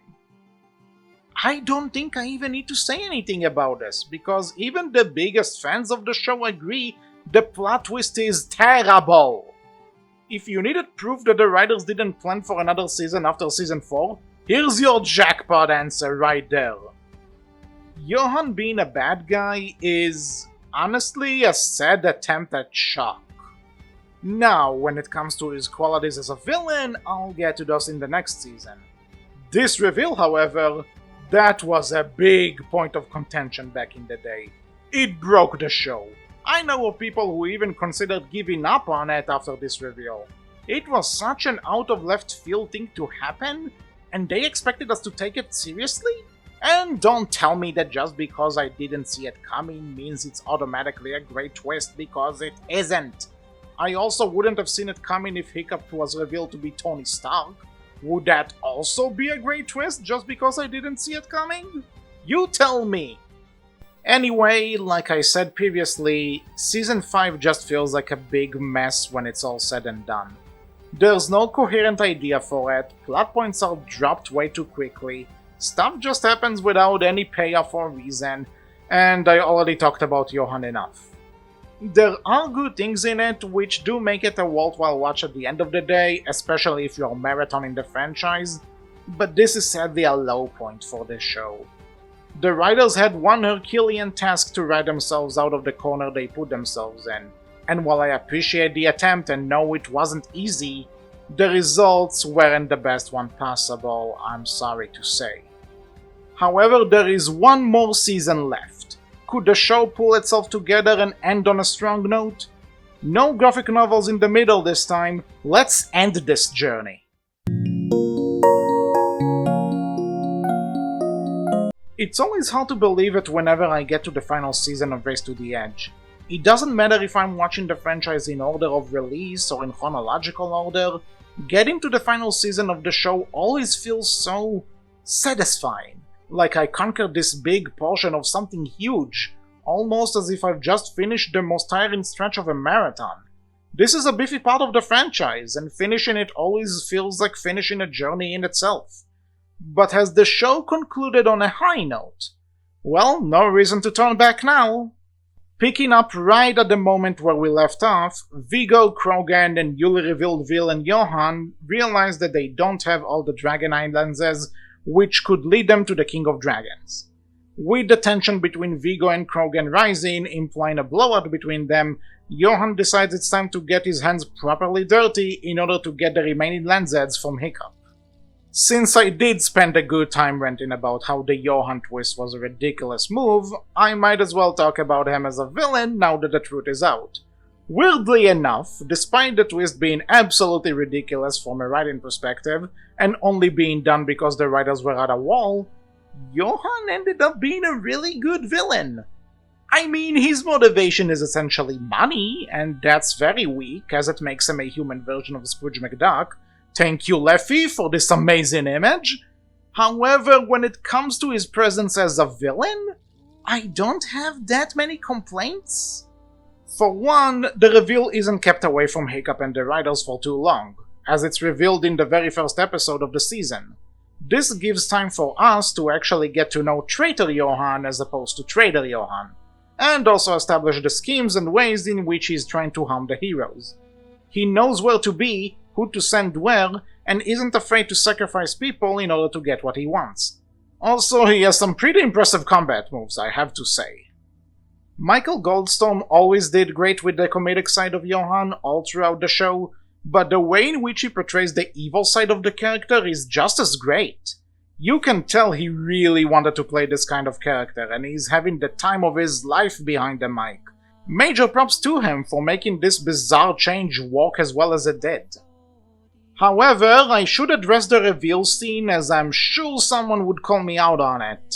I don't think I even need to say anything about this, because even the biggest fans of the show agree the plot twist is terrible. If you needed proof that the writers didn't plan for another season after season 4, here's your jackpot answer right there. Johann being a bad guy is, honestly, a sad attempt at shock. Now, when it comes to his qualities as a villain, I'll get to those in the next season. This reveal, however, that was a big point of contention back in the day. It broke the show. I know of people who even considered giving up on it after this reveal. It was such an out-of-left-field thing to happen, and they expected us to take it seriously? And don't tell me that just because I didn't see it coming means it's automatically a great twist, because it isn't. I also wouldn't have seen it coming if Hiccup was revealed to be Tony Stark. Would that also be a great twist just because I didn't see it coming? You tell me! Anyway, like I said previously, Season 5 just feels like a big mess when it's all said and done. There's no coherent idea for it, plot points are dropped way too quickly, stuff just happens without any payoff or reason, and I already talked about Johann enough. There are good things in it, which do make it a worthwhile watch at the end of the day, especially if you're marathoning the franchise, but this is sadly a low point for this show. The writers had one Herculean task to write themselves out of the corner they put themselves in, and while I appreciate the attempt and know it wasn't easy, The results weren't the best one possible, I'm sorry to say. However, there is one more season left. Could the show pull itself together and end on a strong note? No graphic novels in the middle this time, let's end this journey. It's always hard to believe it whenever I get to the final season of Race to the Edge. It doesn't matter if I'm watching the franchise in order of release or in chronological order, getting to the final season of the show always feels so satisfying, like I conquered this big portion of something huge, almost as if I've just finished the most tiring stretch of a marathon. This is a beefy part of the franchise, and finishing it always feels like finishing a journey in itself. But has the show concluded on a high note? Well, no reason to turn back now. Picking up right at the moment where we left off, Viggo, Krogan, and newly revealed villain Johann realize that they don't have all the Dragon Eye lenses, which could lead them to the King of Dragons. With the tension between Viggo and Krogan rising, implying a blowout between them, Johann decides it's time to get his hands properly dirty in order to get the remaining lenses from Hiccup. Since I did spend a good time ranting about how the Johann twist was a ridiculous move, I might as well talk about him as a villain now that the truth is out. Weirdly enough, despite the twist being absolutely ridiculous from a writing perspective, and only being done because the writers were at a wall, Johann ended up being a really good villain. I mean, his motivation is essentially money, and that's very weak, as it makes him a human version of Scrooge McDuck. Thank you, Leffy, for this amazing image. However, when it comes to his presence as a villain, I don't have that many complaints. For one, the reveal isn't kept away from Hiccup and the writers for too long, as it's revealed in the very first episode of the season. This gives time for us to actually get to know Traitor Johann as opposed to Traitor Johann, and also establish the schemes and ways in which he's trying to harm the heroes. He knows where to be, who to send where, and isn't afraid to sacrifice people in order to get what he wants. Also, he has some pretty impressive combat moves, I have to say. Michael Goldstorm always did great with the comedic side of Johann all throughout the show, but the way in which he portrays the evil side of the character is just as great. You can tell he really wanted to play this kind of character, and he's having the time of his life behind the mic. Major props to him for making this bizarre change work as well as it did. However, I should address the reveal scene, as I'm sure someone would call me out on it.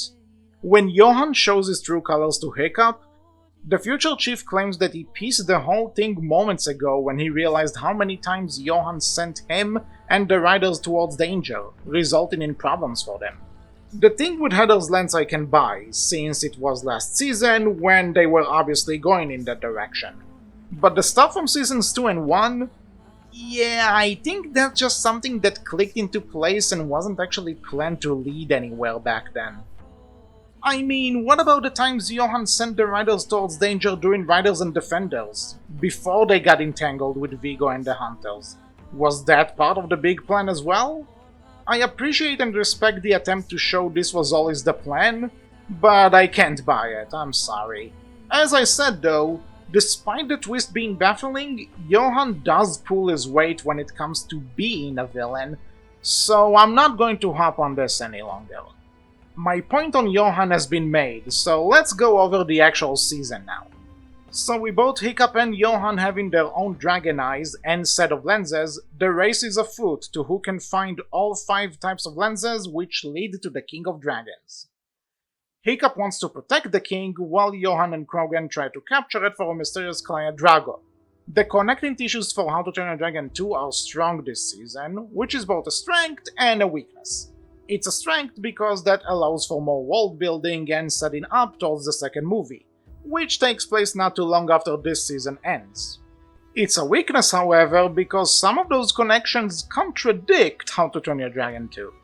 When Johann shows his true colors to Hiccup, the future chief claims that he pieced the whole thing moments ago when he realized how many times Johann sent him and the riders towards danger, resulting in problems for them. The thing with Heather's lens I can buy, since it was last season when they were obviously going in that direction. But the stuff from seasons 2 and 1? Yeah, I think that's just something that clicked into place and wasn't actually planned to lead anywhere back then. I mean, what about the times Johann sent the riders towards danger during Riders and Defenders, before they got entangled with Viggo and the Hunters? Was that part of the big plan as well? I appreciate and respect the attempt to show this was always the plan, but I can't buy it, I'm sorry. As I said though, despite the twist being baffling, Johann does pull his weight when it comes to being a villain, so I'm not going to hop on this any longer. My point on Johann has been made, so let's go over the actual season now. So with both Hiccup and Johann having their own dragon eyes and set of lenses, the race is afoot to who can find all 5 types of lenses which lead to the King of Dragons. Hiccup wants to protect the king, while Johann and Krogan try to capture it for a mysterious client Drago. The connecting tissues for How to Train Your Dragon 2 are strong this season, which is both a strength and a weakness. It's a strength because that allows for more world building and setting up towards the second movie, which takes place not too long after this season ends. It's a weakness, however, because some of those connections contradict How to Train Your Dragon 2.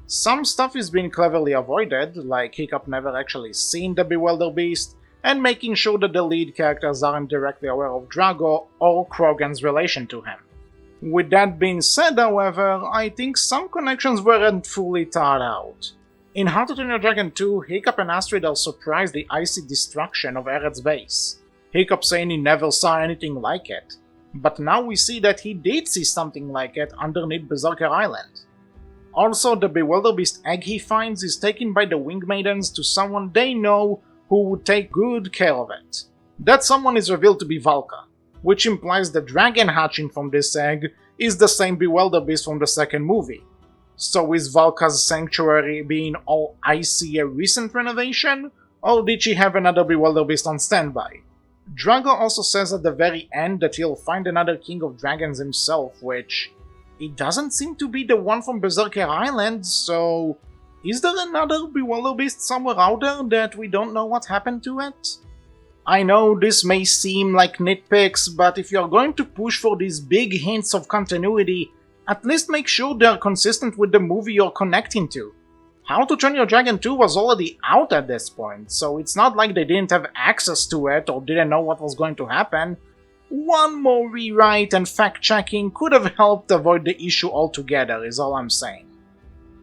Some stuff is being cleverly avoided, like Hiccup never actually seen the Bewildered Beast, and making sure that the lead characters aren't directly aware of Drago or Krogan's relation to him. With that being said, however, I think some connections weren't fully thought out. In How to Train Your Dragon 2, Hiccup and Astrid are surprised the icy destruction of Eret's base. Hiccup saying he never saw anything like it. but now we see that he did see something like it underneath Berserker Island. Also, the Bewilderbeast egg he finds is taken by the Wing Maidens to someone they know who would take good care of it. That someone is revealed to be Valka, which implies the dragon hatching from this egg is the same Bewilderbeast from the second movie. So is Valka's sanctuary being all icy a recent renovation, or did she have another Bewilderbeast on standby? Drago also says at the very end that he'll find another King of Dragons himself, which it doesn't seem to be the one from Berserker Island, so is there another Bewilderbeast somewhere out there that we don't know what happened to it? I know this may seem like nitpicks, but if you're going to push for these big hints of continuity, at least make sure they're consistent with the movie you're connecting to. How to Train Your Dragon 2 was already out at this point, so it's not like they didn't have access to it or didn't know what was going to happen. One more rewrite and fact-checking could have helped avoid the issue altogether, is all I'm saying.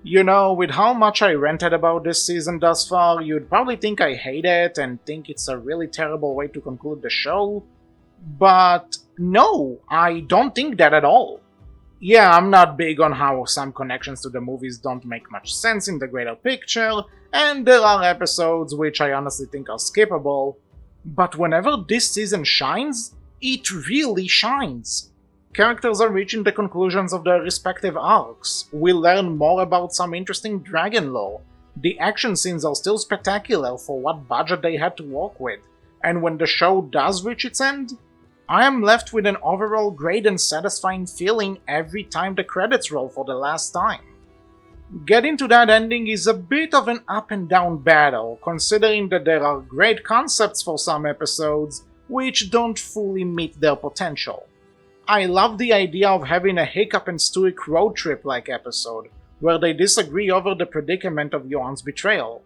You know, with how much I ranted about this season thus far, you'd probably think I hate it and think it's a really terrible way to conclude the show. But no, I don't think that at all. Yeah, I'm not big on how some connections to the movies don't make much sense in the greater picture, and there are episodes which I honestly think are skippable, but whenever this season shines, it really shines. Characters are reaching the conclusions of their respective arcs, we learn more about some interesting dragon lore, the action scenes are still spectacular for what budget they had to work with, and when the show does reach its end, I am left with an overall great and satisfying feeling every time the credits roll for the last time. Getting to that ending is a bit of an up and down battle, considering that there are great concepts for some episodes which don't fully meet their potential. I love the idea of having a Hiccup and Stoic road trip like episode, where they disagree over the predicament of Johann's betrayal.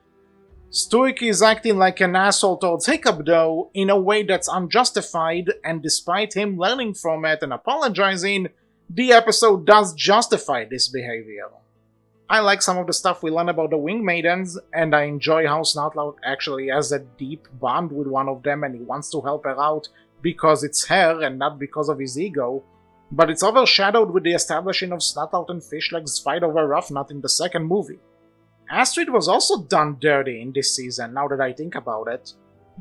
Stoic is acting like an asshole towards Hiccup though, in a way that's unjustified, and despite him learning from it and apologizing, the episode does justify this behavior. I like some of the stuff we learn about the Wing Maidens, and I enjoy how Snotlout actually has a deep bond with one of them and he wants to help her out because it's her and not because of his ego, but it's overshadowed with the establishing of Snotlout and Fishleg's fight over Roughnut in the second movie. Astrid was also done dirty in this season, now that I think about it.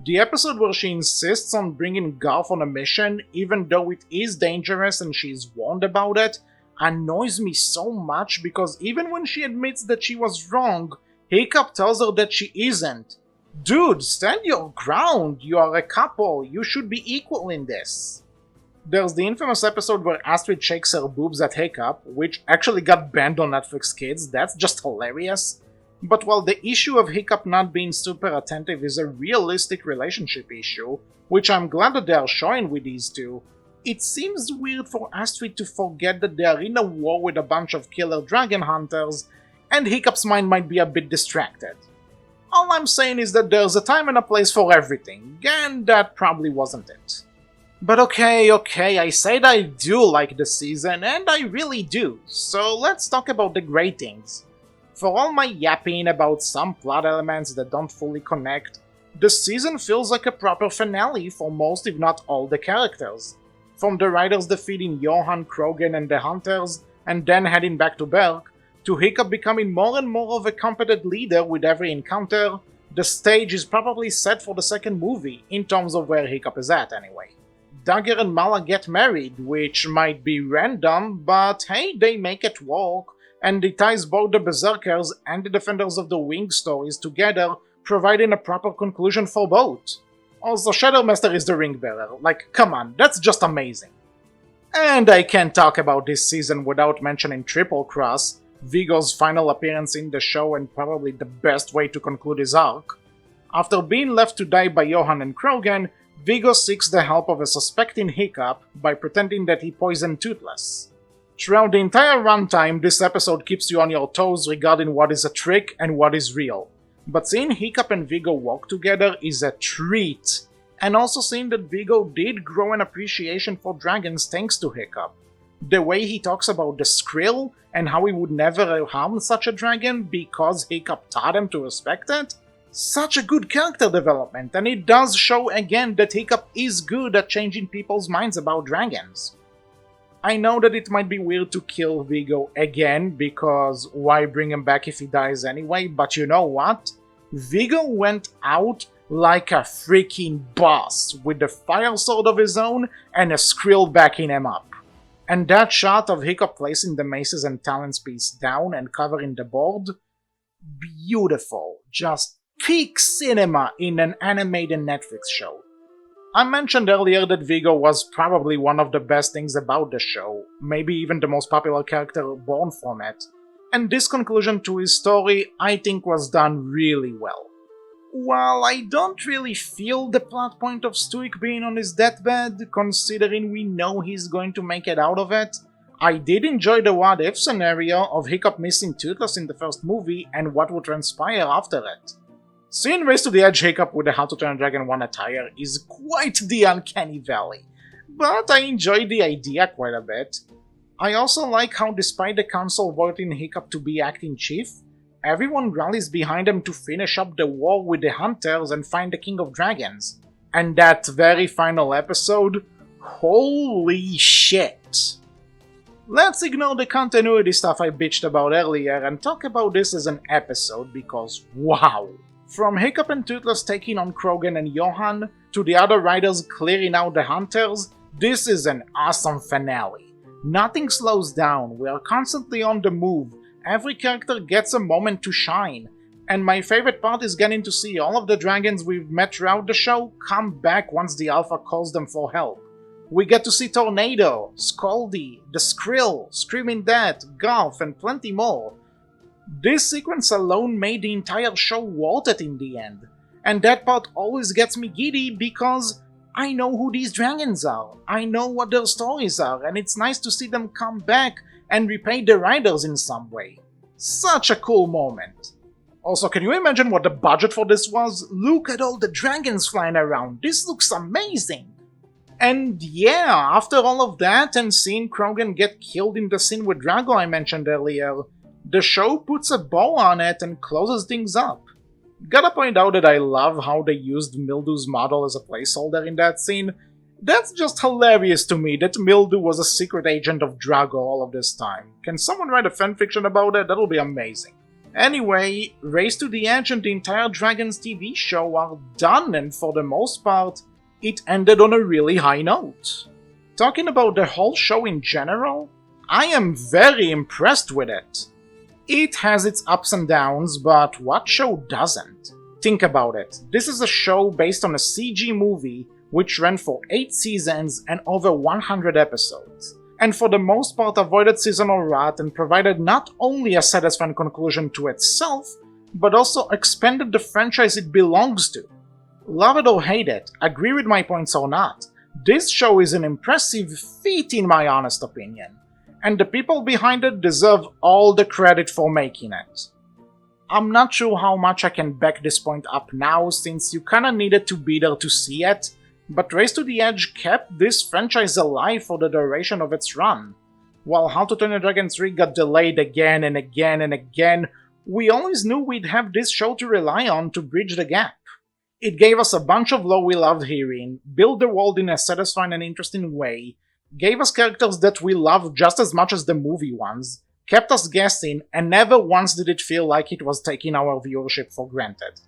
The episode where she insists on bringing Garth on a mission, even though it is dangerous and she's warned about it, annoys me so much because even when she admits that she was wrong, Hiccup tells her that she isn't. Dude, stand your ground, you are a couple, you should be equal in this. There's the infamous episode where Astrid shakes her boobs at Hiccup, which actually got banned on Netflix Kids, that's just hilarious. But while the issue of Hiccup not being super attentive is a realistic relationship issue, which I'm glad that they are showing with these two, it seems weird for Astrid to forget that they are in a war with a bunch of killer dragon hunters, and Hiccup's mind might be a bit distracted. All I'm saying is that there's a time and a place for everything, and that probably wasn't it. But okay, I said I do like the season, and I really do, so let's talk about the great things. For all my yapping about some plot elements that don't fully connect, the season feels like a proper finale for most if not all the characters. From the riders defeating Johann, Krogan and the Hunters, and then heading back to Berk, to Hiccup becoming more and more of a competent leader with every encounter, the stage is probably set for the second movie, in terms of where Hiccup is at anyway. Dagger and Mala get married, which might be random, but hey, they make it work, and it ties both the Berserkers and the Defenders of the Wing stories together, providing a proper conclusion for both. Also, Shadowmaster is the ring bearer, like, come on, that's just amazing. And I can't talk about this season without mentioning Triple Cross, Vigo's final appearance in the show and probably the best way to conclude his arc. After being left to die by Johann and Krogan, Vigo seeks the help of a suspecting Hiccup by pretending that he poisoned Toothless. Throughout the entire runtime, this episode keeps you on your toes regarding what is a trick and what is real. But seeing Hiccup and Vigo walk together is a treat, and also seeing that Vigo did grow an appreciation for dragons thanks to Hiccup. The way he talks about the Skrill and how he would never harm such a dragon because Hiccup taught him to respect it, Such a good character development, and it does show again that Hiccup is good at changing people's minds about dragons. I know that it might be weird to kill Vigo again, because why bring him back if he dies anyway, but you know what? Vigo went out like a freaking boss, with the fire sword of his own and a Skrill backing him up. And that shot of Hiccup placing the maces and talents piece down and covering the board? Beautiful. Just peak cinema in an animated Netflix show. I mentioned earlier that Vigo was probably one of the best things about the show, maybe even the most popular character born from it, and this conclusion to his story I think was done really well. While I don't really feel the plot point of Stuik being on his deathbed, considering we know he's going to make it out of it, I did enjoy the what-if scenario of Hiccup missing Toothless in the first movie and what would transpire after it. Seeing Race to the Edge Hiccup with the How to Train Your Dragon 1 attire is quite the uncanny valley, but I enjoyed the idea quite a bit. I also like how despite the council voting Hiccup to be acting chief, everyone rallies behind him to finish up the war with the Hunters and find the King of Dragons. And that very final episode, holy shit! Let's ignore the continuity stuff I bitched about earlier and talk about this as an episode because wow! From Hiccup and Toothless taking on Krogan and Johann, to the other riders clearing out the Hunters, this is an awesome finale. Nothing slows down, we are constantly on the move, every character gets a moment to shine, and my favorite part is getting to see all of the dragons we've met throughout the show come back once the Alpha calls them for help. We get to see Tornado, Scaldy, the Skrill, Screaming Death, Golf, and plenty more. This sequence alone made the entire show worth it in the end, and that part always gets me giddy because I know who these dragons are, I know what their stories are, and it's nice to see them come back and repay the riders in some way. Such a cool moment. Also, can you imagine what the budget for this was? Look at all the dragons flying around, this looks amazing! And yeah, after all of that and seeing Krogan get killed in the scene with Drago I mentioned earlier, the show puts a bow on it and closes things up. Gotta point out that I love how they used Mildew's model as a placeholder in that scene. That's just hilarious to me that Mildew was a secret agent of Drago all of this time. Can someone write a fanfiction about it? That'll be amazing. Anyway, Race to the Edge and the entire Dragons TV show are done, and for the most part, it ended on a really high note. Talking about the whole show in general, I am very impressed with it. It has its ups and downs, but what show doesn't? Think about it, this is a show based on a CG movie which ran for 8 seasons and over 100 episodes, and for the most part avoided seasonal rot and provided not only a satisfying conclusion to itself, but also expanded the franchise it belongs to. Love it or hate it, agree with my points or not, this show is an impressive feat in my honest opinion, and the people behind it deserve all the credit for making it. I'm not sure how much I can back this point up now since you kinda needed to be there to see it, but Race to the Edge kept this franchise alive for the duration of its run. While How to Train Your Dragon 3 got delayed again and again and again, we always knew we'd have this show to rely on to bridge the gap. It gave us a bunch of lore we loved hearing, built the world in a satisfying and interesting way, gave us characters that we loved just as much as the movie ones, kept us guessing, and never once did it feel like it was taking our viewership for granted.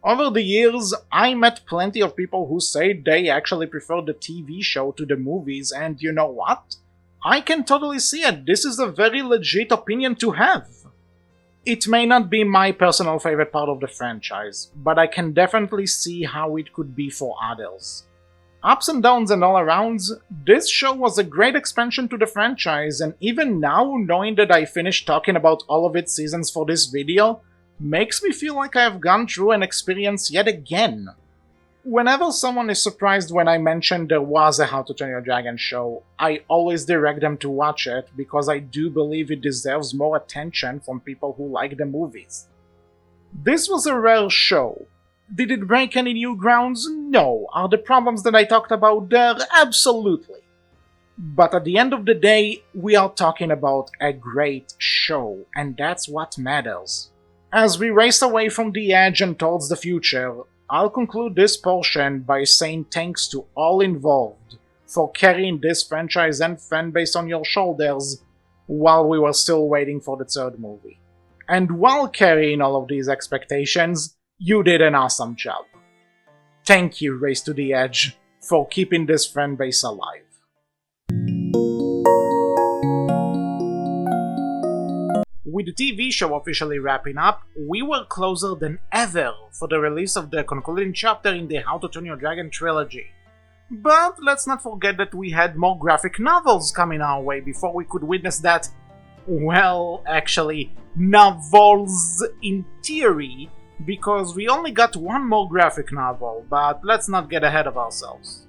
Over the years, I met plenty of people who say they actually prefer the TV show to the movies, and you know what? I can totally see it, this is a very legit opinion to have. It may not be my personal favorite part of the franchise, but I can definitely see how it could be for others. Ups and downs and all arounds, this show was a great expansion to the franchise, and even now, knowing that I finished talking about all of its seasons for this video, makes me feel like I have gone through an experience yet again. Whenever someone is surprised when I mention there was a How to Train Your Dragon show, I always direct them to watch it because I do believe it deserves more attention from people who like the movies. This was a rare show. Did it break any new grounds? No. Are the problems that I talked about there? Absolutely. But at the end of the day, we are talking about a great show, and that's what matters. As we race away from the edge and towards the future, I'll conclude this portion by saying thanks to all involved for carrying this franchise and fanbase on your shoulders while we were still waiting for the third movie. And while carrying all of these expectations, you did an awesome job. Thank you, Race to the Edge, for keeping this fanbase alive. With the TV show officially wrapping up, we were closer than ever for the release of the concluding chapter in the How to Train Your Dragon trilogy. But let's not forget that we had more graphic novels coming our way before we could witness that, well, actually, novels in theory, because we only got one more graphic novel, but let's not get ahead of ourselves.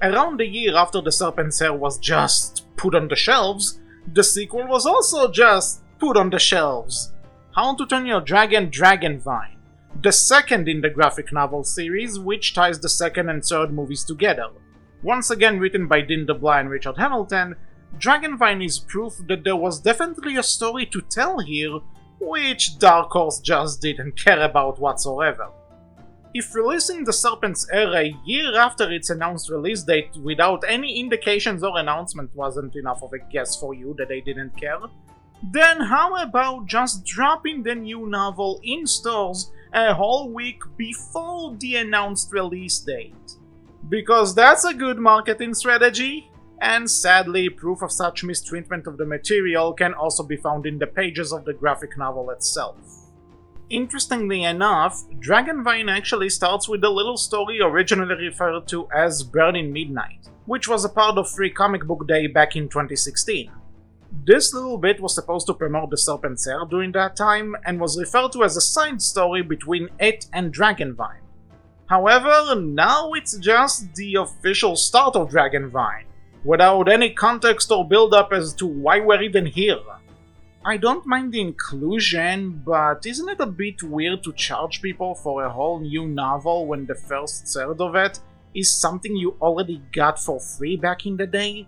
Around a year after The Serpent's Heir was just put on the shelves, the sequel was also just put on the shelves. How to Train Your Dragon Dragonvine, the second in the graphic novel series, which ties the second and third movies together. Once again written by Dean DeBly and Richard Hamilton, Dragonvine is proof that there was definitely a story to tell here, which Dark Horse just didn't care about whatsoever. If releasing The Serpent's Heir a year after its announced release date without any indications or announcement wasn't enough of a guess for you that they didn't care, then how about just dropping the new novel in stores a whole week before the announced release date? Because that's a good marketing strategy, and sadly, proof of such mistreatment of the material can also be found in the pages of the graphic novel itself. Interestingly enough, Dragonvine actually starts with the little story originally referred to as Burning Midnight, which was a part of Free Comic Book Day back in 2016. This little bit was supposed to promote The Serpent's Heir during that time, and was referred to as a side story between it and Dragonvine. However, now it's just the official start of Dragonvine, without any context or build-up as to why we're even here. I don't mind the inclusion, but isn't it a bit weird to charge people for a whole new novel when the first third of it is something you already got for free back in the day?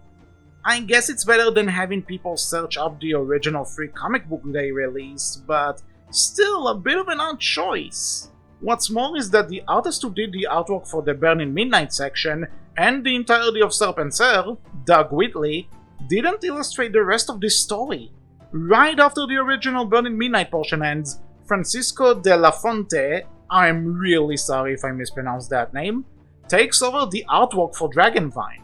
I guess it's better than having people search up the original Free Comic Book Day release, but still a bit of an odd choice. What's more is that the artist who did the artwork for the Burning Midnight section and the entirety of Serpent's Heir, Doug Whitley, didn't illustrate the rest of this story. Right after the original Burning Midnight portion ends, Francisco de la Fonte, I'm really sorry if I mispronounced that name, takes over the artwork for Dragonvine.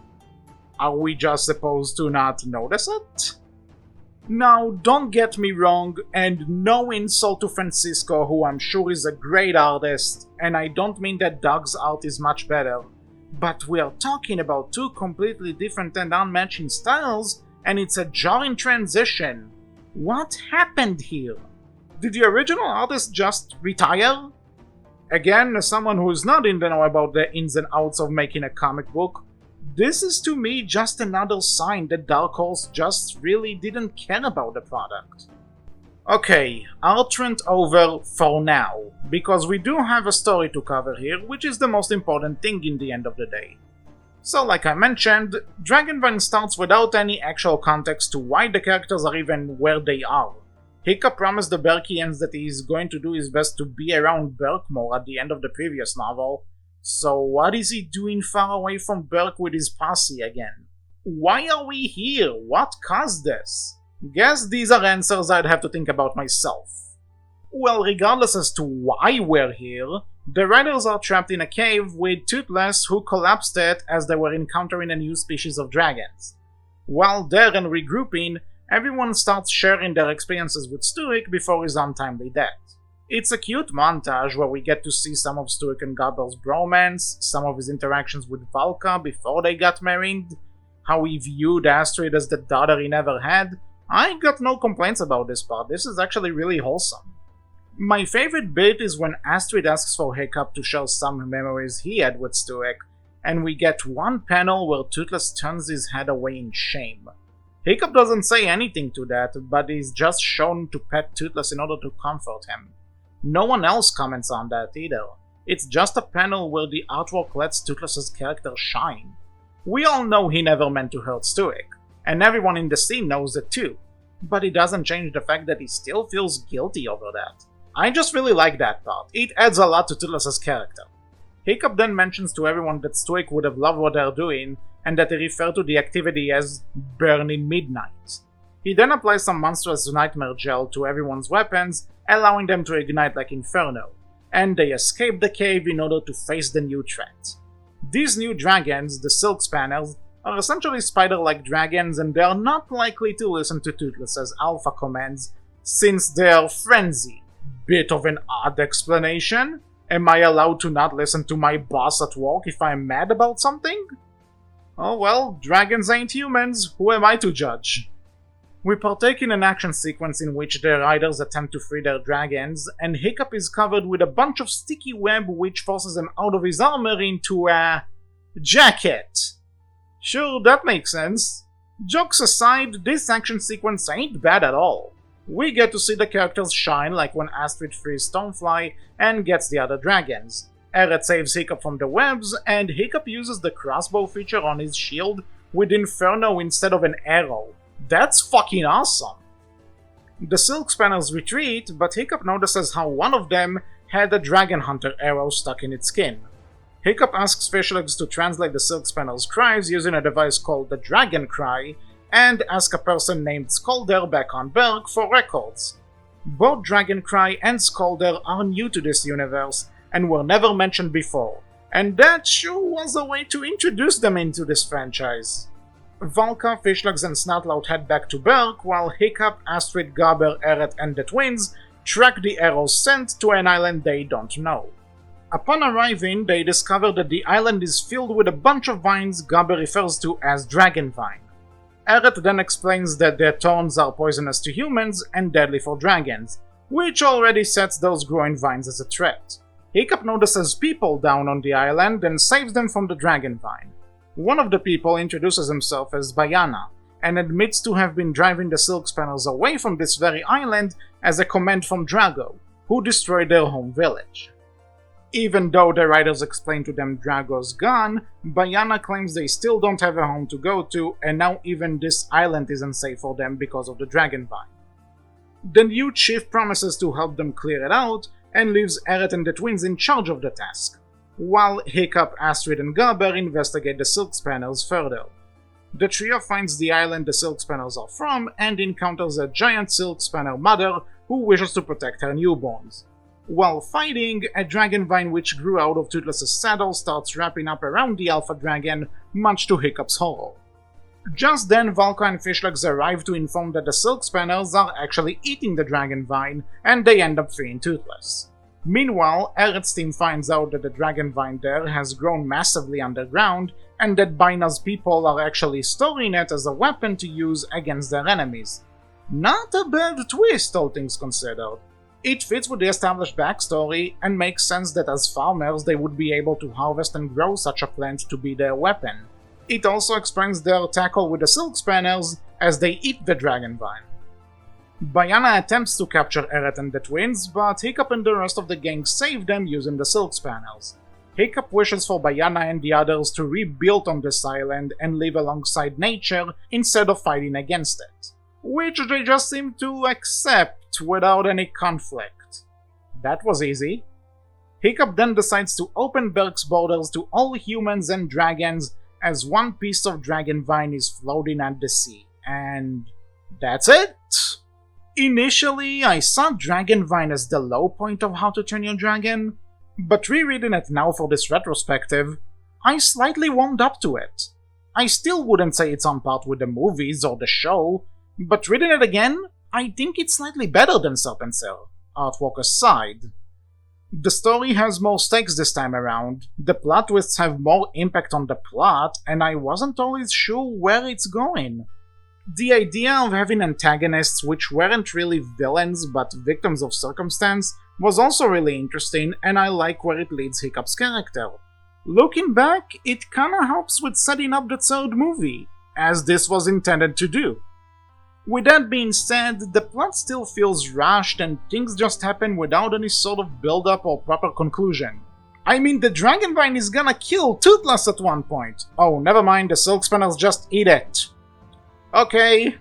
Are we just supposed to not notice it? Now, don't get me wrong, and no insult to Francisco, who I'm sure is a great artist, and I don't mean that Doug's art is much better, but we are talking about two completely different and unmatching styles, and it's a jarring transition. What happened here? Did the original artist just retire? Again, as someone who is not in the know about the ins and outs of making a comic book, this is to me just another sign that Dark Horse just really didn't care about the product. Okay, art rant over for now, because we do have a story to cover here, which is the most important thing in the end of the day. So like I mentioned, Dragonvine starts without any actual context to why the characters are even where they are. Hiccup promised the Berkians that he is going to do his best to be around Berkmore at the end of the previous novel, so what is he doing far away from Berk with his posse again? Why are we here? What caused this? Guess these are answers I'd have to think about myself. Well, regardless as to why we're here, the riders are trapped in a cave with Toothless, who collapsed it as they were encountering a new species of dragons. While there and regrouping, everyone starts sharing their experiences with Stuik before his untimely death. It's a cute montage where we get to see some of Stuik and Gabel's bromance, some of his interactions with Valka before they got married, how he viewed Astrid as the daughter he never had. I got no complaints about this part, this is actually really wholesome. My favorite bit is when Astrid asks for Hiccup to share some memories he had with Stuik, and we get one panel where Toothless turns his head away in shame. Hiccup doesn't say anything to that, but is just shown to pet Toothless in order to comfort him. No one else comments on that either. It's just a panel where the artwork lets Toothless's character shine. We all know he never meant to hurt Stuik, and everyone in the scene knows it too, but it doesn't change the fact that he still feels guilty over that. I just really like that part. It adds a lot to Toothless's character. Hiccup then mentions to everyone that Stoic would have loved what they're doing, and that they refer to the activity as Burning Midnight. He then applies some monstrous nightmare gel to everyone's weapons, allowing them to ignite like Inferno, and they escape the cave in order to face the new threat. These new dragons, the Silk Spanners, are essentially spider-like dragons, and they are not likely to listen to Toothless's alpha commands, since they are frenzy. Bit of an odd explanation? Am I allowed to not listen to my boss at work if I'm mad about something? Oh well, dragons ain't humans, who am I to judge? We partake in an action sequence in which the riders attempt to free their dragons, and Hiccup is covered with a bunch of sticky web which forces him out of his armor into a jacket. Sure, that makes sense. Jokes aside, this action sequence ain't bad at all. We get to see the characters shine, like when Astrid frees Stonefly and gets the other dragons. Eret saves Hiccup from the webs, and Hiccup uses the crossbow feature on his shield with Inferno instead of an arrow. That's fucking awesome! The Silk Spanners retreat, but Hiccup notices how one of them had a Dragon Hunter arrow stuck in its skin. Hiccup asks Fishlegs to translate the Silk Spanners' cries using a device called the Dragon Cry, and ask a person named Skolder back on Berg for records. Both Dragon Cry and Skolder are new to this universe and were never mentioned before, and that sure was a way to introduce them into this franchise. Valka, Fishlegs, and Snotlout head back to Berg, while Hiccup, Astrid, Gabber, Eret, and the twins track the arrows sent to an island they don't know. Upon arriving, they discover that the island is filled with a bunch of vines Gabber refers to as Dragon Vine. Eret then explains that their thorns are poisonous to humans and deadly for dragons, which already sets those growing vines as a threat. Hiccup notices people down on the island and saves them from the dragon vine. One of the people introduces himself as Bayana, and admits to have been driving the Silk Spanners away from this very island as a command from Drago, who destroyed their home village. Even though the riders explain to them Drago's gone, Bayana claims they still don't have a home to go to, and now even this island isn't safe for them because of the dragon vine. The new chief promises to help them clear it out, and leaves Eret and the twins in charge of the task, while Hiccup, Astrid, and Gabber investigate the Silk Spanners further. The trio finds the island the Silk Spanners are from, and encounters a giant Silk Spanner mother who wishes to protect her newborns. While fighting, a dragon vine which grew out of Toothless's saddle starts wrapping up around the Alpha Dragon, much to Hiccup's horror. Just then, Valka and Fishlegs arrive to inform that the Silk Spanners are actually eating the dragon vine, and they end up freeing Toothless. Meanwhile, Eret's team finds out that the dragon vine there has grown massively underground, and that Baina's people are actually storing it as a weapon to use against their enemies. Not a bad twist, all things considered. It fits with the established backstory, and makes sense that as farmers they would be able to harvest and grow such a plant to be their weapon. It also explains their tackle with the Silk Spanners as they eat the dragon vine. Bayana attempts to capture Eret and the twins, but Hiccup and the rest of the gang save them using the Silk Spanners. Hiccup wishes for Bayana and the others to rebuild on this island and live alongside nature instead of fighting against it, which they just seem to accept without any conflict. That was easy. Hiccup then decides to open Berg's borders to all humans and dragons as one piece of dragon vine is floating at the sea, and that's it? Initially, I saw Dragon Vine as the low point of How to Train Your Dragon, but rereading it now for this retrospective, I slightly warmed up to it. I still wouldn't say it's on par with the movies or the show, but reading it again, I think it's slightly better than Serpent Cell, artwork aside. The story has more stakes this time around, the plot twists have more impact on the plot, and I wasn't always sure where it's going. The idea of having antagonists which weren't really villains but victims of circumstance was also really interesting, and I like where it leads Hiccup's character. Looking back, it kinda helps with setting up the third movie, as this was intended to do. With that being said, the plot still feels rushed and things just happen without any sort of build-up or proper conclusion. I mean, the Dragon Vine is gonna kill Toothless at one point. Oh, never mind, the Silk Spanners just eat it. Okay,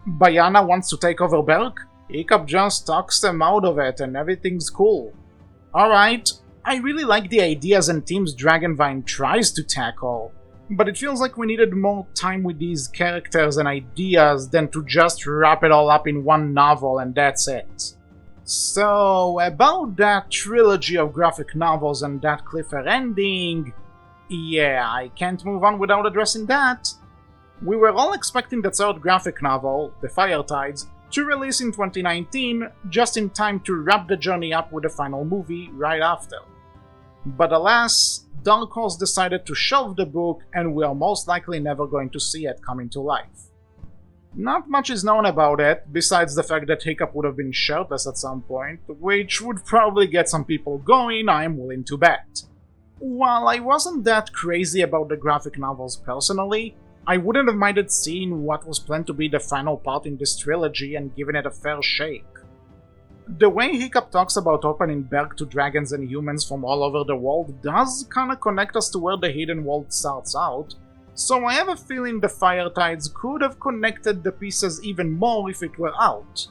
Bayana wants to take over Berg? Hiccup just talks them out of it and everything's cool. Alright, I really like the ideas and themes Dragonvine tries to tackle, but it feels like we needed more time with these characters and ideas than to just wrap it all up in one novel and that's it. So, about that trilogy of graphic novels and that cliffhanger ending, yeah, I can't move on without addressing that. We were all expecting the third graphic novel, The Fire Tides, to release in 2019, just in time to wrap the journey up with the final movie right after. But alas, Dark Horse decided to shelve the book and we are most likely never going to see it coming to life. Not much is known about it, besides the fact that Hiccup would have been shirtless at some point, which would probably get some people going, I'm willing to bet. While I wasn't that crazy about the graphic novels personally, I wouldn't have minded seeing what was planned to be the final part in this trilogy and giving it a fair shake. The way Hiccup talks about opening Berg to dragons and humans from all over the world does kinda connect us to where the hidden world starts out, so I have a feeling the Fire Tides could have connected the pieces even more if it were out.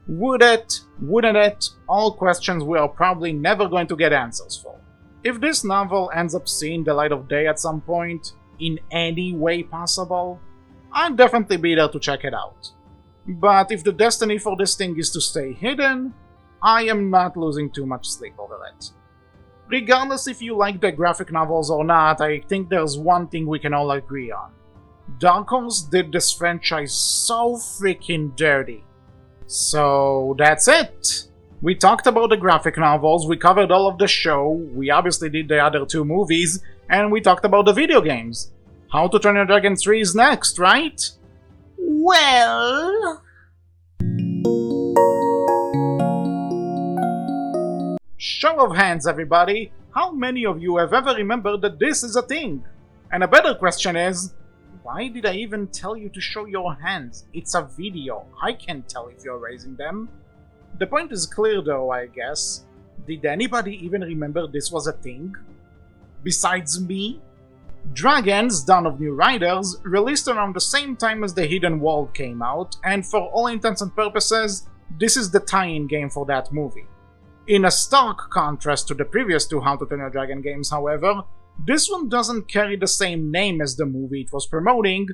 Would it? Wouldn't it? All questions we are probably never going to get answers for. If this novel ends up seeing the light of day at some point, in any way possible, I'd definitely be there to check it out. But if the destiny for this thing is to stay hidden, I am not losing too much sleep over it. Regardless if you like the graphic novels or not, I think there's one thing we can all agree on. Dark Horse did this franchise so freaking dirty. So that's it! We talked about the graphic novels, we covered all of the show, we obviously did the other two movies, and we talked about the video games. How to Train Your Dragon 3 is next, right? Well... Show of hands, everybody! How many of you have ever remembered that this is a thing? And a better question is, why did I even tell you to show your hands? It's a video, I can't tell if you're raising them. The point is clear though, I guess. Did anybody even remember this was a thing? Besides me? Dragons, Dawn of New Riders, released around the same time as The Hidden World came out, and for all intents and purposes, this is the tie-in game for that movie. In a stark contrast to the previous two How to Train Your Dragon games, however, this one doesn't carry the same name as the movie it was promoting,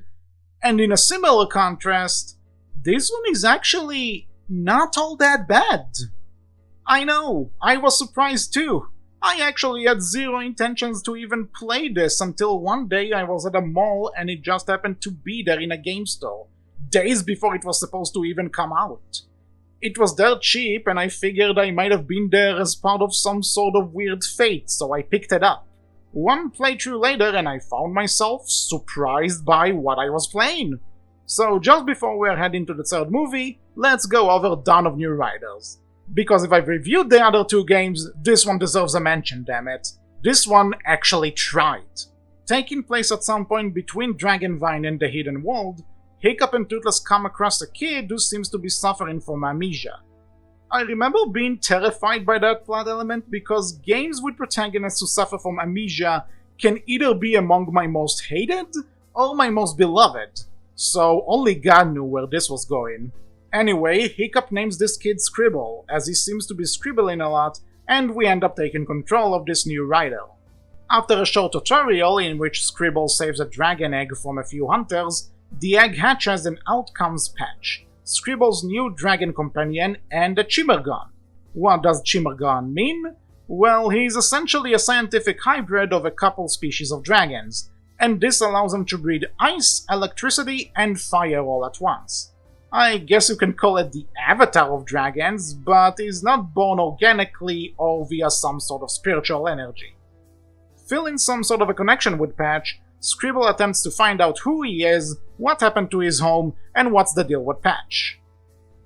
and in a similar contrast, this one is actually not all that bad. I know, I was surprised too. I actually had zero intentions to even play this until one day I was at a mall and it just happened to be there in a game store, days before it was supposed to even come out. It was dirt cheap and I figured I might have been there as part of some sort of weird fate, so I picked it up. One playthrough later and I found myself surprised by what I was playing. So just before we're heading to the third movie, let's go over Dawn of New Riders. Because if I've reviewed the other two games, this one deserves a mention, damn it. This one actually tried. Taking place at some point between Dragonvine and the Hidden World, Hiccup and Toothless come across a kid who seems to be suffering from amnesia. I remember being terrified by that plot element because games with protagonists who suffer from amnesia can either be among my most hated or my most beloved, so only God knew where this was going. Anyway, Hiccup names this kid Scribble, as he seems to be scribbling a lot, and we end up taking control of this new rider. After a short tutorial in which Scribble saves a dragon egg from a few hunters, the egg hatches and out comes Patch, Scribble's new dragon companion and a Chimergon. What does Chimergon mean? Well, he's essentially a scientific hybrid of a couple species of dragons, and this allows him to breed ice, electricity, and fire all at once. I guess you can call it the avatar of dragons, but he's not born organically or via some sort of spiritual energy. Feeling some sort of a connection with Patch, Scribble attempts to find out who he is, what happened to his home, and what's the deal with Patch.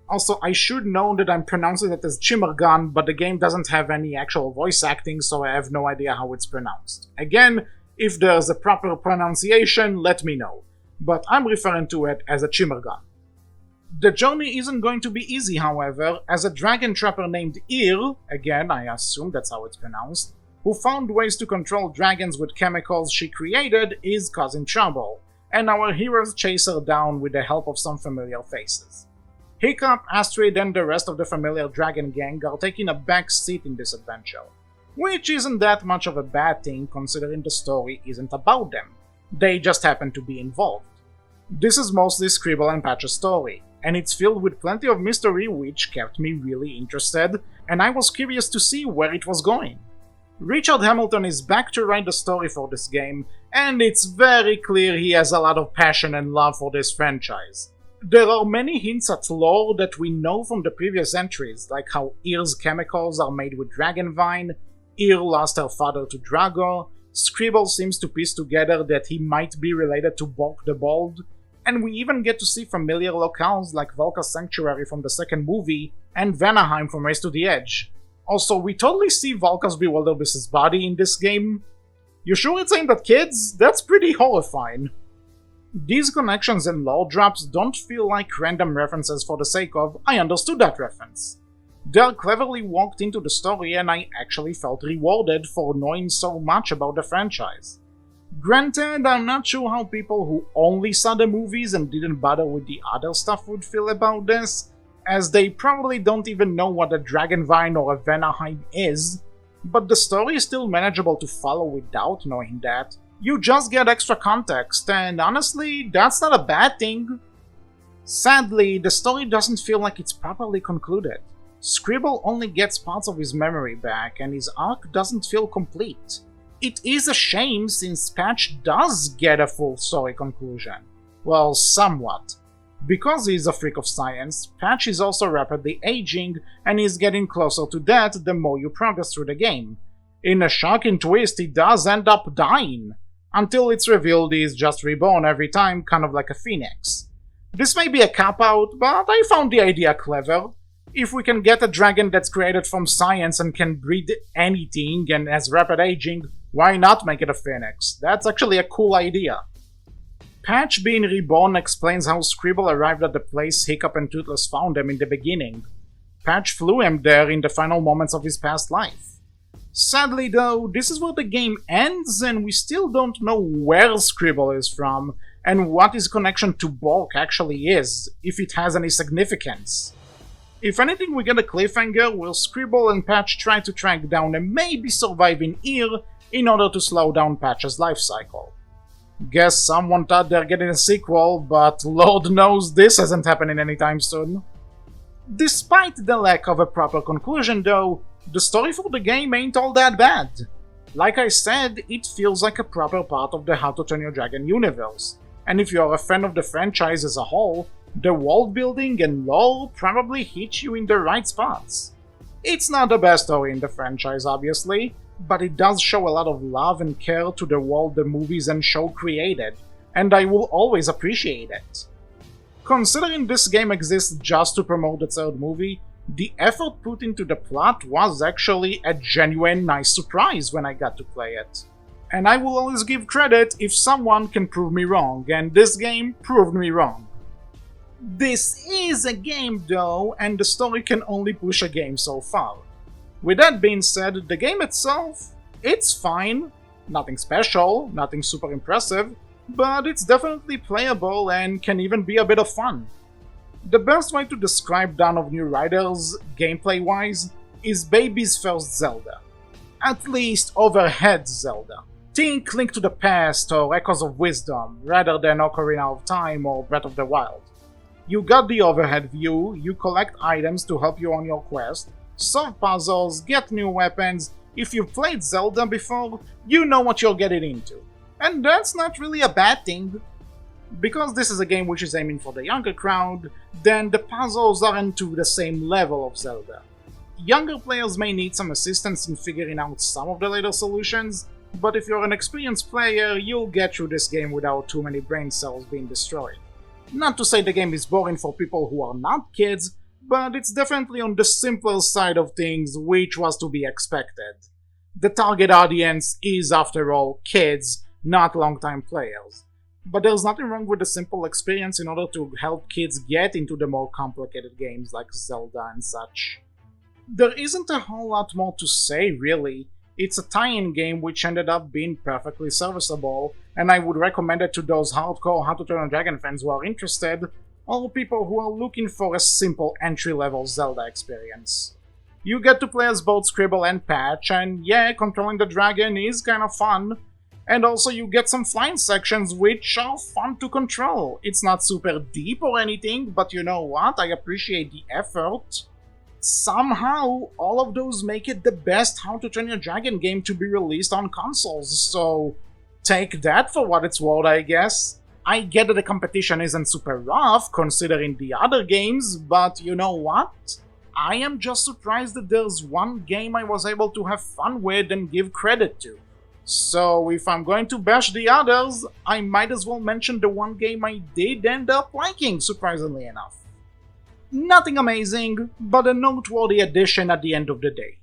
Also, I should know that I'm pronouncing it as Chimergon, but the game doesn't have any actual voice acting, so I have no idea how it's pronounced. Again, if there's a proper pronunciation, let me know, but I'm referring to it as a Chimergon. The journey isn't going to be easy, however, as a dragon trapper named Ir, again I assume that's how it's pronounced, who found ways to control dragons with chemicals she created, is causing trouble, and our heroes chase her down with the help of some familiar faces. Hiccup, Astrid, and the rest of the familiar dragon gang are taking a back seat in this adventure, which isn't that much of a bad thing considering the story isn't about them. They just happen to be involved. This is mostly Scribble and Patch's story, and it's filled with plenty of mystery which kept me really interested, and I was curious to see where it was going. Richard Hamilton is back to write the story for this game, and it's very clear he has a lot of passion and love for this franchise. There are many hints at lore that we know from the previous entries, like how Ir's chemicals are made with Dragonvine, Ir lost her father to Drago, Scribble seems to piece together that he might be related to Bork the Bold, and we even get to see familiar locales like Volka's Sanctuary from the second movie and Vanaheim from Race to the Edge. Also, we totally see Volka's Bewilderbiss's body in this game. You sure it's aimed at kids? That's pretty horrifying. These connections and lore drops don't feel like random references for the sake of, I understood that reference. They're cleverly walked into the story and I actually felt rewarded for knowing so much about the franchise. Granted, I'm not sure how people who only saw the movies and didn't bother with the other stuff would feel about this, as they probably don't even know what a Dragonvine or a Vanaheim is, but the story is still manageable to follow without knowing that. You just get extra context, and honestly, that's not a bad thing. Sadly, the story doesn't feel like it's properly concluded. Scribble only gets parts of his memory back, and his arc doesn't feel complete. It is a shame since Patch does get a full story conclusion. Well, somewhat. Because he's a freak of science, Patch is also rapidly aging, and he's getting closer to death the more you progress through the game. In a shocking twist, he does end up dying, until it's revealed he's just reborn every time, kind of like a phoenix. This may be a cop-out, but I found the idea clever. If we can get a dragon that's created from science and can breed anything and has rapid aging, why not make it a phoenix? That's actually a cool idea. Patch being reborn explains how Scribble arrived at the place Hiccup and Toothless found him in the beginning. Patch flew him there in the final moments of his past life. Sadly though, this is where the game ends and we still don't know where Scribble is from and what his connection to Bork actually is, if it has any significance. If anything, we get a cliffhanger where Scribble and Patch try to track down a maybe surviving Ir in order to slow down Patch's life cycle. Guess someone thought they're getting a sequel, but Lord knows this isn't happening anytime soon. Despite the lack of a proper conclusion though, the story for the game ain't all that bad. Like I said, it feels like a proper part of the How to Train Your Dragon universe, and if you're a fan of the franchise as a whole, the world building and lore probably hit you in the right spots. It's not the best story in the franchise, obviously, but it does show a lot of love and care to the world the movies and show created, and I will always appreciate it. Considering this game exists just to promote the third movie, the effort put into the plot was actually a genuine nice surprise when I got to play it. And I will always give credit if someone can prove me wrong, and this game proved me wrong. This is a game though, and the story can only push a game so far. With that being said, the game itself, it's fine. Nothing special, nothing super impressive, but it's definitely playable and can even be a bit of fun. The best way to describe Dawn of New Riders, gameplay-wise, is baby's first Zelda. At least overhead Zelda. Think Link to the Past or Echoes of Wisdom, rather than Ocarina of Time or Breath of the Wild. You got the overhead view, you collect items to help you on your quest, solve puzzles, get new weapons. If you've played Zelda before, you know what you're getting into. And that's not really a bad thing. Because this is a game which is aiming for the younger crowd, then the puzzles aren't to the same level of Zelda. Younger players may need some assistance in figuring out some of the later solutions, but if you're an experienced player, you'll get through this game without too many brain cells being destroyed. Not to say the game is boring for people who are not kids, but it's definitely on the simpler side of things, which was to be expected. The target audience is, after all, kids, not long-time players. But there's nothing wrong with a simple experience in order to help kids get into the more complicated games like Zelda and such. There isn't a whole lot more to say, really. It's a tie-in game which ended up being perfectly serviceable, and I would recommend it to those hardcore How to Train Your Dragon fans who are interested, or people who are looking for a simple entry-level Zelda experience. You get to play as both Scribble and Patch, and yeah, controlling the dragon is kinda fun. And also you get some flying sections which are fun to control. It's not super deep or anything, but you know what, I appreciate the effort. Somehow, all of those make it the best How to Train Your Dragon game to be released on consoles, so take that for what it's worth, I guess. I get that the competition isn't super rough, considering the other games, but you know what? I am just surprised that there's one game I was able to have fun with and give credit to. So if I'm going to bash the others, I might as well mention the one game I did end up liking, surprisingly enough. Nothing amazing, but a noteworthy addition at the end of the day.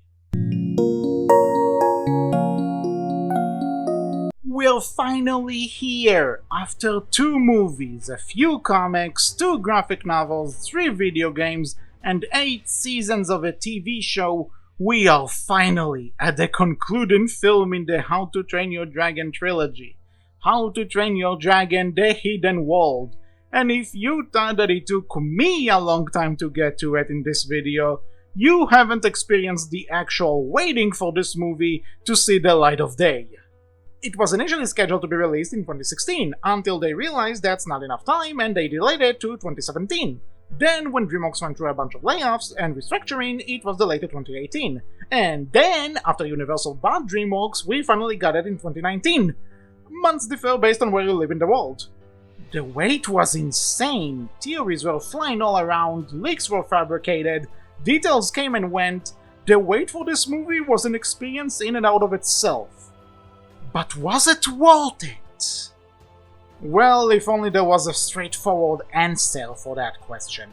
We're finally here! After 2 movies, a few comics, 2 graphic novels, 3 video games, and 8 seasons of a TV show, we are finally at the concluding film in the How to Train Your Dragon trilogy, How to Train Your Dragon: The Hidden World. And if you thought that it took me a long time to get to it in this video, you haven't experienced the actual waiting for this movie to see the light of day. It was initially scheduled to be released in 2016, until they realized that's not enough time and they delayed it to 2017. Then, when DreamWorks went through a bunch of layoffs and restructuring, it was delayed to 2018. And then, after Universal bought DreamWorks, we finally got it in 2019. Months differ based on where you live in the world. The wait was insane, theories were flying all around, leaks were fabricated, details came and went. The wait for this movie was an experience in and out of itself. But was it worth it? Well, if only there was a straightforward answer for that question.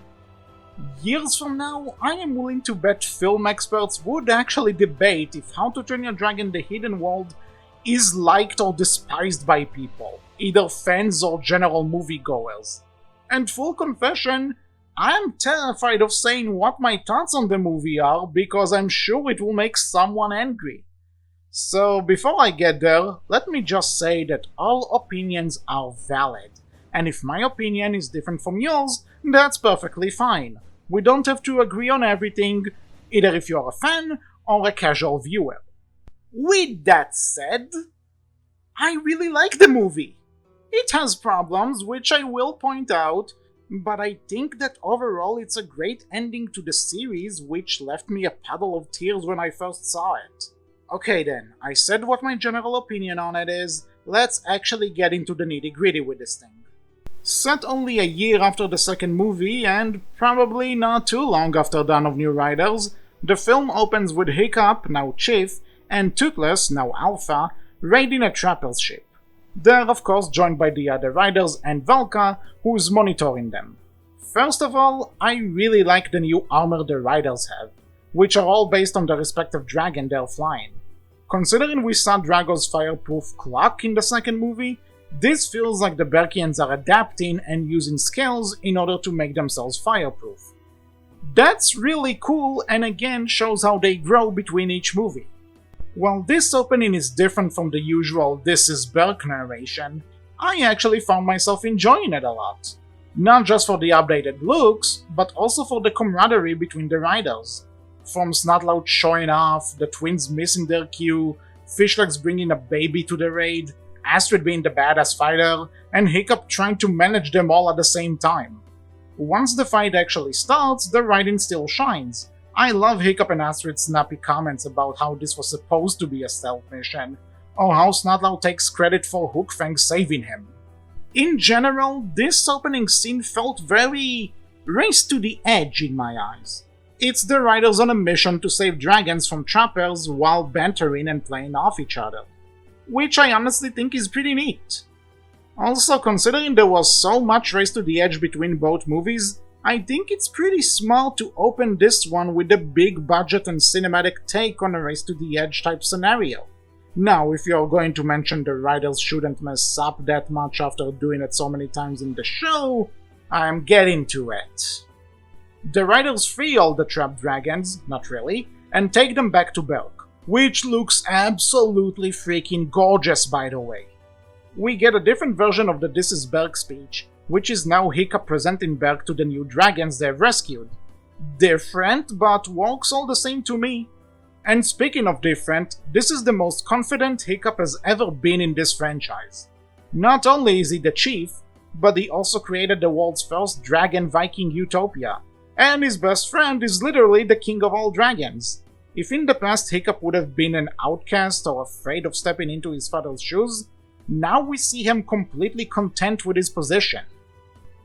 Years from now, I am willing to bet film experts would actually debate if How to Train Your Dragon: The Hidden World is liked or despised by people, either fans or general moviegoers. And full confession, I am terrified of saying what my thoughts on the movie are because I'm sure it will make someone angry. So before I get there, let me just say that all opinions are valid, and if my opinion is different from yours, that's perfectly fine. We don't have to agree on everything, either if you're a fan or a casual viewer. With that said, I really like the movie. It has problems, which I will point out, but I think that overall it's a great ending to the series, which left me a puddle of tears when I first saw it. Okay then, I said what my general opinion on it is, let's actually get into the nitty-gritty with this thing. Set only a year after the second movie, and probably not too long after Dawn of New Riders, the film opens with Hiccup, now Chief, and Toothless, now Alpha, raiding a trapper's ship. They're of course joined by the other riders and Valka, who's monitoring them. First of all, I really like the new armor the riders have, which are all based on the respective dragon they're flying. Considering we saw Drago's fireproof clock in the second movie, this feels like the Berkians are adapting and using skills in order to make themselves fireproof. That's really cool and again shows how they grow between each movie. While this opening is different from the usual "this is Berk" narration, I actually found myself enjoying it a lot. Not just for the updated looks, but also for the camaraderie between the riders. From Snotlout showing off, the twins missing their cue, Fishlegs bringing a baby to the raid, Astrid being the badass fighter, and Hiccup trying to manage them all at the same time. Once the fight actually starts, the writing still shines. I love Hiccup and Astrid's snappy comments about how this was supposed to be a stealth mission, or how Snotlout takes credit for Hookfang saving him. In general, this opening scene felt very race to the edge in my eyes. It's the riders on a mission to save dragons from trappers while bantering and playing off each other, which I honestly think is pretty neat. Also, considering there was so much race to the edge between both movies, I think it's pretty smart to open this one with a big budget and cinematic take on a race to the edge type scenario. Now, if you're going to mention the riders shouldn't mess up that much after doing it so many times in the show, I'm getting to it. The riders free all the trapped dragons, not really, and take them back to Berk, which looks absolutely freaking gorgeous by the way. We get a different version of the "This is Berk" speech, which is now Hiccup presenting Berg to the new dragons they've rescued. Different, but works all the same to me. And speaking of different, this is the most confident Hiccup has ever been in this franchise. Not only is he the chief, but he also created the world's first dragon Viking utopia, and his best friend is literally the king of all dragons. If in the past Hiccup would have been an outcast or afraid of stepping into his father's shoes, now we see him completely content with his position.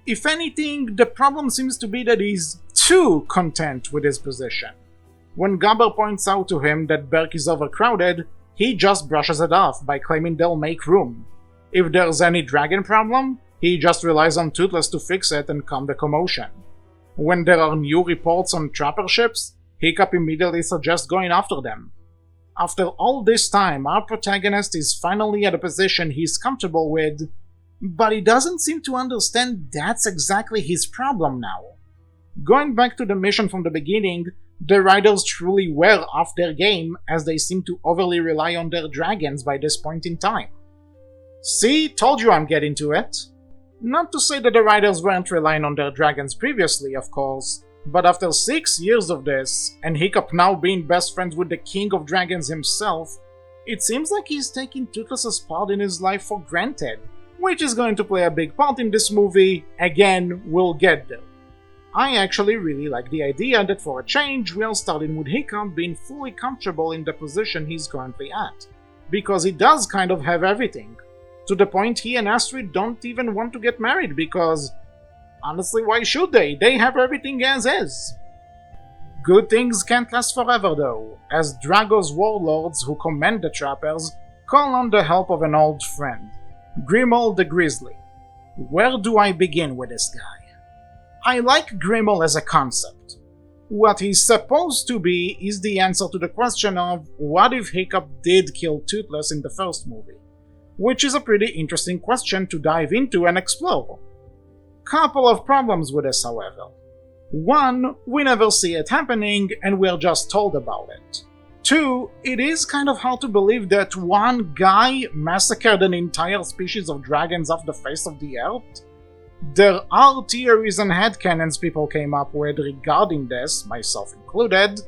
If anything, the problem seems to be that he's too content with his position. When Gabber points out to him that Berk is overcrowded, he just brushes it off by claiming they'll make room. If there's any dragon problem, he just relies on Toothless to fix it and calm the commotion. When there are new reports on trapper ships, Hiccup immediately suggests going after them. After all this time, our protagonist is finally at a position he's comfortable with, but he doesn't seem to understand that's exactly his problem now. Going back to the mission from the beginning, the writers truly were off their game, as they seem to overly rely on their dragons by this point in time. See, told you I'm getting to it. Not to say that the writers weren't relying on their dragons previously, of course, but after 6 years of this, and Hiccup now being best friends with the king of dragons himself, it seems like he's taking Toothless's part in his life for granted, which is going to play a big part in this movie. Again, we'll get there. I actually really like the idea that for a change, we are starting with Hiccup being fully comfortable in the position he's currently at, because he does kind of have everything. To the point he and Astrid don't even want to get married because, honestly, why should they? They have everything as is. Good things can't last forever though, as Drago's warlords who command the trappers call on the help of an old friend, Grimmel the Grizzly. Where do I begin with this guy? I like Grimmel as a concept. What he's supposed to be is the answer to the question of what if Hiccup did kill Toothless in the first movie, which is a pretty interesting question to dive into and explore. Couple of problems with this, however. One, we never see it happening and we're just told about it. Two, it is kind of hard to believe that one guy massacred an entire species of dragons off the face of the earth. There are theories and headcanons people came up with regarding this, myself included,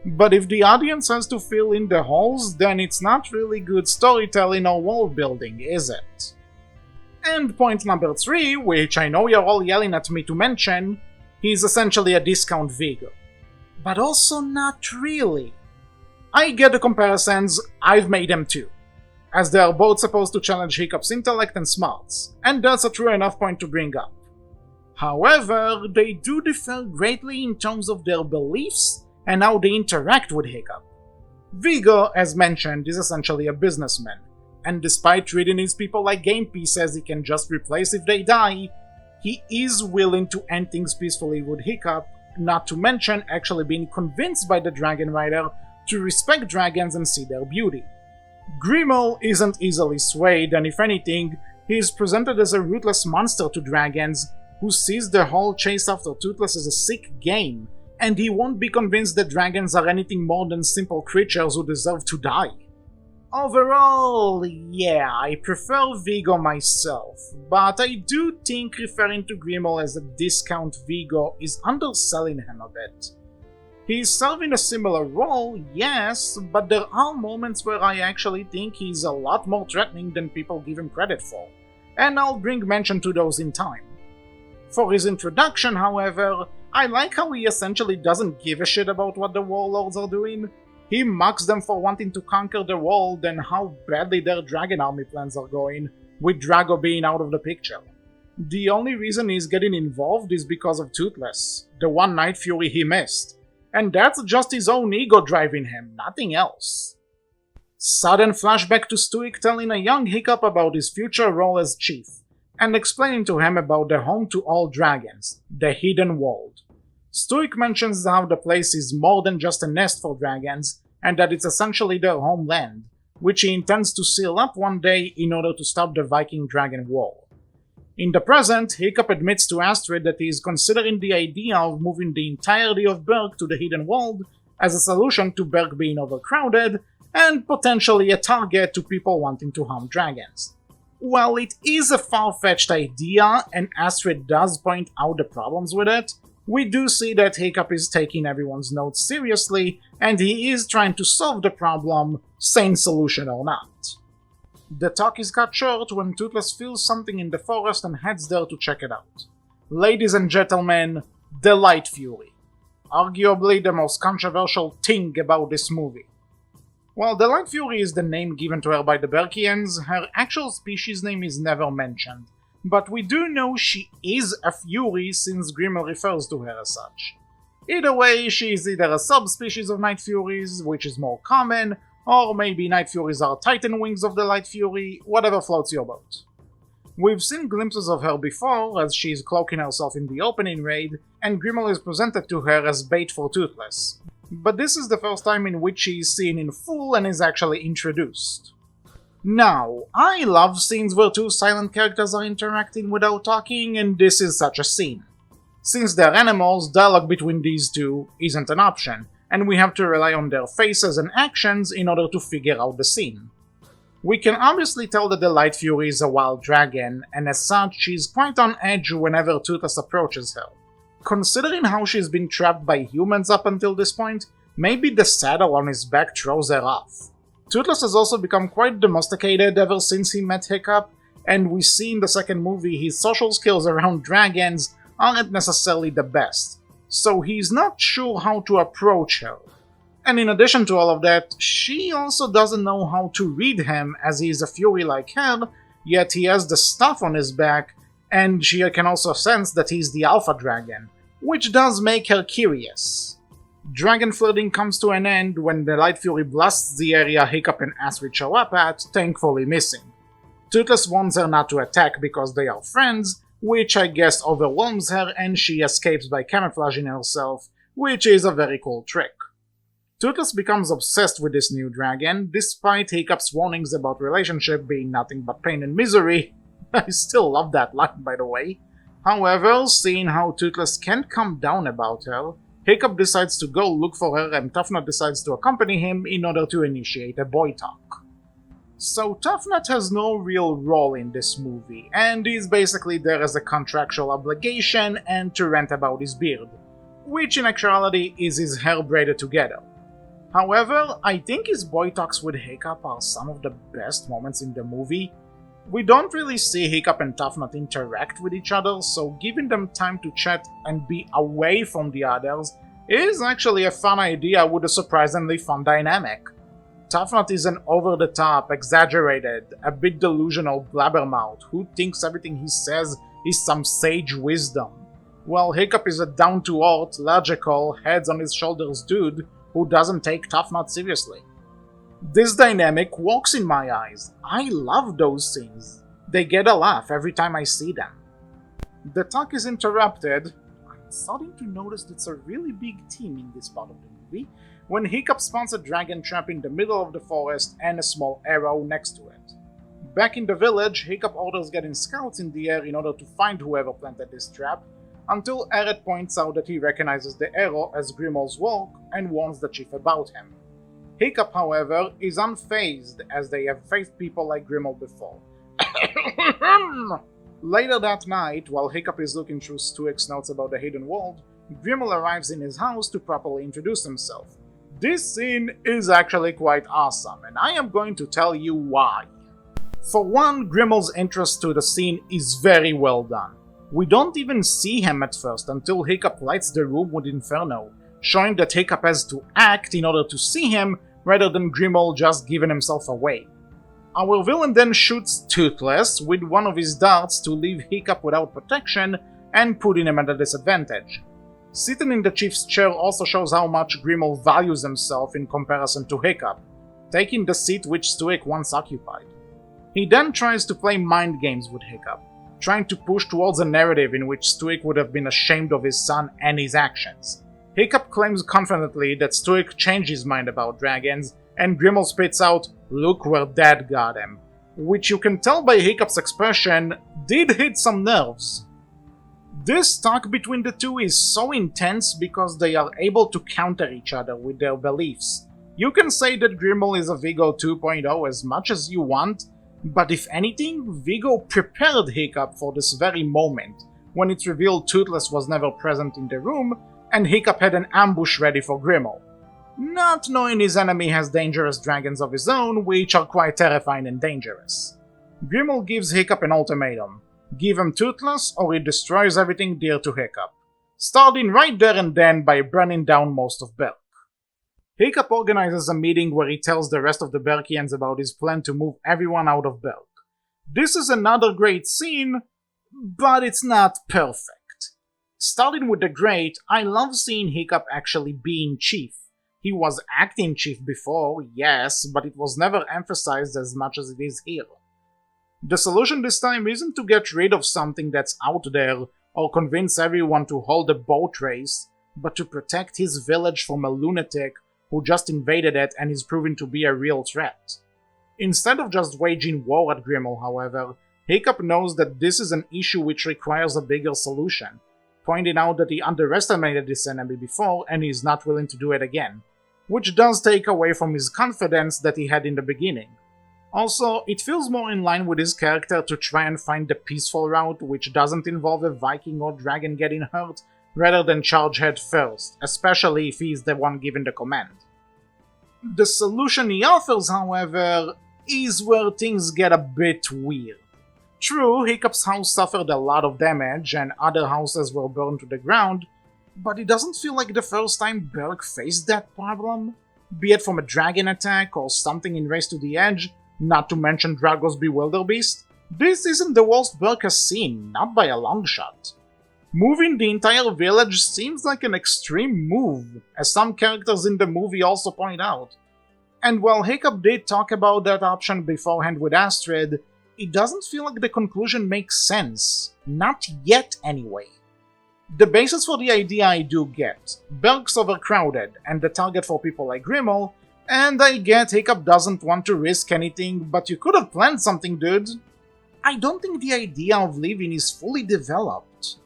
but if the audience has to fill in the holes, then it's not really good storytelling or world building, is it? And point number 3, which I know you're all yelling at me to mention, he's essentially a discount Vigo. But also not really. I get the comparisons, I've made them too, as they are both supposed to challenge Hiccup's intellect and smarts, and that's a true enough point to bring up. However, they do differ greatly in terms of their beliefs and how they interact with Hiccup. Vigo, as mentioned, is essentially a businessman, and despite treating his people like game pieces he can just replace if they die, he is willing to end things peacefully with Hiccup, not to mention actually being convinced by the Dragon Rider to respect dragons and see their beauty. Grimmel isn't easily swayed, and if anything, he is presented as a ruthless monster to dragons who sees the whole chase after Toothless as a sick game, and he won't be convinced that dragons are anything more than simple creatures who deserve to die. Overall, yeah, I prefer Vigo myself, but I do think referring to Grimmel as a discount Vigo is underselling him a bit. He's serving a similar role, yes, but there are moments where I actually think he's a lot more threatening than people give him credit for, and I'll bring mention to those in time. For his introduction, however, I like how he essentially doesn't give a shit about what the warlords are doing. He mocks them for wanting to conquer the world and how badly their dragon army plans are going, with Drago being out of the picture. The only reason he's getting involved is because of Toothless, the one Night Fury he missed. And that's just his own ego driving him, nothing else. Sudden flashback to Stuik telling a young Hiccup about his future role as chief, and explaining to him about the home to all dragons, the Hidden World. Stuik mentions how the place is more than just a nest for dragons, and that it's essentially their homeland, which he intends to seal up one day in order to stop the Viking Dragon War. In the present, Hiccup admits to Astrid that he is considering the idea of moving the entirety of Berg to the Hidden World as a solution to Berg being overcrowded and potentially a target to people wanting to harm dragons. While it is a far-fetched idea, and Astrid does point out the problems with it, we do see that Hiccup is taking everyone's notes seriously, and he is trying to solve the problem, sane solution or not. The talk is cut short when Toothless feels something in the forest and heads there to check it out. Ladies and gentlemen, the Light Fury. Arguably the most controversial thing about this movie. While the Light Fury is the name given to her by the Berkians, her actual species name is never mentioned, but we do know she is a Fury since Grimmel refers to her as such. Either way, she is either a subspecies of Night Furies, which is more common, or maybe Night Furies are Titan wings of the Light Fury, whatever floats your boat. We've seen glimpses of her before, as she is cloaking herself in the opening raid, and Grimmel is presented to her as bait for Toothless. But this is the first time in which she is seen in full and is actually introduced. Now, I love scenes where two silent characters are interacting without talking, and this is such a scene. Since they're animals, dialogue between these two isn't an option, and we have to rely on their faces and actions in order to figure out the scene. We can obviously tell that the Light Fury is a wild dragon, and as such, she's quite on edge whenever Toothless approaches her. Considering how she's been trapped by humans up until this point, maybe the saddle on his back throws her off. Toothless has also become quite domesticated ever since he met Hiccup, and we see in the second movie his social skills around dragons aren't necessarily the best, so he's not sure how to approach her. And in addition to all of that, she also doesn't know how to read him as he is a Fury like her, yet he has the stuff on his back, and she can also sense that he's the Alpha Dragon, which does make her curious. Dragon flirting comes to an end when the Light Fury blasts the area Hiccup and Astrid show up at, thankfully missing. Toothless warns her not to attack because they are friends, which I guess overwhelms her and she escapes by camouflaging herself, which is a very cool trick. Toothless becomes obsessed with this new dragon, despite Hiccup's warnings about relationship being nothing but pain and misery. I still love that line, by the way. However, seeing how Toothless can't calm down about her, Hiccup decides to go look for her and Toughnut decides to accompany him in order to initiate a boy talk. So Toughnut has no real role in this movie, and is basically there as a contractual obligation and to rant about his beard, which in actuality is his hair braided together. However, I think his boy talks with Hiccup are some of the best moments in the movie. We don't really see Hiccup and Toughnut interact with each other, so giving them time to chat and be away from the others is actually a fun idea with a surprisingly fun dynamic. Toughnut is an over-the-top, exaggerated, a bit delusional blabbermouth who thinks everything he says is some sage wisdom, while Hiccup is a down-to-earth, logical, heads-on-his-shoulders dude who doesn't take Toughnut seriously. This dynamic works in my eyes. I love those scenes. They get a laugh every time I see them. The talk is interrupted. I'm starting to notice it's a really big theme in this part of the movie, when Hiccup spawns a dragon trap in the middle of the forest and a small arrow next to it. Back in the village, Hiccup orders getting scouts in the air in order to find whoever planted this trap, until Eret points out that he recognizes the arrow as Grimmel's work and warns the chief about him. Hiccup, however, is unfazed, as they have faced people like Grimmel before. Later that night, while Hiccup is looking through Stuick's notes about the hidden world, Grimmel arrives in his house to properly introduce himself. This scene is actually quite awesome, and I am going to tell you why. For one, Grimmel's entrance to the scene is very well done. We don't even see him at first until Hiccup lights the room with Inferno, showing that Hiccup has to act in order to see him, rather than Grimmel just giving himself away. Our villain then shoots Toothless with one of his darts to leave Hiccup without protection and putting him at a disadvantage. Sitting in the chief's chair also shows how much Grimmel values himself in comparison to Hiccup, taking the seat which Stuick once occupied. He then tries to play mind games with Hiccup, trying to push towards a narrative in which Stuick would have been ashamed of his son and his actions. Hiccup claims confidently that Stuick changed his mind about dragons, and Grimmel spits out, "Look where Dad got him," which you can tell by Hiccup's expression did hit some nerves. This talk between the two is so intense because they are able to counter each other with their beliefs. You can say that Grimmel is a Vigo 2.0 as much as you want, But if anything, Vigo prepared Hiccup for this very moment, when it's revealed Toothless was never present in the room, and Hiccup had an ambush ready for Grimmel, not knowing his enemy has dangerous dragons of his own, which are quite terrifying and dangerous. Grimmel gives Hiccup an ultimatum: give him Toothless or he destroys everything dear to Hiccup, starting right there and then by burning down most of Berk. Hiccup organizes a meeting where he tells the rest of the Berkians about his plan to move everyone out of Berk. This is another great scene, but it's not perfect. Starting with the great, I love seeing Hiccup actually being chief. He was acting chief before, yes, but it was never emphasized as much as it is here. The solution this time isn't to get rid of something that's out there or convince everyone to hold a boat race, but to protect his village from a lunatic who just invaded it and is proving to be a real threat. Instead of just waging war at Grimmel, however, Hiccup knows that this is an issue which requires a bigger solution, pointing out that he underestimated this enemy before and he is not willing to do it again, which does take away from his confidence that he had in the beginning. Also, it feels more in line with his character to try and find the peaceful route which doesn't involve a Viking or dragon getting hurt, rather than charge head first, especially if he's the one given the command. The solution he offers, however, is where things get a bit weird. True, Hiccup's house suffered a lot of damage and other houses were burned to the ground, but it doesn't feel like the first time Berk faced that problem, be it from a dragon attack or something in Race to the Edge, not to mention Drago's Bewilderbeast. This isn't the worst Berk has seen, not by a long shot. Moving the entire village seems like an extreme move, as some characters in the movie also point out. And while Hiccup did talk about that option beforehand with Astrid, it doesn't feel like the conclusion makes sense. Not yet, anyway. The basis for the idea I do get. Berk's overcrowded, and the target for people like Grimmel, and I get Hiccup doesn't want to risk anything, but you could have planned something, dude. I don't think the idea of leaving is fully developed.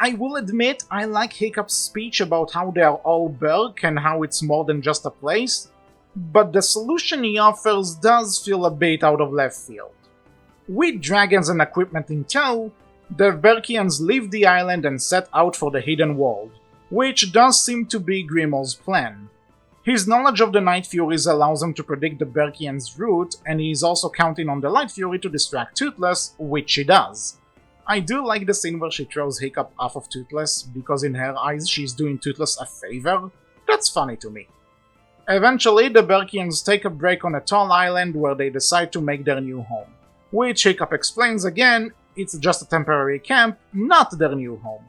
I will admit I like Hiccup's speech about how they are all Berk and how it's more than just a place, but the solution he offers does feel a bit out of left field. With dragons and equipment in tow, the Berkians leave the island and set out for the Hidden World, which does seem to be Grimmel's plan. His knowledge of the Night Furies allows him to predict the Berkians' route, and he is also counting on the Light Fury to distract Toothless, which she does. I do like the scene where she throws Hiccup off of Toothless, because in her eyes she's doing Toothless a favor. That's funny to me. Eventually, the Berkians take a break on a tall island where they decide to make their new home, which Hiccup explains again, it's just a temporary camp, not their new home.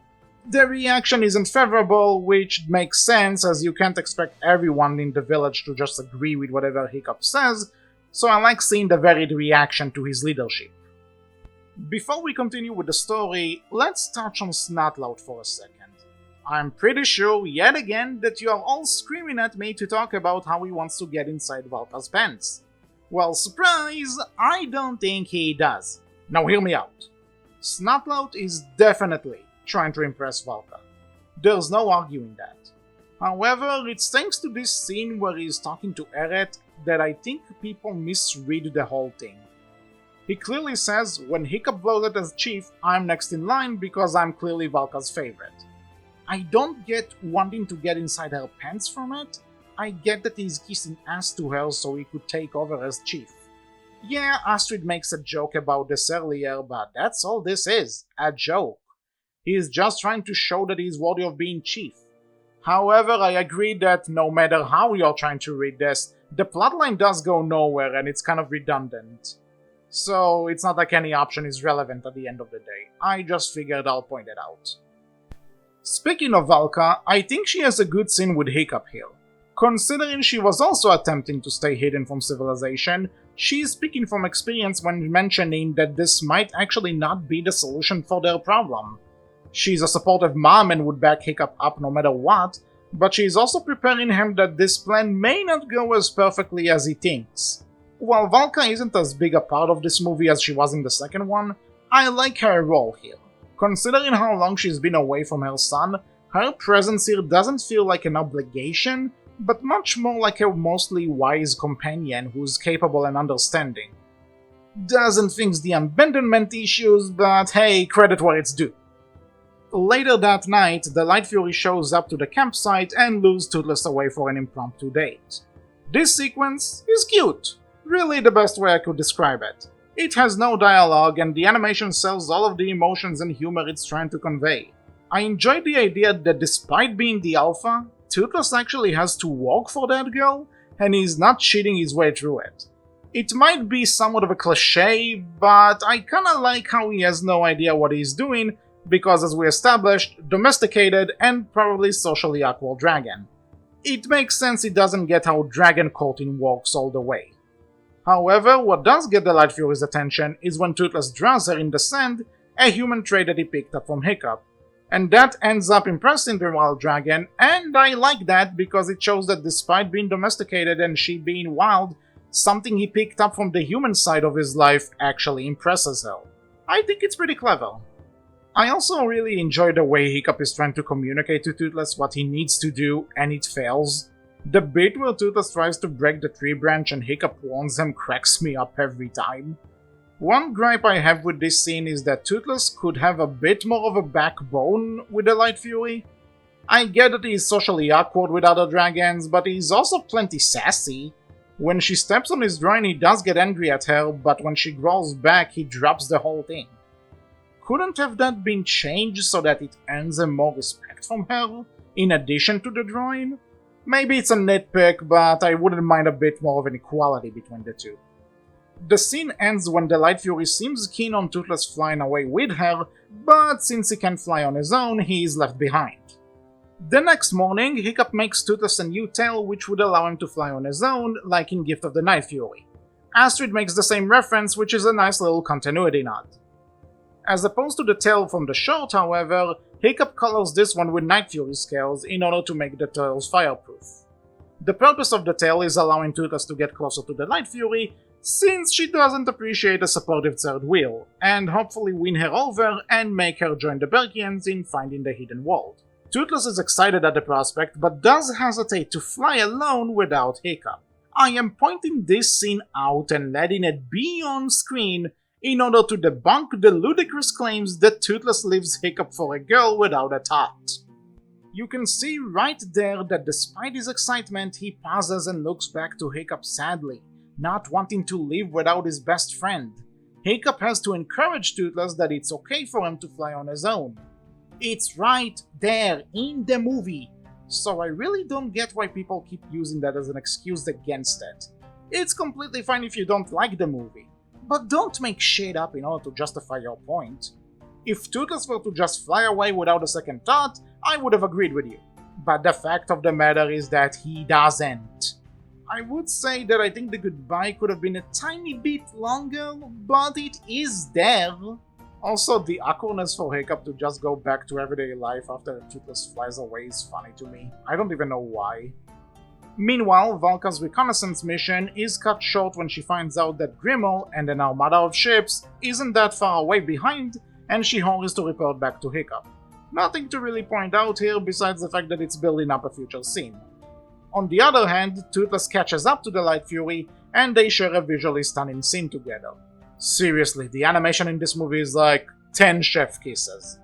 The reaction isn't favorable, which makes sense as you can't expect everyone in the village to just agree with whatever Hiccup says, so I like seeing the varied reaction to his leadership. Before we continue with the story, let's touch on Snotlout for a second. I'm pretty sure, yet again, that you are all screaming at me to talk about how he wants to get inside Valka's pants. Well, surprise, I don't think he does. Now hear me out. Snotlout is definitely trying to impress Valka. There's no arguing that. However, it's thanks to this scene where he's talking to Eret that I think people misread the whole thing. He clearly says, when Hiccup blows it as chief, I'm next in line because I'm clearly Valka's favorite. I don't get wanting to get inside her pants from it. I get that he's kissing ass to her so he could take over as chief. Yeah, Astrid makes a joke about this earlier, but that's all this is, a joke. He is just trying to show that he is worthy of being chief. However, I agree that no matter how you're trying to read this, the plotline does go nowhere and it's kind of redundant. So it's not like any option is relevant at the end of the day. I just figured I'll point it out. Speaking of Valka, I think she has a good scene with Hiccup here. Considering she was also attempting to stay hidden from civilization, she is speaking from experience when mentioning that this might actually not be the solution for their problem. She's a supportive mom and would back Hiccup up no matter what, but she is also preparing him that this plan may not go as perfectly as he thinks. While Valka isn't as big a part of this movie as she was in the second one, I like her role here. Considering how long she's been away from her son, her presence here doesn't feel like an obligation, but much more like a mostly wise companion who's capable and understanding. Doesn't fix the abandonment issues, but hey, credit where it's due. Later that night, the Light Fury shows up to the campsite and lures Toothless away for an impromptu date. This sequence is cute, really the best way I could describe it. It has no dialogue and the animation sells all of the emotions and humor it's trying to convey. I enjoyed the idea that despite being the alpha, Toothless actually has to work for that girl, and he's not cheating his way through it. It might be somewhat of a cliche, but I kinda like how he has no idea what he's doing, because as we established, domesticated and probably socially awkward dragon. It makes sense he doesn't get how dragon courting works all the way. However, what does get the Light Fury's attention is when Toothless draws her in the sand, a human trait that he picked up from Hiccup. And that ends up impressing the wild dragon, and I like that because it shows that despite being domesticated and she being wild, something he picked up from the human side of his life actually impresses her. I think it's pretty clever. I also really enjoy the way Hiccup is trying to communicate to Toothless what he needs to do, and it fails. The bit where Toothless tries to break the tree branch and Hiccup warns him cracks me up every time. One gripe I have with this scene is that Toothless could have a bit more of a backbone with the Light Fury. I get that he's socially awkward with other dragons, but he's also plenty sassy. When she steps on his groin he does get angry at her, but when she growls back he drops the whole thing. Couldn't have that been changed so that it earns him more respect from her, in addition to the drawing? Maybe it's a nitpick, but I wouldn't mind a bit more of an equality between the two. The scene ends when the Light Fury seems keen on Toothless flying away with her, but since he can fly on his own, he is left behind. The next morning, Hiccup makes Toothless a new tail which would allow him to fly on his own, like in Gift of the Night Fury. Astrid makes the same reference, which is a nice little continuity nod. As opposed to the tail from the short, however, Hiccup colors this one with Night Fury scales in order to make the tails fireproof. The purpose of the tail is allowing Toothless to get closer to the Light Fury, since she doesn't appreciate a supportive third wheel, and hopefully win her over and make her join the Berkians in finding the hidden world. Toothless is excited at the prospect, but does hesitate to fly alone without Hiccup. I am pointing this scene out and letting it be on screen in order to debunk the ludicrous claims that Toothless leaves Hiccup for a girl without a tot. You can see right there that despite his excitement, he pauses and looks back to Hiccup sadly, not wanting to leave without his best friend. Hiccup has to encourage Toothless that it's okay for him to fly on his own. It's right there in the movie, so I really don't get why people keep using that as an excuse against it. It's completely fine if you don't like the movie, but don't make shit up in order to justify your point. If Toothless were to just fly away without a second thought, I would have agreed with you. But the fact of the matter is that he doesn't. I would say that I think the goodbye could have been a tiny bit longer, but it is there. Also, the awkwardness for Hiccup to just go back to everyday life after Toothless flies away is funny to me. I don't even know why. Meanwhile, Valka's reconnaissance mission is cut short when she finds out that Grimmel and an armada of ships isn't that far away behind, and she hurries to report back to Hiccup. Nothing to really point out here besides the fact that it's building up a future scene. On the other hand, Toothless catches up to the Light Fury, and they share a visually stunning scene together. Seriously, the animation in this movie is like 10 chef kisses.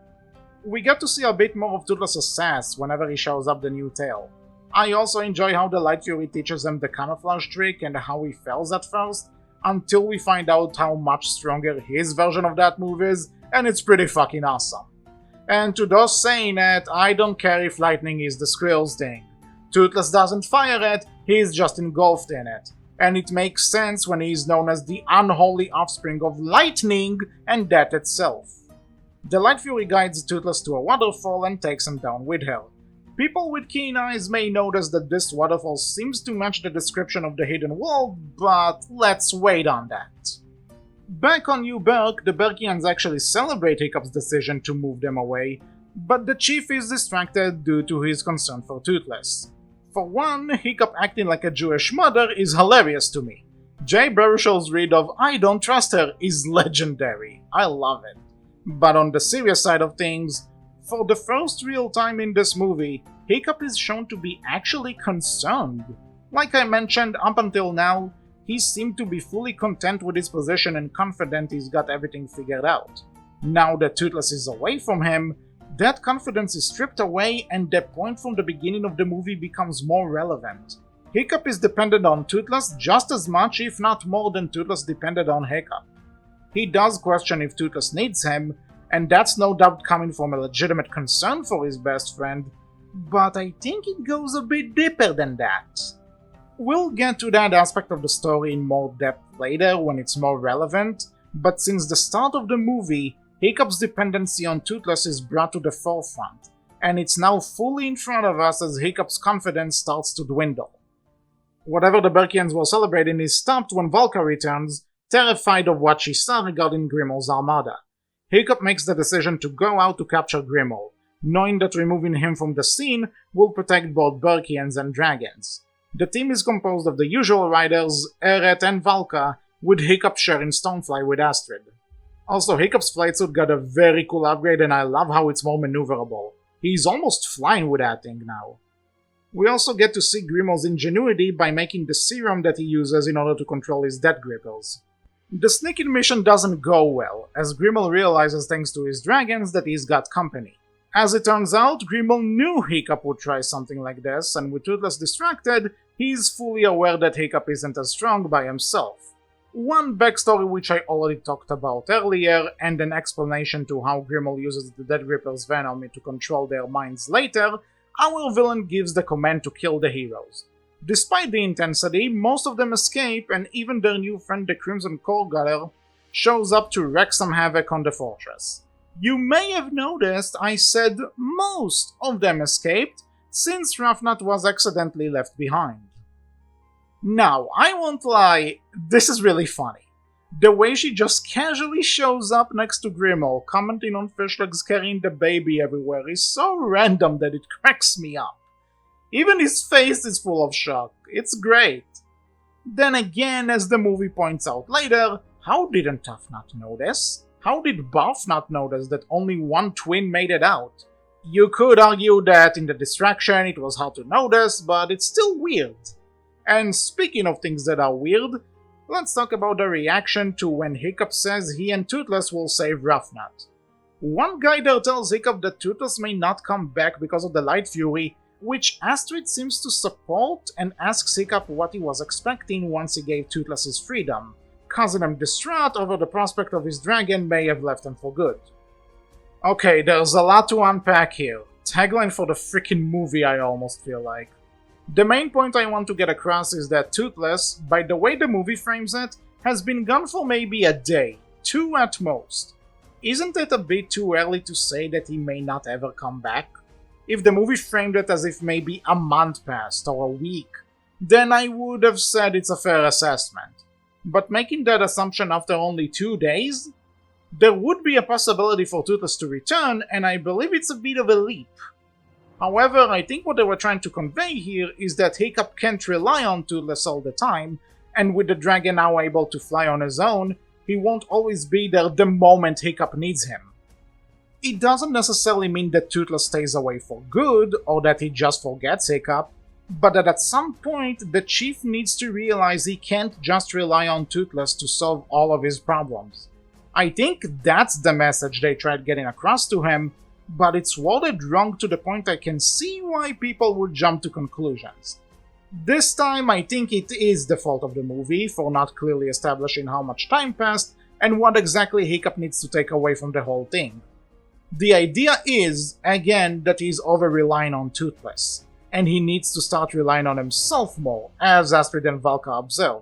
We get to see a bit more of Toothless' sass whenever he shows up the new tail. I also enjoy how the Light Fury teaches him the camouflage trick and how he fails at first, until we find out how much stronger his version of that move is, and it's pretty fucking awesome. And to those saying it, I don't care if lightning is the squirrel's thing. Toothless doesn't fire it, he's just engulfed in it. And it makes sense when he is known as the unholy offspring of lightning and death itself. The Light Fury guides Toothless to a waterfall and takes him down with her. People with keen eyes may notice that this waterfall seems to match the description of the hidden world, but let's wait on that. Back on New Berk, the Berkians actually celebrate Hiccup's decision to move them away, but the chief is distracted due to his concern for Toothless. For one, Hiccup acting like a Jewish mother is hilarious to me. Jay Baruchel's read of "I don't trust her" is legendary. I love it. But on the serious side of things, for the first real time in this movie, Hiccup is shown to be actually concerned. Like I mentioned, up until now, he seemed to be fully content with his position and confident he's got everything figured out. Now that Toothless is away from him, that confidence is stripped away and the point from the beginning of the movie becomes more relevant. Hiccup is dependent on Toothless just as much, if not more than Toothless depended on Hiccup. He does question if Toothless needs him, and that's no doubt coming from a legitimate concern for his best friend, but I think it goes a bit deeper than that. We'll get to that aspect of the story in more depth later when it's more relevant, but since the start of the movie, Hiccup's dependency on Toothless is brought to the forefront, and it's now fully in front of us as Hiccup's confidence starts to dwindle. Whatever the Berkians were celebrating is stopped when Volka returns, terrified of what she saw regarding Grimmel's armada. Hiccup makes the decision to go out to capture Grimmel, knowing that removing him from the scene will protect both Berkians and dragons. The team is composed of the usual riders, Eret and Valka, with Hiccup sharing Stonefly with Astrid. Also, Hiccup's flight suit got a very cool upgrade and I love how it's more maneuverable. He's almost flying with that thing now. We also get to see Grimmel's ingenuity by making the serum that he uses in order to control his death grippers. The sneaking mission doesn't go well, as Grimmel realizes thanks to his dragons that he's got company. As it turns out, Grimmel knew Hiccup would try something like this, and with Toothless distracted, he's fully aware that Hiccup isn't as strong by himself. One backstory which I already talked about earlier, and an explanation to how Grimmel uses the Death Gripper's venom to control their minds later, our villain gives the command to kill the heroes. Despite the intensity, most of them escape, and even their new friend the Crimson Core Gather shows up to wreak some havoc on the fortress. You may have noticed I said most of them escaped, since Rafnat was accidentally left behind. Now, I won't lie, this is really funny. The way she just casually shows up next to Grimmel, commenting on Fishlegs carrying the baby everywhere, is so random that it cracks me up. Even his face is full of shock. It's great. Then again, as the movie points out later, how didn't Tough not notice? How did Barf not notice that only one twin made it out? You could argue that in the distraction it was hard to notice, but it's still weird. And speaking of things that are weird, let's talk about the reaction to when Hiccup says he and Toothless will save Rafnat. One guy there tells Hiccup that Toothless may not come back because of the Light Fury, which Astrid seems to support and asks Hiccup what he was expecting once he gave Toothless his freedom, causing him distraught over the prospect of his dragon may have left him for good. Okay, there's a lot to unpack here. Tagline for the freaking movie, I almost feel like. The main point I want to get across is that Toothless, by the way the movie frames it, has been gone for maybe a day, 2 at most. Isn't it a bit too early to say that he may not ever come back? If the movie framed it as if maybe a month passed or a week, then I would have said it's a fair assessment. But making that assumption after only 2 days? There would be a possibility for Toothless to return, and I believe it's a bit of a leap. However, I think what they were trying to convey here is that Hiccup can't rely on Toothless all the time, and with the dragon now able to fly on his own, he won't always be there the moment Hiccup needs him. It doesn't necessarily mean that Toothless stays away for good, or that he just forgets Hiccup, but that at some point the chief needs to realize he can't just rely on Toothless to solve all of his problems. I think that's the message they tried getting across to him, but it's worded wrong to the point I can see why people would jump to conclusions. This time I think it is the fault of the movie for not clearly establishing how much time passed and what exactly Hiccup needs to take away from the whole thing. The idea is, again, that he's over-relying on Toothless, and he needs to start relying on himself more, as Astrid and Valka observe.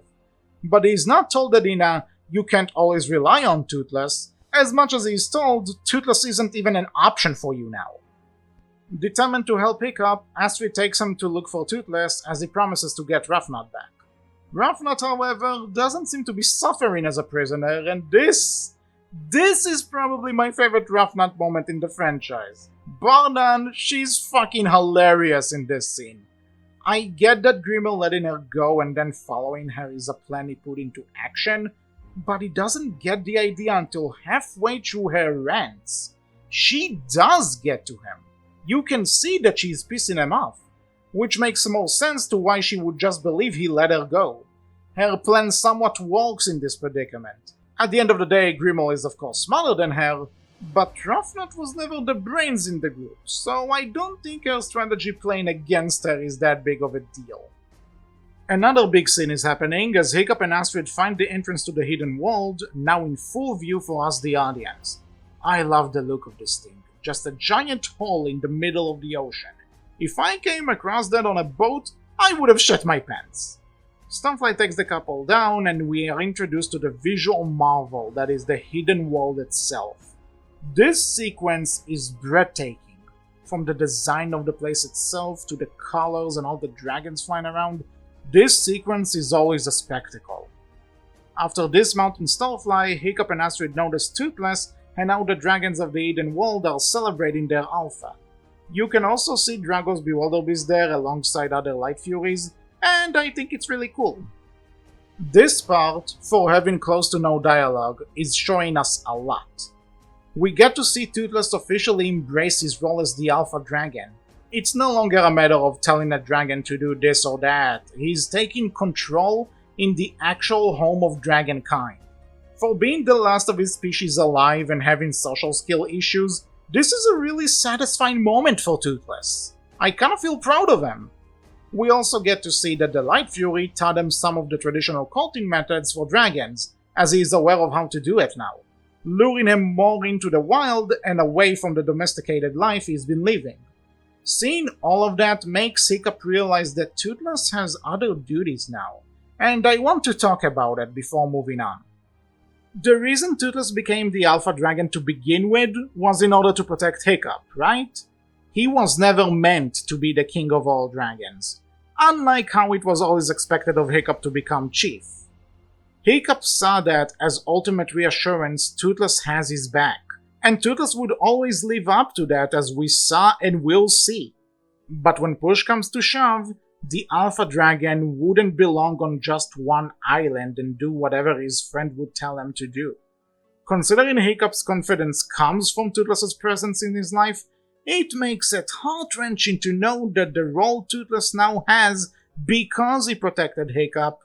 But he's not told that in a "you can't always rely on Toothless," as much as he's told Toothless isn't even an option for you now. Determined to help Hiccup, Astrid takes him to look for Toothless as he promises to get Rafnat back. Rafnat, however, doesn't seem to be suffering as a prisoner, and this is probably my favorite Rafnat moment in the franchise. Bar none, she's fucking hilarious in this scene. I get that Grimmel letting her go and then following her is a plan he put into action, but he doesn't get the idea until halfway through her rants. She does get to him. You can see that she's pissing him off, which makes more sense to why she would just believe he let her go. Her plan somewhat works in this predicament. At the end of the day, Grimmel is of course smarter than her, but Ruffnut was never the brains in the group, so I don't think her strategy playing against her is that big of a deal. Another big scene is happening as Hiccup and Astrid find the entrance to the hidden world, now in full view for us the audience. I love the look of this thing, just a giant hole in the middle of the ocean. If I came across that on a boat, I would have shit my pants. Stonefly takes the couple down and we are introduced to the visual marvel that is the hidden world itself. This sequence is breathtaking, from the design of the place itself to the colors and all the dragons flying around. This sequence is always a spectacle. After dismounting Starfly, Hiccup and Astrid notice Toothless, and now the dragons of the hidden world are celebrating their alpha. You can also see Dragos Bewilderbeast there alongside other Light Furies, and I think it's really cool. This part, for having close to no dialogue, is showing us a lot. We get to see Toothless officially embrace his role as the Alpha Dragon. It's no longer a matter of telling a dragon to do this or that, he's taking control in the actual home of dragonkind. For being the last of his species alive and having social skill issues, this is a really satisfying moment for Toothless. I kinda feel proud of him. We also get to see that the Light Fury taught him some of the traditional courting methods for dragons, as he is aware of how to do it now, luring him more into the wild and away from the domesticated life he's been living. Seeing all of that makes Hiccup realize that Toothless has other duties now, and I want to talk about it before moving on. The reason Toothless became the Alpha Dragon to begin with was in order to protect Hiccup, right? He was never meant to be the king of all dragons, unlike how it was always expected of Hiccup to become chief. Hiccup saw that as ultimate reassurance Toothless has his back, and Toothless would always live up to that as we saw and will see. But when push comes to shove, the Alpha Dragon wouldn't belong on just one island and do whatever his friend would tell him to do. Considering Hiccup's confidence comes from Toothless's presence in his life, it makes it heart-wrenching to know that the role Toothless now has, because he protected Hiccup,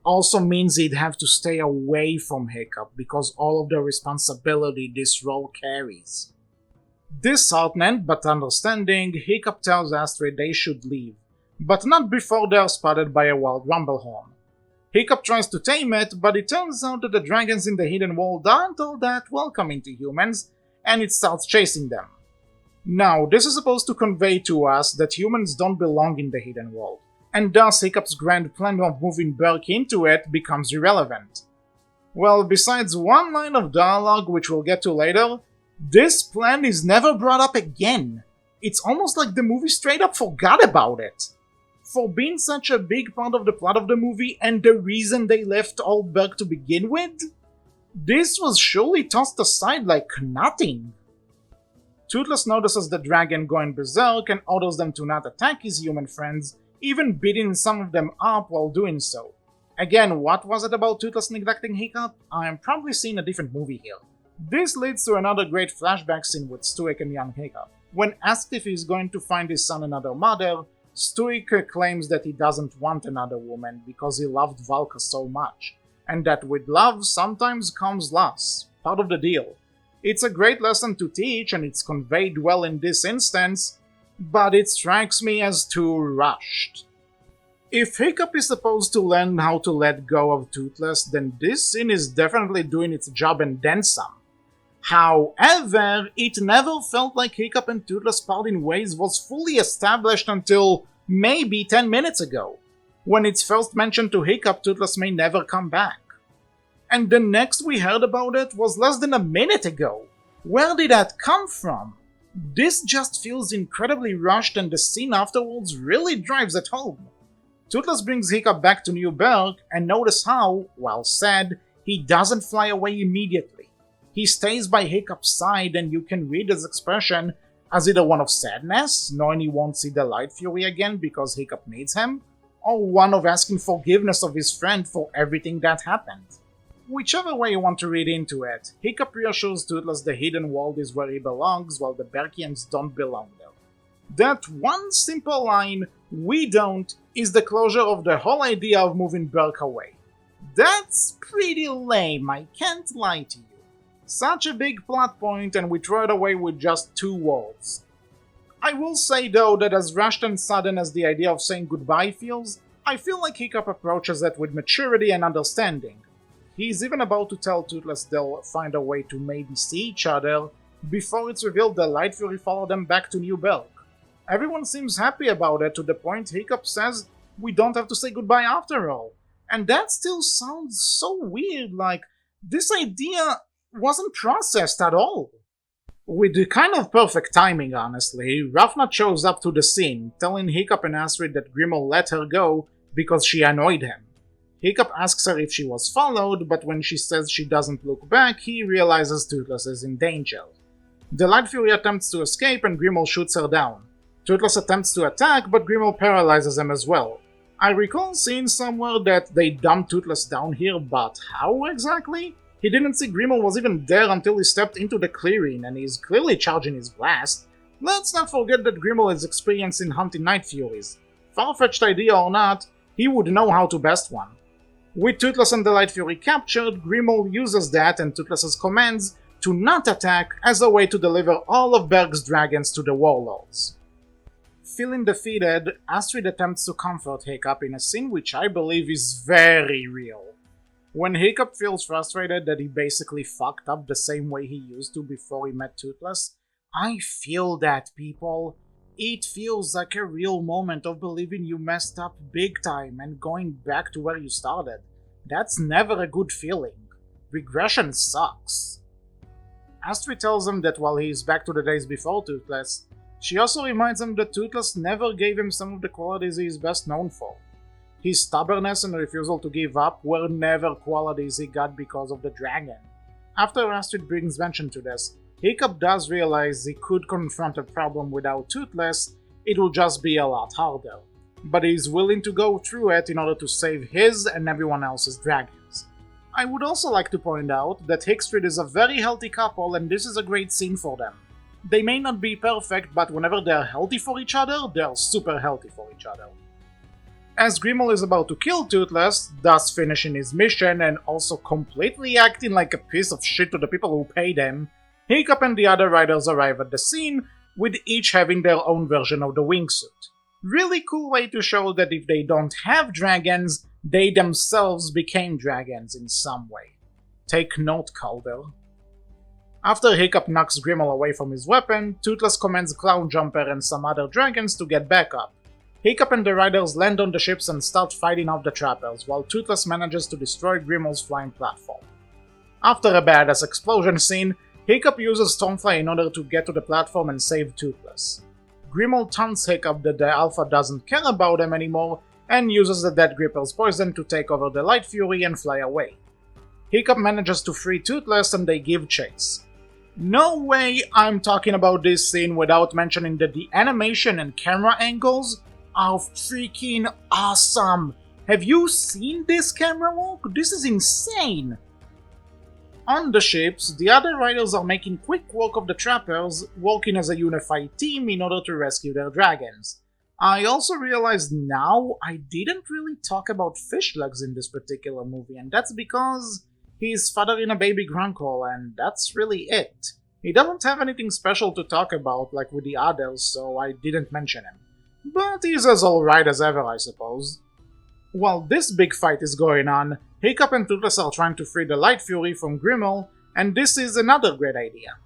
also means he'd have to stay away from Hiccup because all of the responsibility this role carries. Disheartened but understanding, Hiccup tells Astrid they should leave, but not before they are spotted by a wild Rumblehorn. Hiccup tries to tame it, but it turns out that the dragons in the hidden world aren't all that welcoming to humans, and it starts chasing them. Now, this is supposed to convey to us that humans don't belong in the hidden world, and thus Hiccup's grand plan of moving Berk into it becomes irrelevant. Well, besides one line of dialogue which we'll get to later, this plan is never brought up again. It's almost like the movie straight up forgot about it. For being such a big part of the plot of the movie and the reason they left old Berk to begin with, this was surely tossed aside like nothing. Toothless notices the dragon going berserk and orders them to not attack his human friends, even beating some of them up while doing so. Again, what was it about Toothless neglecting Hiccup? I am probably seeing a different movie here. This leads to another great flashback scene with Stoic and young Hiccup. When asked if he's going to find his son another mother, Stoic claims that he doesn't want another woman because he loved Valka so much, and that with love sometimes comes loss, part of the deal. It's a great lesson to teach and it's conveyed well in this instance, but it strikes me as too rushed. If Hiccup is supposed to learn how to let go of Toothless, then this scene is definitely doing its job and then some. However, it never felt like Hiccup and Toothless parting ways was fully established until maybe 10 minutes ago, when it's first mentioned to Hiccup Toothless may never come back. And the next we heard about it was less than a minute ago. Where did that come from? This just feels incredibly rushed and the scene afterwards really drives it home. Toothless brings Hiccup back to New Berk and notice how, while sad, he doesn't fly away immediately. He stays by Hiccup's side and you can read his expression as either one of sadness, knowing he won't see the Light Fury again because Hiccup needs him, or one of asking forgiveness of his friend for everything that happened. Whichever way you want to read into it, Hiccup reassures Toothless the hidden world is where he belongs while the Berkians don't belong there. That one simple line, "we don't," is the closure of the whole idea of moving Berk away. That's pretty lame, I can't lie to you. Such a big plot point and we throw it away with just 2 words. I will say though that as rushed and sudden as the idea of saying goodbye feels, I feel like Hiccup approaches it with maturity and understanding. He's even about to tell Toothless they'll find a way to maybe see each other before it's revealed the Light Fury followed them back to New Belk. Everyone seems happy about it to the point Hiccup says we don't have to say goodbye after all. And that still sounds so weird, like this idea wasn't processed at all. With the kind of perfect timing, honestly, Ravna shows up to the scene, telling Hiccup and Astrid that Grimmel let her go because she annoyed him. Hiccup asks her if she was followed, but when she says she doesn't look back, he realizes Toothless is in danger. The Light Fury attempts to escape and Grimmel shoots her down. Toothless attempts to attack, but Grimmel paralyzes him as well. I recall seeing somewhere that they dumped Toothless down here, but how exactly? He didn't see Grimmel was even there until he stepped into the clearing, and he's clearly charging his blast. Let's not forget that Grimmel is experienced in hunting Night Furies. Far-fetched idea or not, he would know how to best one. With Toothless and the Light Fury captured, Grimmel uses that and Toothless's commands to not attack as a way to deliver all of Berg's dragons to the warlords. Feeling defeated, Astrid attempts to comfort Hiccup in a scene which I believe is very real. When Hiccup feels frustrated that he basically fucked up the same way he used to before he met Toothless, I feel that, people. It feels like a real moment of believing you messed up big time and going back to where you started. That's never a good feeling. Regression sucks. Astrid tells him that while he is back to the days before Toothless, she also reminds him that Toothless never gave him some of the qualities he is best known for. His stubbornness and refusal to give up were never qualities he got because of the dragon. After Astrid brings mention to this, Hiccup does realize he could confront a problem without Toothless, it will just be a lot harder. But he's willing to go through it in order to save his and everyone else's dragons. I would also like to point out that Hickstrid is a very healthy couple and this is a great scene for them. They may not be perfect, but whenever they're healthy for each other, they're super healthy for each other. As Grimmel is about to kill Toothless, thus finishing his mission and also completely acting like a piece of shit to the people who paid him, Hiccup and the other riders arrive at the scene, with each having their own version of the wingsuit. Really cool way to show that if they don't have dragons, they themselves became dragons in some way. Take note, Calder. After Hiccup knocks Grimmel away from his weapon, Toothless commands Clown Jumper and some other dragons to get back up. Hiccup and the riders land on the ships and start fighting off the trappers, while Toothless manages to destroy Grimmel's flying platform. After a badass explosion scene, Hiccup uses Stormfly in order to get to the platform and save Toothless. Grimmel taunts Hiccup that the Alpha doesn't care about him anymore, and uses the Dead Gripper's poison to take over the Light Fury and fly away. Hiccup manages to free Toothless and they give chase. No way I'm talking about this scene without mentioning that the animation and camera angles are freaking awesome! Have you seen this camera work? This is insane! On the ships, the other riders are making quick work of the trappers, working as a unified team in order to rescue their dragons. I also realized now I didn't really talk about Fishlegs in this particular movie, and that's because he's fathering a baby Grunkle, and that's really it. He doesn't have anything special to talk about like with the others, so I didn't mention him. But he's as alright as ever, I suppose. While this big fight is going on, Hiccup and Toothless are trying to free the Light Fury from Grimmel, and this is another great idea.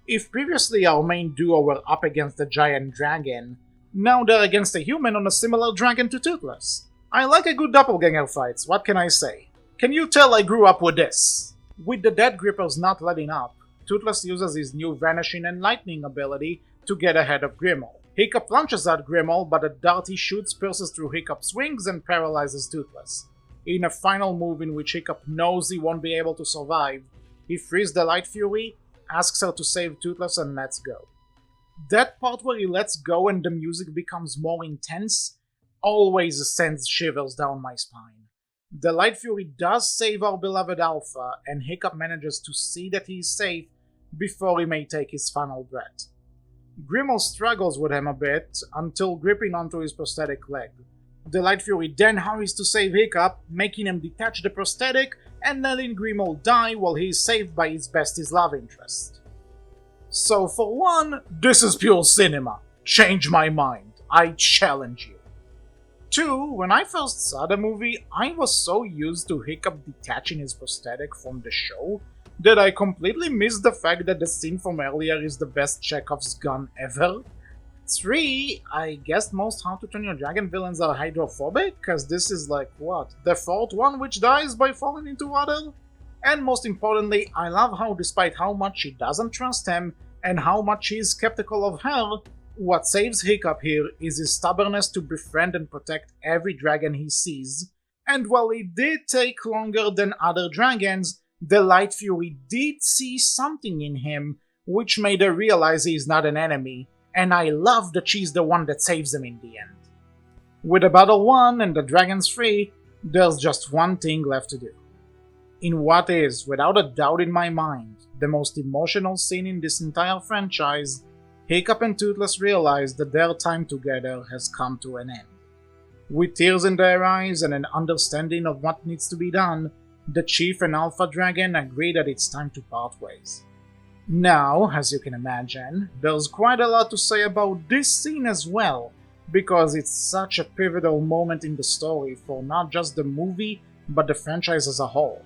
If previously our main duo were up against a giant dragon, now they're against a human on a similar dragon to Toothless. I like a good doppelganger fights, what can I say? Can you tell I grew up with this? With the Dead Grippers not letting up, Toothless uses his new Vanishing and Lightning ability to get ahead of Grimmel. Hiccup launches at Grimmel, but a dart he shoots pierces through Hiccup's wings and paralyzes Toothless. In a final move in which Hiccup knows he won't be able to survive, he frees the Light Fury, asks her to save Toothless and lets go. That part where he lets go and the music becomes more intense always sends shivers down my spine. The Light Fury does save our beloved Alpha, and Hiccup manages to see that he is safe before he may take his final breath. Grimmel struggles with him a bit until gripping onto his prosthetic leg. The Light Fury then hurries to save Hiccup, making him detach the prosthetic and letting Grimold die while he is saved by his bestie's love interest. So for one, this is pure cinema. Change my mind. I challenge you. 2. When I first saw the movie, I was so used to Hiccup detaching his prosthetic from the show that I completely missed the fact that the scene from earlier is the best Chekhov's gun ever. 3. I guess most How to Train Your Dragon villains are hydrophobic, cause this is like, what, the 4th one which dies by falling into water? And most importantly, I love how despite how much she doesn't trust him and how much he is skeptical of her, what saves Hiccup here is his stubbornness to befriend and protect every dragon he sees. And while it did take longer than other dragons, the Light Fury did see something in him which made her realize he is not an enemy, and I love that she's the one that saves him in the end. With the battle won and the dragons free, there's just one thing left to do. In what is, without a doubt in my mind, the most emotional scene in this entire franchise, Hiccup and Toothless realize that their time together has come to an end. With tears in their eyes and an understanding of what needs to be done, the Chief and Alpha Dragon agree that it's time to part ways. Now, as you can imagine, there's quite a lot to say about this scene as well, because it's such a pivotal moment in the story for not just the movie, but the franchise as a whole.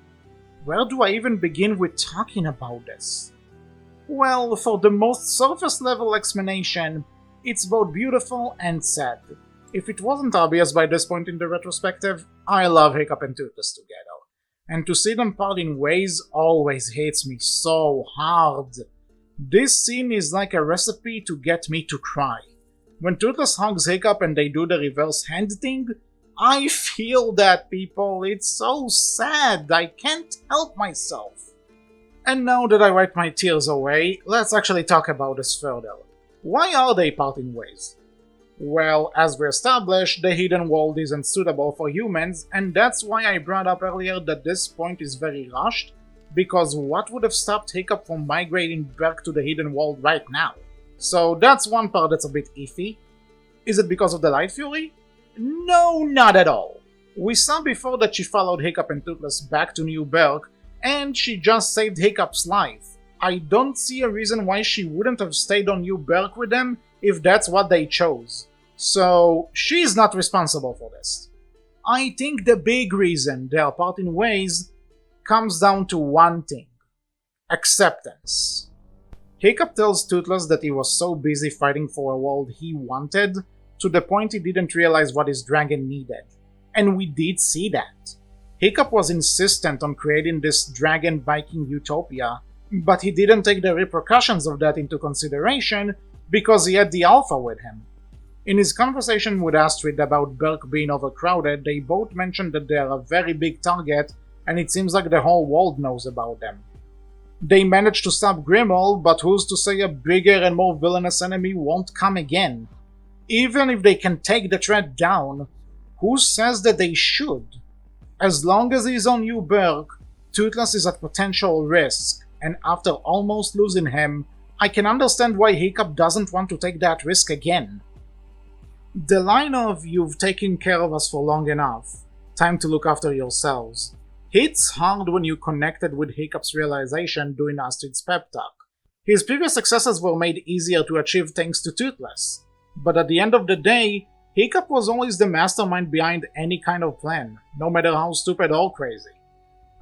Where do I even begin with talking about this? Well, for the most surface-level explanation, it's both beautiful and sad. If it wasn't obvious by this point in the retrospective, I love Hiccup and Toothless together. And to see them parting ways always hits me so hard. This scene is like a recipe to get me to cry. When Toothless hugs Hiccup and they do the reverse hand thing, I feel that, people. It's so sad. I can't help myself. And now that I wipe my tears away, let's actually talk about this further. Why are they parting ways? Well, as we established, the hidden world isn't suitable for humans, and that's why I brought up earlier that this point is very rushed, because what would have stopped Hiccup from migrating back to the hidden world right now? So that's one part that's a bit iffy. Is it because of the Light Fury? No, not at all. We saw before that she followed Hiccup and Toothless back to New Berk, and she just saved Hiccup's life. I don't see a reason why she wouldn't have stayed on New Berk with them if that's what they chose. So, she's not responsible for this. I think the big reason they are parting ways comes down to one thing: acceptance. Hiccup tells Toothless that he was so busy fighting for a world he wanted, to the point he didn't realize what his dragon needed. And we did see that. Hiccup was insistent on creating this dragon Viking utopia, but he didn't take the repercussions of that into consideration because he had the Alpha with him. In his conversation with Astrid about Berk being overcrowded, they both mentioned that they are a very big target, and it seems like the whole world knows about them. They managed to stop Grimold, but who's to say a bigger and more villainous enemy won't come again? Even if they can take the threat down, who says that they should? As long as he's on New Berk, Toothless is at potential risk, and after almost losing him, I can understand why Hiccup doesn't want to take that risk again. The line of "you've taken care of us for long enough, time to look after yourselves" hits hard when you connected with Hiccup's realization during Astrid's pep talk. His previous successes were made easier to achieve thanks to Toothless, but at the end of the day, Hiccup was always the mastermind behind any kind of plan, no matter how stupid or crazy.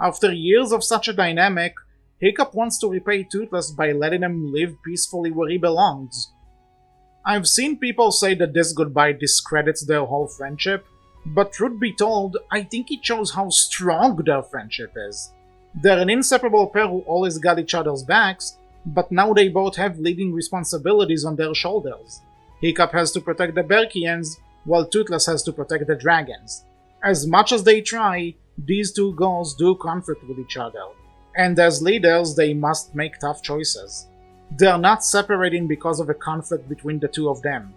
After years of such a dynamic, Hiccup wants to repay Toothless by letting him live peacefully where he belongs. I've seen people say that this goodbye discredits their whole friendship, but truth be told, I think it shows how strong their friendship is. They're an inseparable pair who always got each other's backs, but now they both have leading responsibilities on their shoulders. Hiccup has to protect the Berkians, while Toothless has to protect the dragons. As much as they try, these two goals do conflict with each other, and as leaders they must make tough choices. They're not separating because of a conflict between the two of them.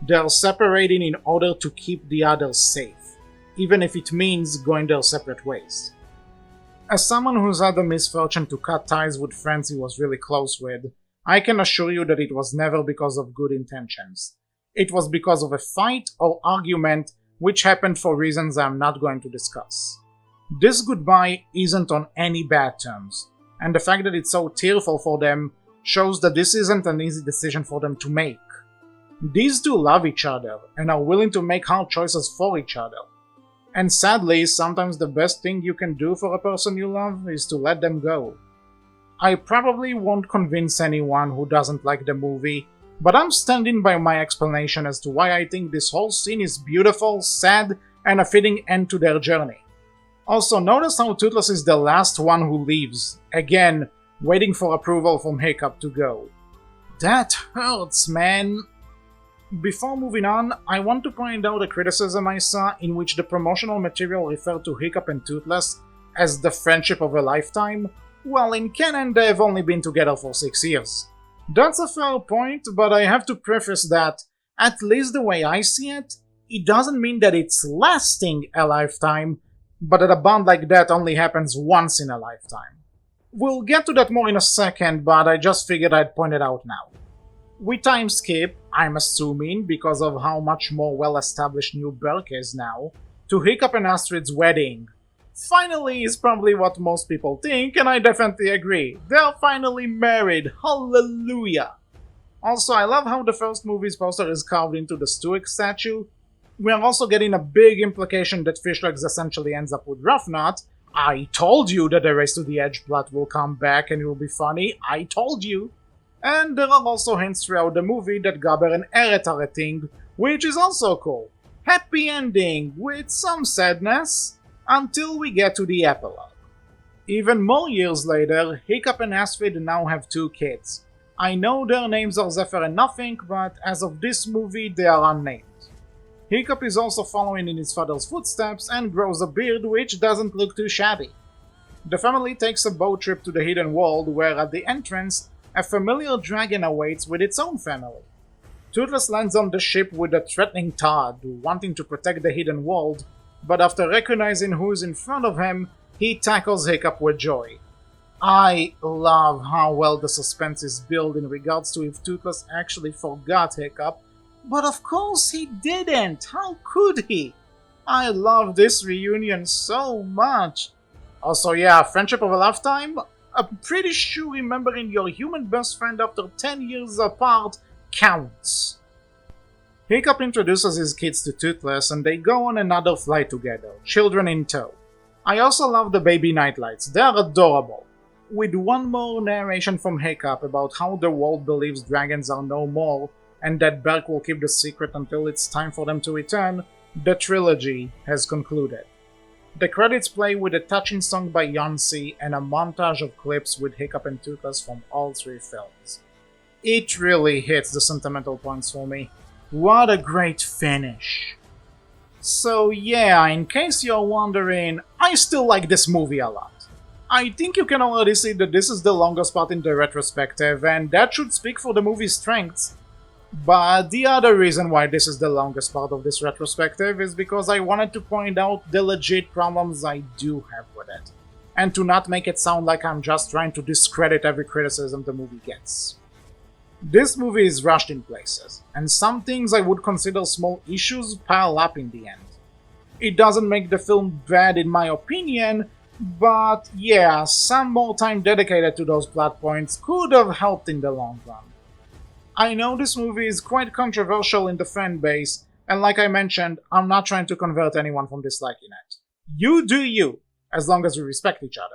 They're separating in order to keep the others safe, even if it means going their separate ways. As someone who's had the misfortune to cut ties with friends he was really close with, I can assure you that it was never because of good intentions. It was because of a fight or argument which happened for reasons I'm not going to discuss. This goodbye isn't on any bad terms, and the fact that it's so tearful for them shows that this isn't an easy decision for them to make. These two love each other and are willing to make hard choices for each other. And sadly, sometimes the best thing you can do for a person you love is to let them go. I probably won't convince anyone who doesn't like the movie, but I'm standing by my explanation as to why I think this whole scene is beautiful, sad, and a fitting end to their journey. Also, notice how Toothless is the last one who leaves, again, waiting for approval from Hiccup to go. That hurts, man. Before moving on, I want to point out a criticism I saw in which the promotional material referred to Hiccup and Toothless as the friendship of a lifetime, while in canon they've only been together for 6 years. That's a fair point, but I have to preface that, at least the way I see it, it doesn't mean that it's lasting a lifetime, but that a bond like that only happens once in a lifetime. We'll get to that more in a second, but I just figured I'd point it out now. We time skip, I'm assuming, because of how much more well-established New Berk is now, to Hiccup and Astrid's wedding. Finally is probably what most people think, and I definitely agree. They're finally married, hallelujah! Also, I love how the first movie's poster is carved into the Stoic statue. We are also getting a big implication that Fishlegs essentially ends up with Roughnut. I told you that the Race to the Edge plot will come back and it will be funny, I told you! And there are also hints throughout the movie that Gabber and Eret are a thing, which is also cool. Happy ending, with some sadness, until we get to the epilogue. Even more years later, Hiccup and Astrid now have 2 kids. I know their names are Zephyr and Nothing, but as of this movie they are unnamed. Hiccup is also following in his father's footsteps and grows a beard which doesn't look too shabby. The family takes a boat trip to the Hidden World where at the entrance, a familiar dragon awaits with its own family. Toothless lands on the ship with a threatening Todd, wanting to protect the Hidden World, but after recognizing who's in front of him, he tackles Hiccup with joy. I love how well the suspense is built in regards to if Toothless actually forgot Hiccup, but of course he didn't! How could he? I love this reunion so much! Also yeah, friendship of a lifetime? I'm pretty sure remembering your human best friend after 10 years apart counts. Hiccup introduces his kids to Toothless and they go on another flight together, children in tow. I also love the baby nightlights, they are adorable. With one more narration from Hiccup about how the world believes dragons are no more and that Berk will keep the secret until it's time for them to return, the trilogy has concluded. The credits play with a touching song by Yonsei and a montage of clips with Hiccup and Toothless from all 3 films. It really hits the sentimental points for me. What a great finish! So yeah, in case you're wondering, I still like this movie a lot. I think you can already see that this is the longest part in the retrospective, and that should speak for the movie's strengths. But the other reason why this is the longest part of this retrospective is because I wanted to point out the legit problems I do have with it, and to not make it sound like I'm just trying to discredit every criticism the movie gets. This movie is rushed in places, and some things I would consider small issues pile up in the end. It doesn't make the film bad in my opinion, but yeah, some more time dedicated to those plot points could have helped in the long run. I know this movie is quite controversial in the fan base, and like I mentioned, I'm not trying to convert anyone from disliking it. You do you, as long as we respect each other.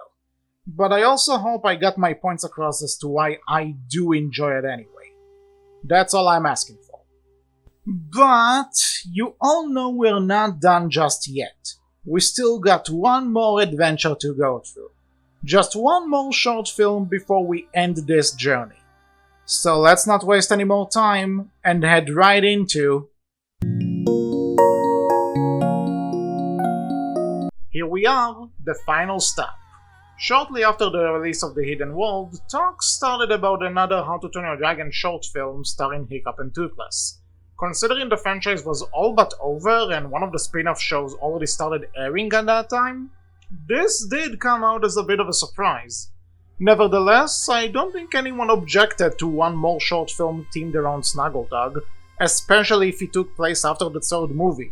But I also hope I got my points across as to why I do enjoy it anyway. That's all I'm asking for. But you all know we're not done just yet. We still got one more adventure to go through. Just one more short film before we end this journey. So let's not waste any more time and head right into... Here we are, the final stop. Shortly after the release of The Hidden World, talks started about another How to Train Your Dragon short film starring Hiccup and Toothless. Considering the franchise was all but over and one of the spin-off shows already started airing at that time, this did come out as a bit of a surprise. Nevertheless, I don't think anyone objected to one more short film themed around Snuggletug, especially if it took place after the third movie.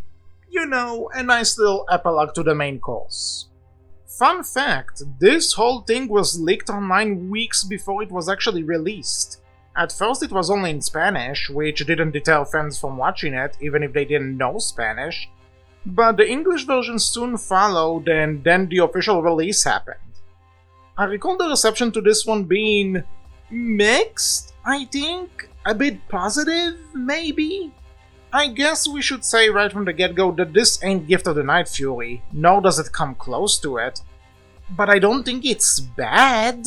You know, a nice little epilogue to the main course. Fun fact, this whole thing was leaked online weeks before it was actually released. At first it was only in Spanish, which didn't deter fans from watching it, even if they didn't know Spanish. But the English version soon followed, and then the official release happened. I recall the reception to this one being mixed, I think? A bit positive, maybe? I guess we should say right from the get-go that this ain't Gift of the Night Fury, nor does it come close to it. But I don't think it's bad.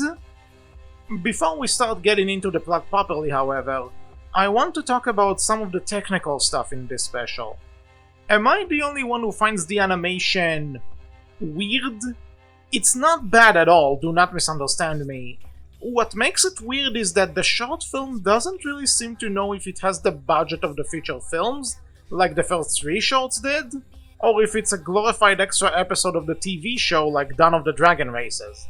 Before we start getting into the plot properly, however, I want to talk about some of the technical stuff in this special. Am I the only one who finds the animation weird? It's not bad at all, do not misunderstand me. What makes it weird is that the short film doesn't really seem to know if it has the budget of the feature films, like the first 3 shorts did, or if it's a glorified extra episode of the TV show like Dawn of the Dragon Races.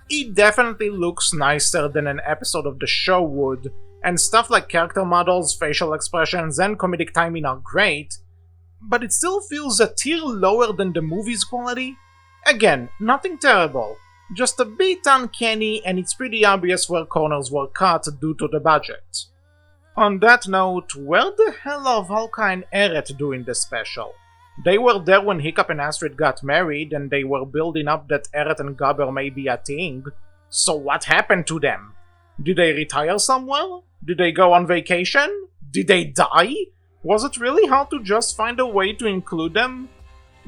It definitely looks nicer than an episode of the show would, and stuff like character models, facial expressions, and comedic timing are great, but it still feels a tier lower than the movie's quality. Again, nothing terrible, just a bit uncanny, and it's pretty obvious where corners were cut due to the budget. On that note, where the hell are Valka and Eret doing this special? They were there when Hiccup and Astrid got married, and they were building up that Eret and Gobber may be a thing. So what happened to them? Did they retire somewhere? Did they go on vacation? Did they die? Was it really hard to just find a way to include them?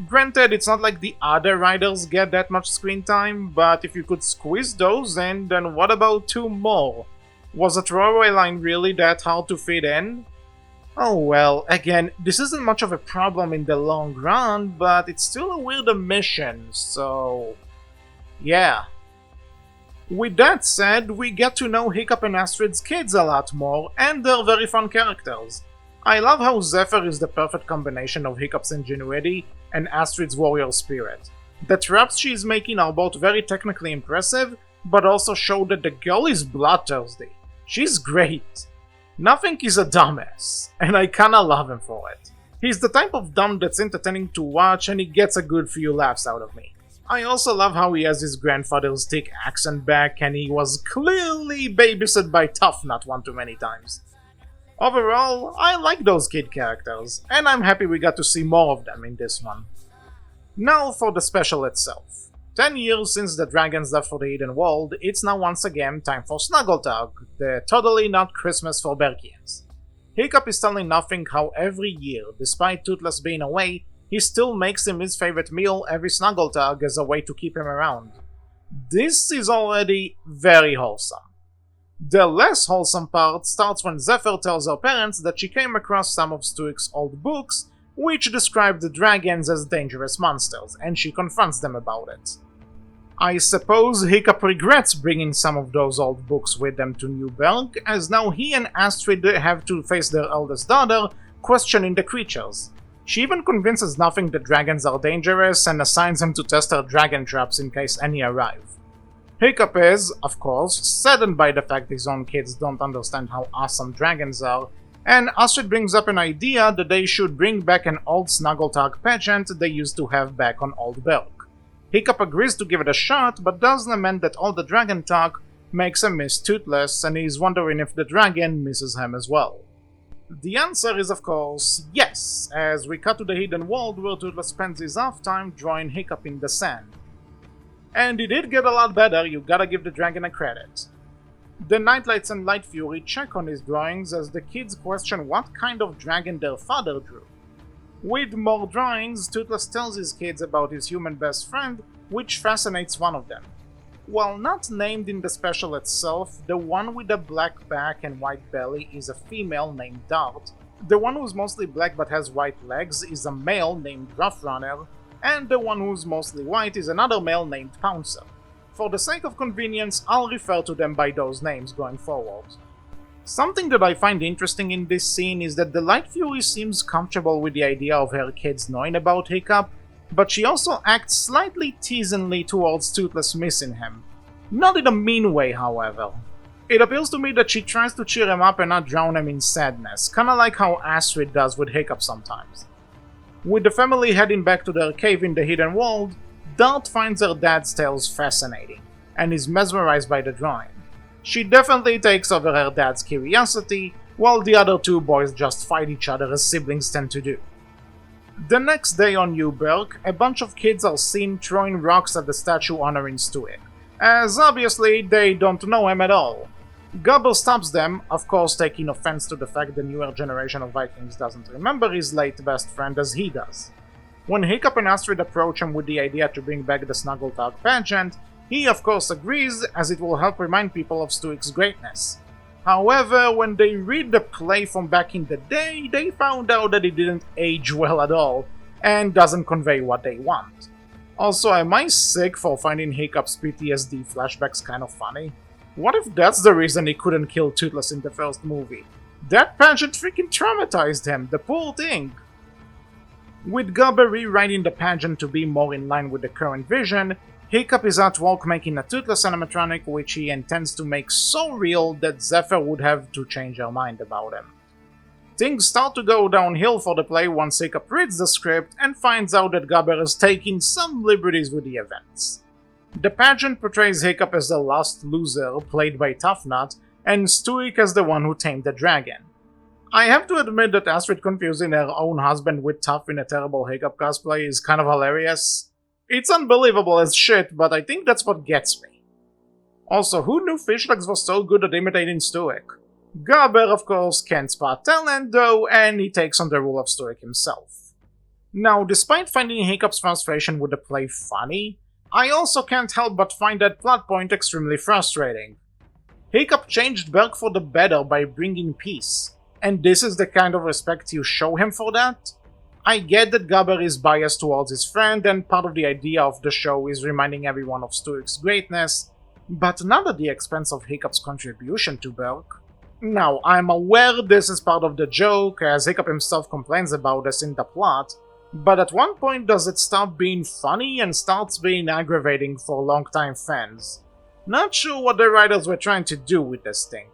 Granted, it's not like the other writers get that much screen time, but if you could squeeze those in, then what about 2 more? Was a throwaway line really that hard to fit in? Oh well, again, this isn't much of a problem in the long run, but it's still a weird omission, so... yeah. With that said, we get to know Hiccup and Astrid's kids a lot more, and they're very fun characters. I love how Zephyr is the perfect combination of Hiccup's ingenuity and Astrid's warrior spirit. The traps she's making are both very technically impressive, but also show that the girl is bloodthirsty. She's great. Nothing is a dumbass, and I kinda love him for it. He's the type of dumb that's entertaining to watch, and he gets a good few laughs out of me. I also love how he has his grandfather's thick accent back, and he was clearly babysat by Tough Nut one too many times. Overall, I like those kid characters, and I'm happy we got to see more of them in this one. Now for the special itself. 10 years since the dragons left for the Hidden World, it's now once again time for Snuggletug, the totally not Christmas for Berkians. Hiccup is telling Nothing how every year, despite Toothless being away, he still makes him his favorite meal every Snuggletug as a way to keep him around. This is already very wholesome. The less wholesome part starts when Zephyr tells her parents that she came across some of Stuik's old books, which describe the dragons as dangerous monsters, and she confronts them about it. I suppose Hiccup regrets bringing some of those old books with them to Newberg, as now he and Astrid have to face their eldest daughter, questioning the creatures. She even convinces Nothing that dragons are dangerous and assigns him to test her dragon traps in case any arrive. Hiccup is, of course, saddened by the fact his own kids don't understand how awesome dragons are, and Astrid brings up an idea that they should bring back an old Snuggletug pageant they used to have back on Old Berg. Hiccup agrees to give it a shot, but does lament that all the dragon talk makes him miss Toothless, and he's wondering if the dragon misses him as well. The answer is, of course, yes, as we cut to the Hidden World where Toothless spends his off time drawing Hiccup in the sand. And he did get a lot better, you gotta give the dragon a credit. The Nightlights and Light Fury check on his drawings as the kids question what kind of dragon their father drew. With more drawings, Toothless tells his kids about his human best friend, which fascinates one of them. While not named in the special itself, the one with the black back and white belly is a female named Dart, the one who's mostly black but has white legs is a male named Rough Runner, and the one who's mostly white is another male named Pouncer. For the sake of convenience, I'll refer to them by those names going forward. Something that I find interesting in this scene is that the Light Fury seems comfortable with the idea of her kids knowing about Hiccup, but she also acts slightly teasingly towards Toothless missing him. Not in a mean way, however. It appears to me that she tries to cheer him up and not drown him in sadness, kinda like how Astrid does with Hiccup sometimes. With the family heading back to their cave in the hidden world, Dart finds her dad's tales fascinating, and is mesmerized by the drawing. She definitely takes over her dad's curiosity, while the other two boys just fight each other as siblings tend to do. The next day on New Berk, a bunch of kids are seen throwing rocks at the statue honoring Stuik, as obviously they don't know him at all. Gobber stops them, of course taking offense to the fact the newer generation of Vikings doesn't remember his late best friend as he does. When Hiccup and Astrid approach him with the idea to bring back the Snuggletag pageant, he of course agrees, as it will help remind people of Stuik's greatness. However, when they read the play from back in the day, they found out that it didn't age well at all, and doesn't convey what they want. Also, am I sick for finding Hiccup's PTSD flashbacks kind of funny? What if that's the reason he couldn't kill Toothless in the first movie? That pageant freaking traumatized him, the poor thing! With Gobber rewriting the pageant to be more in line with the current vision, Hiccup is at work making a Toothless animatronic which he intends to make so real that Zephyr would have to change her mind about him. Things start to go downhill for the play once Hiccup reads the script and finds out that Gobber is taking some liberties with the events. The pageant portrays Hiccup as the lost loser, played by Tough Nut, and Stuik as the one who tamed the dragon. I have to admit that Astrid confusing her own husband with Tough in a terrible Hiccup cosplay is kind of hilarious. It's unbelievable as shit, but I think that's what gets me. Also, who knew Fishlegs was so good at imitating Stuik? Gobber, of course, can't spot talent though, and he takes on the role of Stuik himself. Now, despite finding Hiccup's frustration with the play funny, I also can't help but find that plot point extremely frustrating. Hiccup changed Berk for the better by bringing peace, and this is the kind of respect you show him for that? I get that Gobber is biased towards his friend, and part of the idea of the show is reminding everyone of Stuik's greatness, but not at the expense of Hiccup's contribution to Berk. Now, I'm aware this is part of the joke, as Hiccup himself complains about this in the plot, but at one point does it stop being funny and starts being aggravating for longtime fans? Not sure what the writers were trying to do with this thing.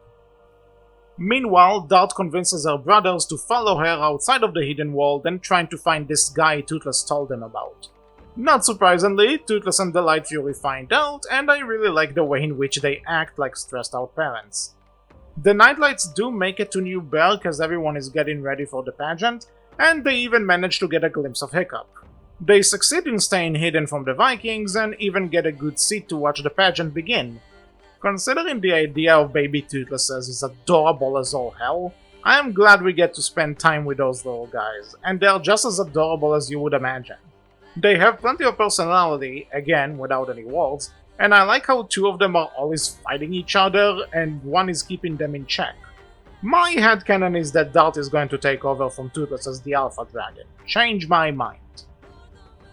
Meanwhile, Dart convinces her brothers to follow her outside of the hidden world and trying to find this guy Toothless told them about. Not surprisingly, Toothless and the Light Fury find out, and I really like the way in which they act like stressed out parents. The Nightlights do make it to New Berk as everyone is getting ready for the pageant, and they even manage to get a glimpse of Hiccup. They succeed in staying hidden from the Vikings and even get a good seat to watch the pageant begin. Considering the idea of baby Toothlesses is adorable as all hell, I am glad we get to spend time with those little guys, and they're just as adorable as you would imagine. They have plenty of personality, again without any words, and I like how two of them are always fighting each other and one is keeping them in check. My headcanon is that Dart is going to take over from Toothless as the Alpha Dragon. Change my mind.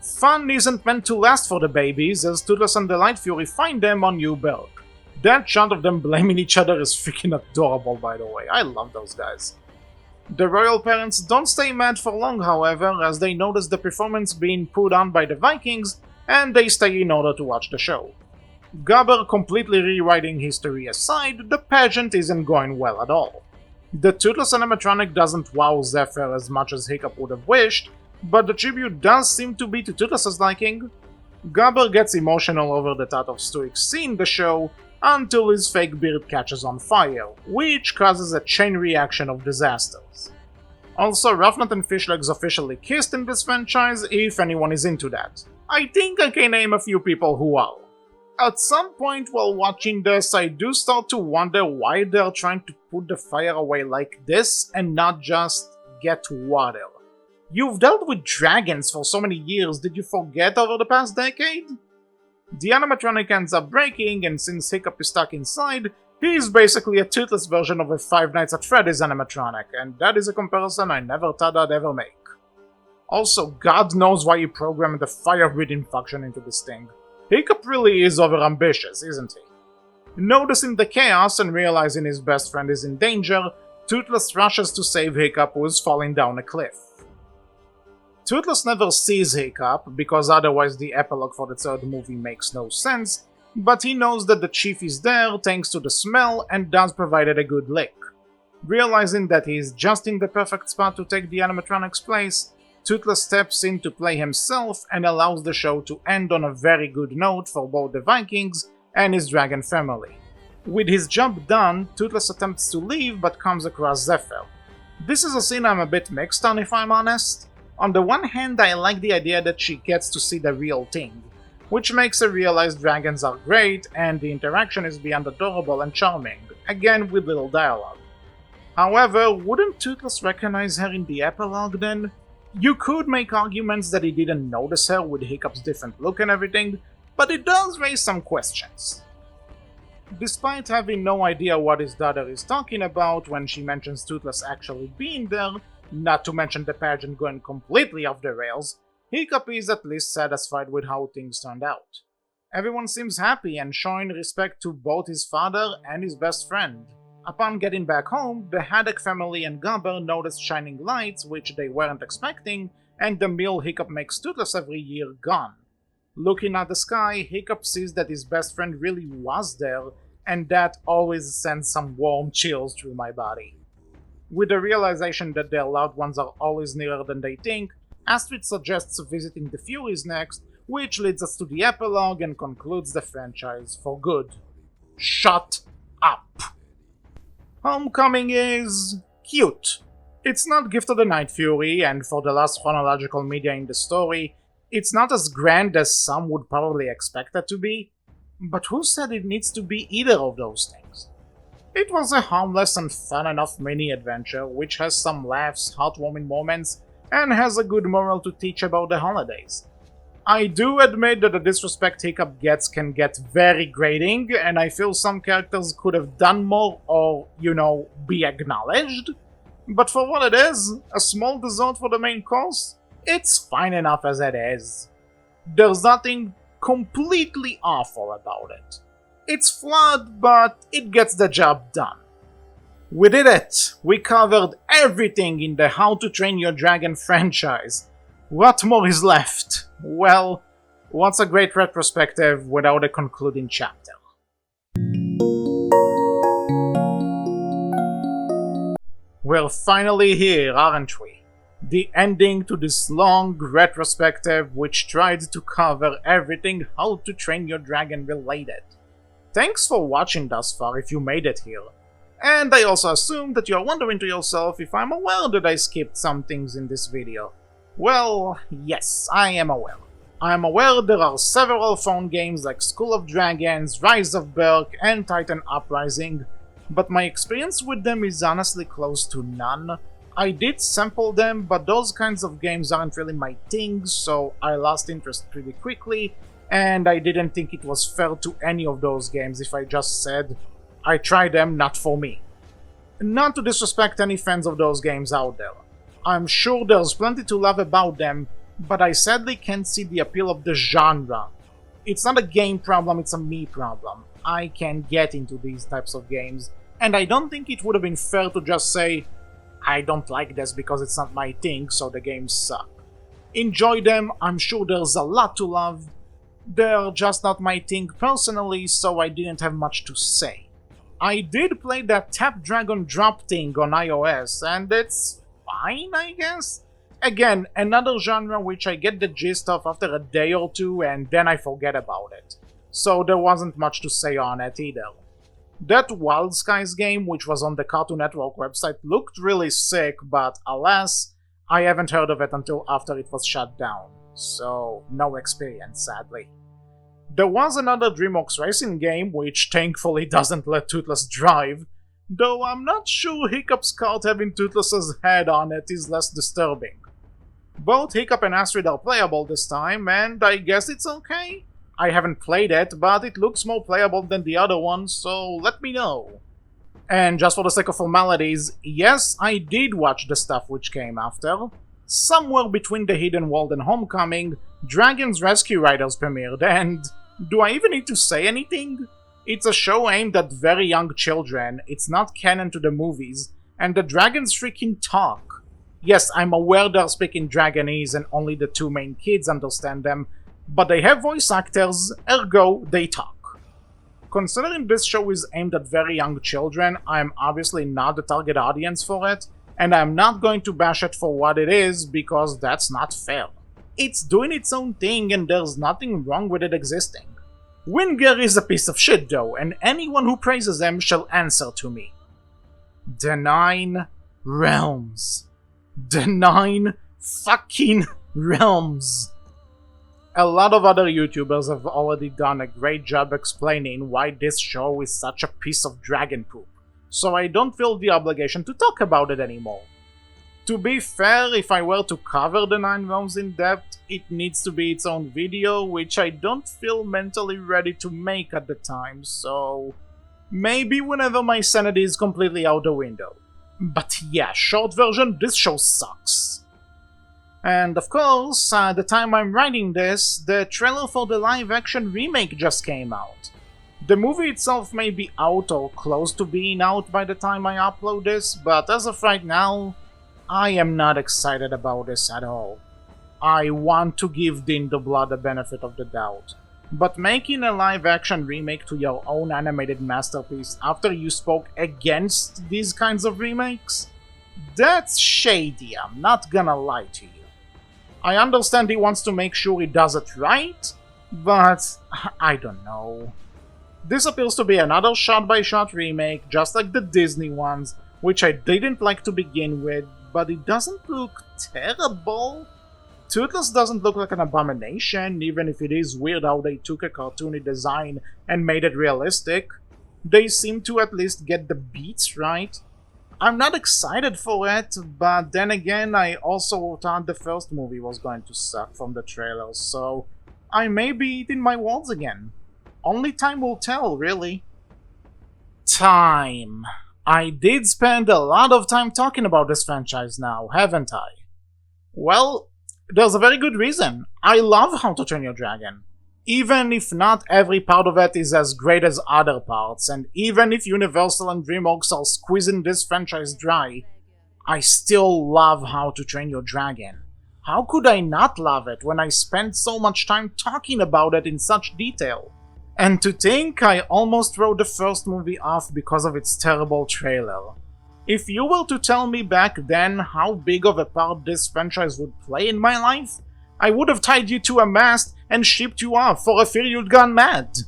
Fun isn't meant to last for the babies, as Toothless and the Light Fury find them on New Berk. That shot of them blaming each other is freaking adorable, by the way. I love those guys. The royal parents don't stay mad for long, however, as they notice the performance being put on by the Vikings, and they stay in order to watch the show. Gobber completely rewriting history aside, the pageant isn't going well at all. The Toothless animatronic doesn't wow Zephyr as much as Hiccup would have wished, but the tribute does seem to be to Toothless's liking. Gobber gets emotional over the thought of Stuik seeing the show, until his fake beard catches on fire, which causes a chain reaction of disasters. Also, Roughnut and Fishlegs officially kissed in this franchise, if anyone is into that. I think I can name a few people who are. At some point while watching this, I do start to wonder why they're trying to put the fire away like this and not just get water. You've dealt with dragons for so many years, did you forget over the past decade? The animatronic ends up breaking, and since Hiccup is stuck inside, he is basically a toothless version of a Five Nights at Freddy's animatronic, and that is a comparison I never thought I'd ever make. Also, God knows why you programmed the fire-breathing function into this thing. Hiccup really is overambitious, isn't he? Noticing the chaos and realizing his best friend is in danger, Toothless rushes to save Hiccup, who is falling down a cliff. Toothless never sees Hiccup, because otherwise the epilogue for the third movie makes no sense, but he knows that the chief is there thanks to the smell and does provide it a good lick. Realizing that he is just in the perfect spot to take the animatronic's place, Toothless steps in to play himself and allows the show to end on a very good note for both the Vikings and his dragon family. With his job done, Toothless attempts to leave but comes across Zephyr. This is a scene I'm a bit mixed on, if I'm honest. On the one hand, I like the idea that she gets to see the real thing, which makes her realize dragons are great and the interaction is beyond adorable and charming, again with little dialogue. However, wouldn't Toothless recognize her in the epilogue then? You could make arguments that he didn't notice her with Hiccup's different look and everything, but it does raise some questions. Despite having no idea what his daughter is talking about when she mentions Toothless actually being there, not to mention the pageant going completely off the rails, Hiccup is at least satisfied with how things turned out. Everyone seems happy and showing respect to both his father and his best friend. Upon getting back home, the Haddock family and Gobber notice shining lights which they weren't expecting, and the meal Hiccup makes Toothless every year gone. Looking at the sky, Hiccup sees that his best friend really was there, and that always sends some warm chills through my body. With the realization that their loved ones are always nearer than they think, Astrid suggests visiting the Furies next, which leads us to the epilogue and concludes the franchise for good. Shut up! Homecoming is cute. It's not Gift of the Night Fury, and for the last chronological media in the story, it's not as grand as some would probably expect it to be, but who said it needs to be either of those things? It was a harmless and fun enough mini-adventure which has some laughs, heartwarming moments, and has a good moral to teach about the holidays. I do admit that the disrespect Hiccup gets can get very grating, and I feel some characters could have done more or, be acknowledged. But for what it is, a small dessert for the main course, it's fine enough as it is. There's nothing completely awful about it. It's flawed, but it gets the job done. We did it! We covered everything in the How to Train Your Dragon franchise. What more is left? Well, what's a great retrospective without a concluding chapter? We're finally here, aren't we? The ending to this long retrospective which tried to cover everything How to Train Your Dragon related. Thanks for watching thus far if you made it here. And I also assume that you're wondering to yourself if I'm aware that I skipped some things in this video. Well, yes, I am aware. I'm aware there are several phone games like School of Dragons, Rise of Berk, and Titan Uprising, but my experience with them is honestly close to none. I did sample them, but those kinds of games aren't really my thing, so I lost interest pretty quickly, and I didn't think it was fair to any of those games if I just said, I tried them, not for me. Not to disrespect any fans of those games out there. I'm sure there's plenty to love about them, but I sadly can't see the appeal of the genre. It's not a game problem, it's a me problem. I can't get into these types of games, and I don't think it would have been fair to just say, I don't like this because it's not my thing, so the games suck. Enjoy them, I'm sure there's a lot to love. They're just not my thing personally, so I didn't have much to say. I did play that Tap Dragon Drop thing on iOS, and it's fine, I guess? Again, another genre which I get the gist of after a day or two, and then I forget about it. So there wasn't much to say on it either. That Wild Skies game, which was on the Cartoon Network website, looked really sick, but alas, I haven't heard of it until after it was shut down. So, no experience, sadly. There was another DreamWorks racing game, which thankfully doesn't let Toothless drive, though I'm not sure Hiccup's cart having Toothless's head on it is less disturbing. Both Hiccup and Astrid are playable this time, and I guess it's okay. I haven't played it, but it looks more playable than the other one, so let me know. And just for the sake of formalities, yes, I did watch the stuff which came after. Somewhere between The Hidden World and Homecoming, Dragon's Rescue Riders premiered, and do I even need to say anything? It's a show aimed at very young children, it's not canon to the movies, and the dragons freaking talk. Yes, I'm aware they're speaking Dragonese and only the two main kids understand them, but they have voice actors, ergo they talk. Considering this show is aimed at very young children, I'm obviously not the target audience for it, And I'm not going to bash it for what it is, because that's not fair. It's doing its own thing and there's nothing wrong with it existing. Winger is a piece of shit though, and anyone who praises him shall answer to me. The 9 realms. The 9 fucking realms. A lot of other YouTubers have already done a great job explaining why this show is such a piece of dragon poop, so I don't feel the obligation to talk about it anymore. To be fair, if I were to cover the 9 realms in depth, it needs to be its own video, which I don't feel mentally ready to make at the time, so maybe whenever my sanity is completely out the window. But yeah, short version, this show sucks. And of course, at the time I'm writing this, the trailer for the live-action remake just came out. The movie itself may be out or close to being out by the time I upload this, but as of right now, I am not excited about this at all. I want to give Din the Blood the benefit of the doubt, but making a live-action remake to your own animated masterpiece after you spoke against these kinds of remakes? That's shady, I'm not gonna lie to you. I understand he wants to make sure he does it right, but I don't know. This appears to be another shot-by-shot remake, just like the Disney ones, which I didn't like to begin with, but it doesn't look terrible. Toothless doesn't look like an abomination, even if it is weird how they took a cartoony design and made it realistic. They seem to at least get the beats right. I'm not excited for it, but then again, I also thought the first movie was going to suck from the trailers, so I may be eating my words again. Only time will tell, really. Time. I did spend a lot of time talking about this franchise now, haven't I? Well, there's a very good reason. I love How to Train Your Dragon. Even if not every part of it is as great as other parts, and even if Universal and DreamWorks are squeezing this franchise dry, I still love How to Train Your Dragon. How could I not love it when I spent so much time talking about it in such detail? And to think I almost wrote the first movie off because of its terrible trailer. If you were to tell me back then how big of a part this franchise would play in my life, I would have tied you to a mast and shipped you off for a fear you'd gone mad.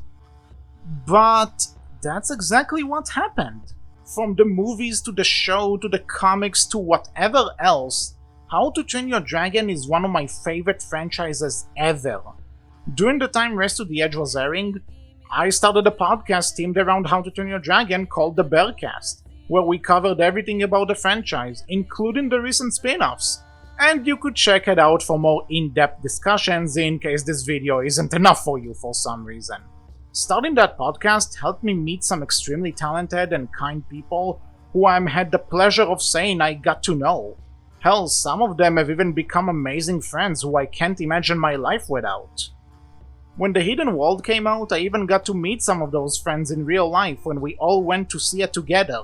But that's exactly what happened. From the movies to the show to the comics to whatever else, How to Train Your Dragon is one of my favorite franchises ever. During the time Race to the Edge was airing, I started a podcast themed around How to Train Your Dragon called The Bearcast, where we covered everything about the franchise, including the recent spin-offs. And you could check it out for more in-depth discussions in case this video isn't enough for you for some reason. Starting that podcast helped me meet some extremely talented and kind people who I had the pleasure of saying I got to know. Hell, some of them have even become amazing friends who I can't imagine my life without. When The Hidden World came out, I even got to meet some of those friends in real life when we all went to see it together.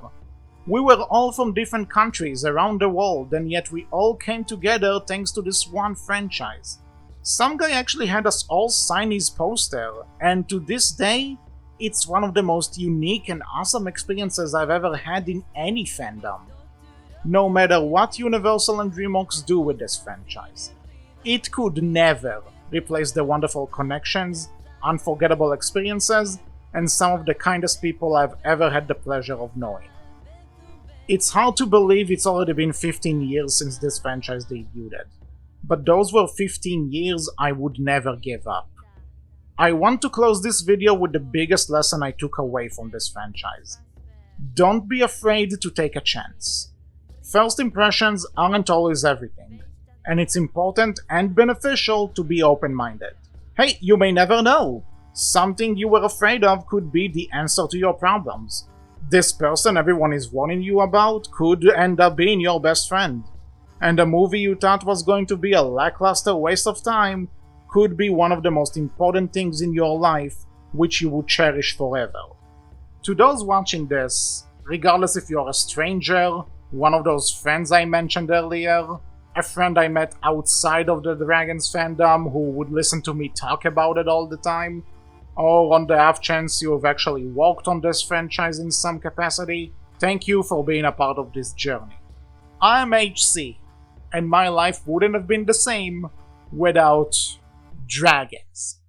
We were all from different countries around the world, and yet we all came together thanks to this one franchise. Some guy actually had us all sign his poster, and to this day, it's one of the most unique and awesome experiences I've ever had in any fandom. No matter what Universal and DreamWorks do with this franchise, it could never replace the wonderful connections, unforgettable experiences, and some of the kindest people I've ever had the pleasure of knowing. It's hard to believe it's already been 15 years since this franchise debuted, but those were 15 years I would never give up. I want to close this video with the biggest lesson I took away from this franchise. Don't be afraid to take a chance. First impressions aren't always everything, and it's important and beneficial to be open-minded. Hey, you may never know! Something you were afraid of could be the answer to your problems. This person everyone is warning you about could end up being your best friend. And a movie you thought was going to be a lackluster waste of time could be one of the most important things in your life, which you would cherish forever. To those watching this, regardless if you're a stranger, one of those friends I mentioned earlier, a friend I met outside of the Dragons fandom who would listen to me talk about it all the time, or on the off chance you've actually worked on this franchise in some capacity, thank you for being a part of this journey. I'm HC, and my life wouldn't have been the same without dragons.